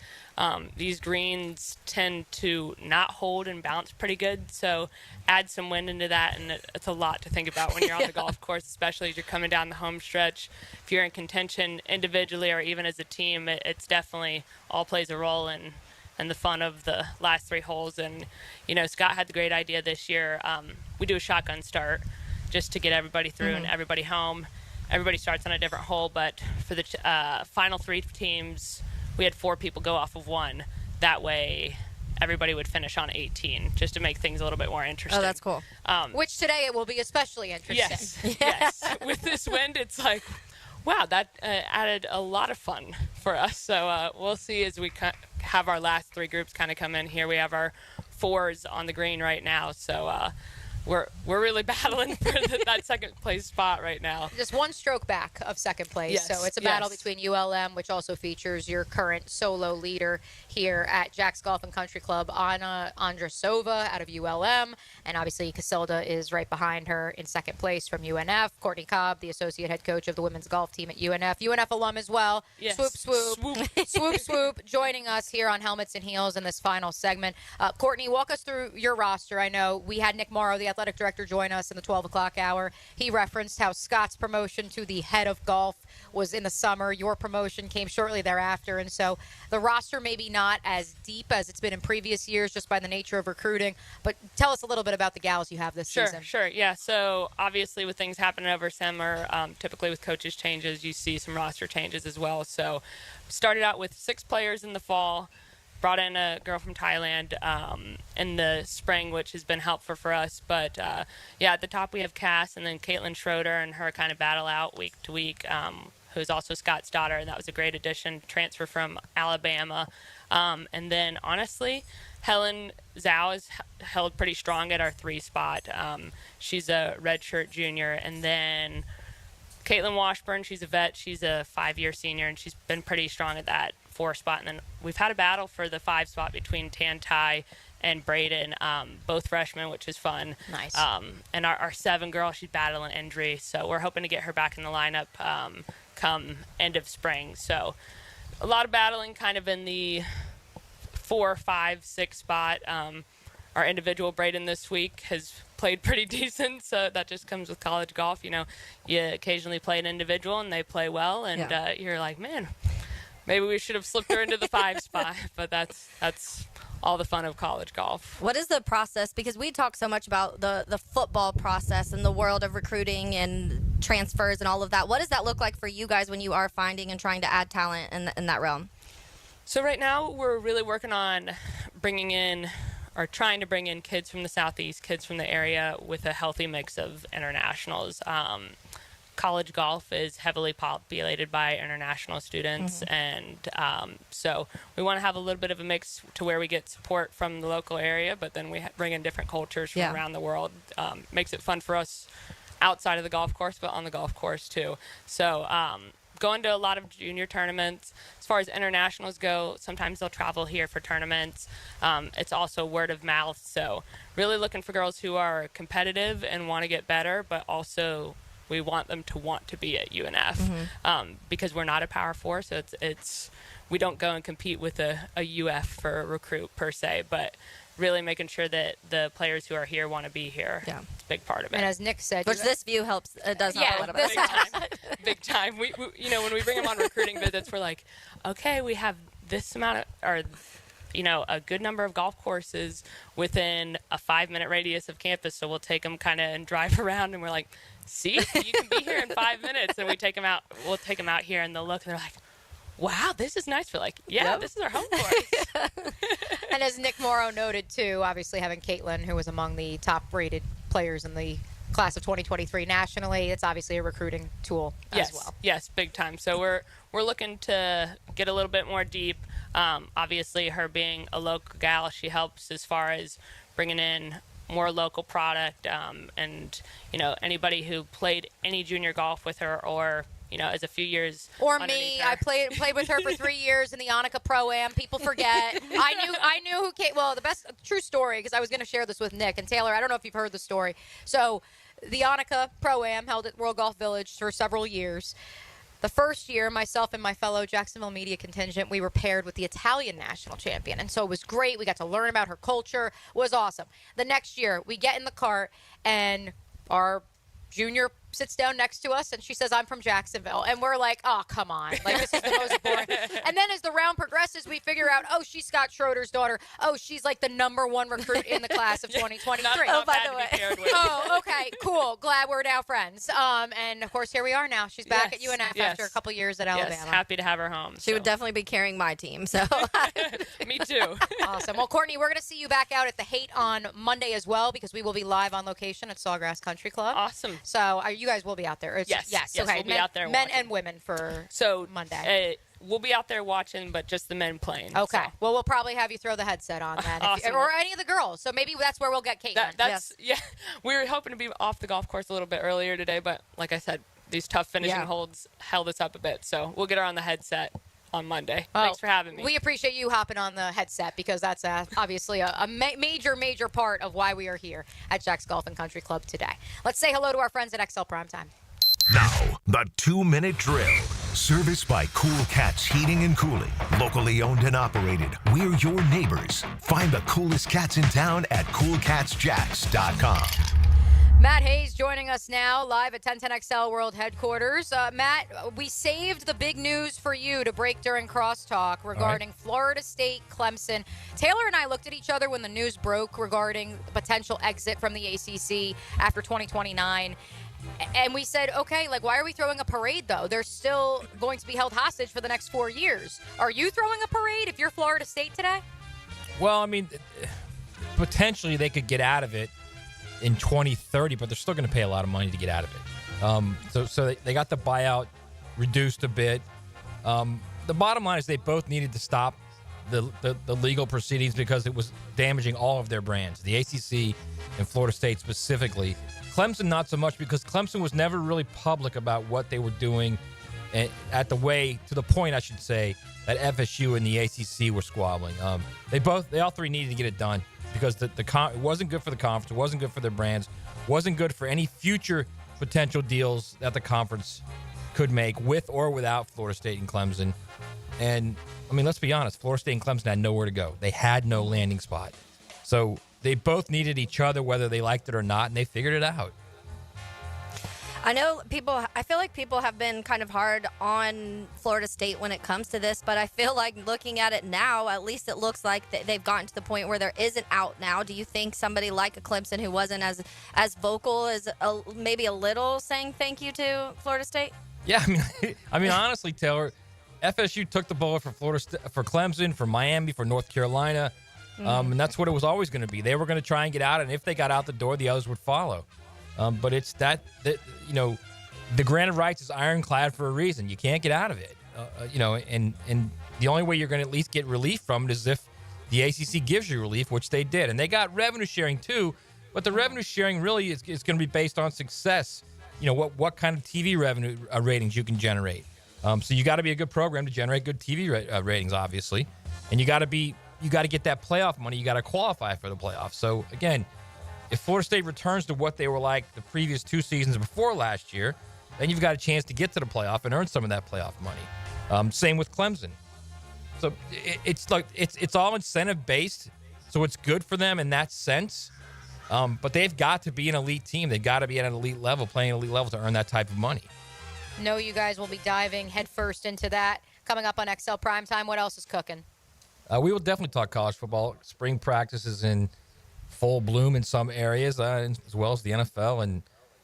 These greens tend to not hold and bounce pretty good, so add some wind into that, and it's a lot to think about when you're on the golf course, especially as you're coming down the home stretch. If you're in contention individually or even as a team, it's definitely all plays a role in the fun of the last 3 holes. And, Scott had the great idea this year. We do a shotgun start just to get everybody through and everybody home. Everybody starts on a different hole, but for the final 3 teams, we had 4 people go off of one. That way, everybody would finish on 18 just to make things a little bit more interesting. Oh, that's cool. Which today it will be especially interesting. Yes, yes. With this wind, it's like, wow, that added a lot of fun for us. So we'll see as we have our last three groups kind of come in here. We have our fours on the green right now. So we're really battling for that second place spot right now. Just one stroke back of second place. Yes, So it's a battle between ULM, which also features your current solo leader here at Jack's Golf and Country Club, Anna Andrasova out of ULM. And obviously Casilda is right behind her in second place from UNF. Courtney Cobb, the associate head coach of the women's golf team at UNF. UNF alum as well. Yes. Swoop, swoop. Swoop, swoop. Joining us here on Helmets and Heels in this final segment. Courtney, walk us through your roster. I know we had Nick Morrow, the athletic director, join us in the 12 o'clock hour. He referenced how Scott's promotion to the head of golf was in the summer. Your promotion came shortly thereafter. And so the roster maybe not as deep as it's been in previous years just by the nature of recruiting. But tell us a little bit about the gals you have this season. Sure. Yeah. So obviously with things happening over summer, typically with coaches changes, you see some roster changes as well. So started out with 6 players in the fall. Brought in a girl from Thailand in the spring, which has been helpful for us. But, at the top we have Cass and then Caitlin Schroeder and her kind of battle out week to week, who's also Scott's daughter, and that was a great addition, transfer from Alabama. And then, honestly, Helen Zhao has held pretty strong at our 3 spot. She's a redshirt junior. And then Caitlin Washburn, she's a vet. She's a 5-year senior, and she's been pretty strong at that 4 spot. And then we've had a battle for the 5 spot between Tan Tai and Braden, both freshmen, which is fun. Nice. And our 7 girl, she's battling injury, so we're hoping to get her back in the lineup come end of spring. So a lot of battling kind of in the 4, 5, 6 spot. Our individual Braden this week has played pretty decent, so that just comes with college golf. You occasionally play an individual and they play well, and you're like, man, maybe we should have slipped her into the 5 spot, but that's all the fun of college golf. What is the process? Because we talk so much about the football process and the world of recruiting and transfers and all of that. What does that look like for you guys when you are finding and trying to add talent in that realm? So right now we're really working on trying to bring in kids from the Southeast, kids from the area with a healthy mix of internationals. College golf is heavily populated by international students, and so we want to have a little bit of a mix to where we get support from the local area, but then we bring in different cultures from around the world. Makes it fun for us outside of the golf course, but on the golf course too. So going to a lot of junior tournaments. As far as internationals go, sometimes they'll travel here for tournaments. It's also word of mouth, so really looking for girls who are competitive and want to get better, but also we want them to want to be at UNF because we're not a Power 4, so it's we don't go and compete with a UF for a recruit per se, but really making sure that the players who are here want to be here. Yeah, it's a big part of it. And as Nick said, which this view helps. It does help a little bit. Big time. We when we bring them on recruiting visits, we're like, okay, we have this amount of a good number of golf courses within a 5-minute radius of campus. So we'll take them kind of and drive around, and we're like, see, you can be here in 5 minutes. And we take them out. We'll take them out here, and they'll look, and they're like, wow, this is nice. We're like, this is our home course. And as Nick Morrow noted, too, obviously having Caitlin, who was among the top-rated players in the class of 2023 nationally, it's obviously a recruiting tool as well. Yes, big time. So we're looking to get a little bit more deep. Obviously, her being a local gal, she helps as far as bringing in more local product. And anybody who played any junior golf with her or as a few years. Or me. I played with her for 3 years in the Annika Pro-Am. People forget. I knew who came. Well, the best true story, because I was going to share this with Nick and Taylor. I don't know if you've heard the story. So the Annika Pro-Am held at World Golf Village for several years. The first year, myself and my fellow Jacksonville media contingent, we were paired with the Italian national champion. And so it was great. We got to learn about her culture. It was awesome. The next year, we get in the cart, and our junior sits down next to us, and she says, I'm from Jacksonville. And we're like, oh, come on. Like, this is the most boring. And then as the round progresses, as we figure out, oh, she's Scott Schroeder's daughter. Oh, she's like the #1 recruit in the class of 2023. By the way. Oh, okay, cool. Glad we're now friends. And of course, here we are now. She's back at UNF after a couple years at Alabama. Yes, happy to have her home. She would definitely be carrying my team. So Me too. Awesome. Well, Courtney, we're going to see you back out at the Hate on Monday as well because we will be live on location at Sawgrass Country Club. Awesome. So you guys will be out there. Yes. Okay. We'll be out there Men watching. and women for Monday. We'll be out there watching, but just the men playing. Okay. So. Well, we'll probably have you throw the headset on then. Awesome. Or any of the girls. So maybe that's where we'll get Caitlin. Yeah. We were hoping to be off the golf course a little bit earlier today, but like I said, these tough finishing holds held us up a bit. So we'll get her on the headset on Monday. Thanks for having me. We appreciate you hopping on the headset because that's obviously a major part of why we are here at Jack's Golf and Country Club today. Let's say hello to our friends at XL Primetime. Now, the 2-minute drill. Serviced by Cool Cats Heating and Cooling. Locally owned and operated. We're your neighbors. Find the coolest cats in town at coolcatsjacks.com. Matt Hayes joining us now live at 1010XL World Headquarters. Matt, we saved the big news for you to break during Crosstalk regarding Florida State, Clemson. Taylor and I looked at each other when the news broke regarding the potential exit from the ACC after 2029. And we said, okay, why are we throwing a parade, though? They're still going to be held hostage for the next 4 years. Are you throwing a parade if you're Florida State today? Well, I mean, potentially they could get out of it in 2030, but they're still going to pay a lot of money to get out of it. So they got the buyout reduced a bit. The bottom line is they both needed to stop the legal proceedings because it was damaging all of their brands, the ACC and Florida State specifically. Clemson, not so much, because Clemson was never really public about what they were doing to the point, I should say, that FSU and the ACC were squabbling. They all three needed to get it done because it wasn't good for the conference, it wasn't good for their brands, wasn't good for any future potential deals that the conference could make with or without Florida State and Clemson. And, I mean, let's be honest, Florida State and Clemson had nowhere to go. They had no landing spot. So they both needed each other, whether they liked it or not, and they figured it out. I feel like people have been kind of hard on Florida State when it comes to this, but I feel like looking at it now, at least it looks like they've gotten to the point where there is an out now. Do you think somebody like a Clemson who wasn't as vocal as maybe a little saying thank you to Florida State? Yeah, I mean, honestly, Taylor, FSU took the bullet for for Clemson, for Miami, for North Carolina, and that's what it was always going to be. They were going to try and get out, and if they got out the door, the others would follow. But it's that the granted rights is ironclad for a reason. You can't get out of it, and the only way you're going to at least get relief from it is if the ACC gives you relief, which they did, and they got revenue sharing too. But the revenue sharing really is going to be based on success. What kind of TV revenue ratings you can generate. So you got to be a good program to generate good TV ratings, obviously, and you got to get that playoff money. You got to qualify for the playoffs. So again, if Florida State returns to what they were like the previous 2 seasons before last year, then you've got a chance to get to the playoff and earn some of that playoff money. Same with Clemson. So it's all incentive based. So it's good for them in that sense. But they've got to be an elite team. They've got to be at an elite level, playing at an elite level to earn that type of money. No, you guys will be diving headfirst into that coming up on XL Primetime. What else is cooking? We will definitely talk college football. Spring practice is in full bloom in some areas, as well as the NFL and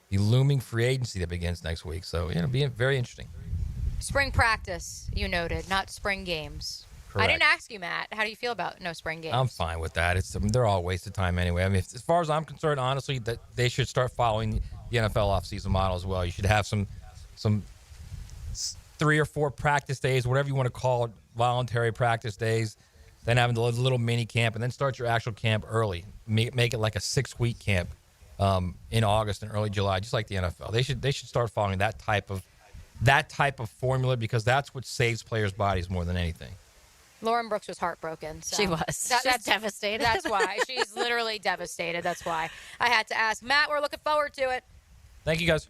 the looming free agency that begins next week. So it'll be very interesting. Spring practice, you noted, not spring games. Correct. I didn't ask you, Matt. How do you feel about no spring games? I'm fine with that. They're all a waste of time anyway. I mean, as far as I'm concerned, honestly, that they should start following the NFL offseason model as well. You should have some 3 or 4 practice days, whatever you want to call it, voluntary practice days, then having the little mini camp, and then start your actual camp early. Make it like a 6-week camp in August and early July, just like the NFL. They should start following that type of formula because that's what saves players' bodies more than anything. Lauren Brooks was heartbroken. So she was. She's devastated. That's why. She's literally devastated. That's why I had to ask. Matt, we're looking forward to it. Thank you, guys.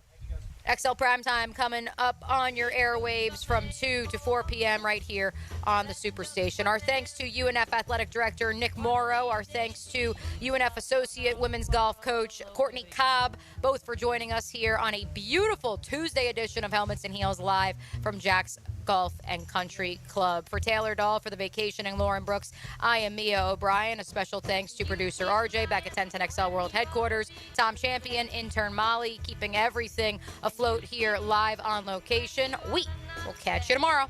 XL Primetime coming up on your airwaves from 2 to 4 p.m. right here on the Superstation. Our thanks to UNF Athletic Director Nick Morrow. Our thanks to UNF Associate Women's Golf Coach Courtney Cobb, both for joining us here on a beautiful Tuesday edition of Helmets and Heels live from Jack's Golf and Country Club. For Taylor Dahl, for the Vacationing Lauren Brooks, I am Mia O'Brien. A special thanks to producer RJ back at 1010XL World Headquarters, Tom Champion, intern Molly, keeping everything afloat here live on location. We will catch you tomorrow.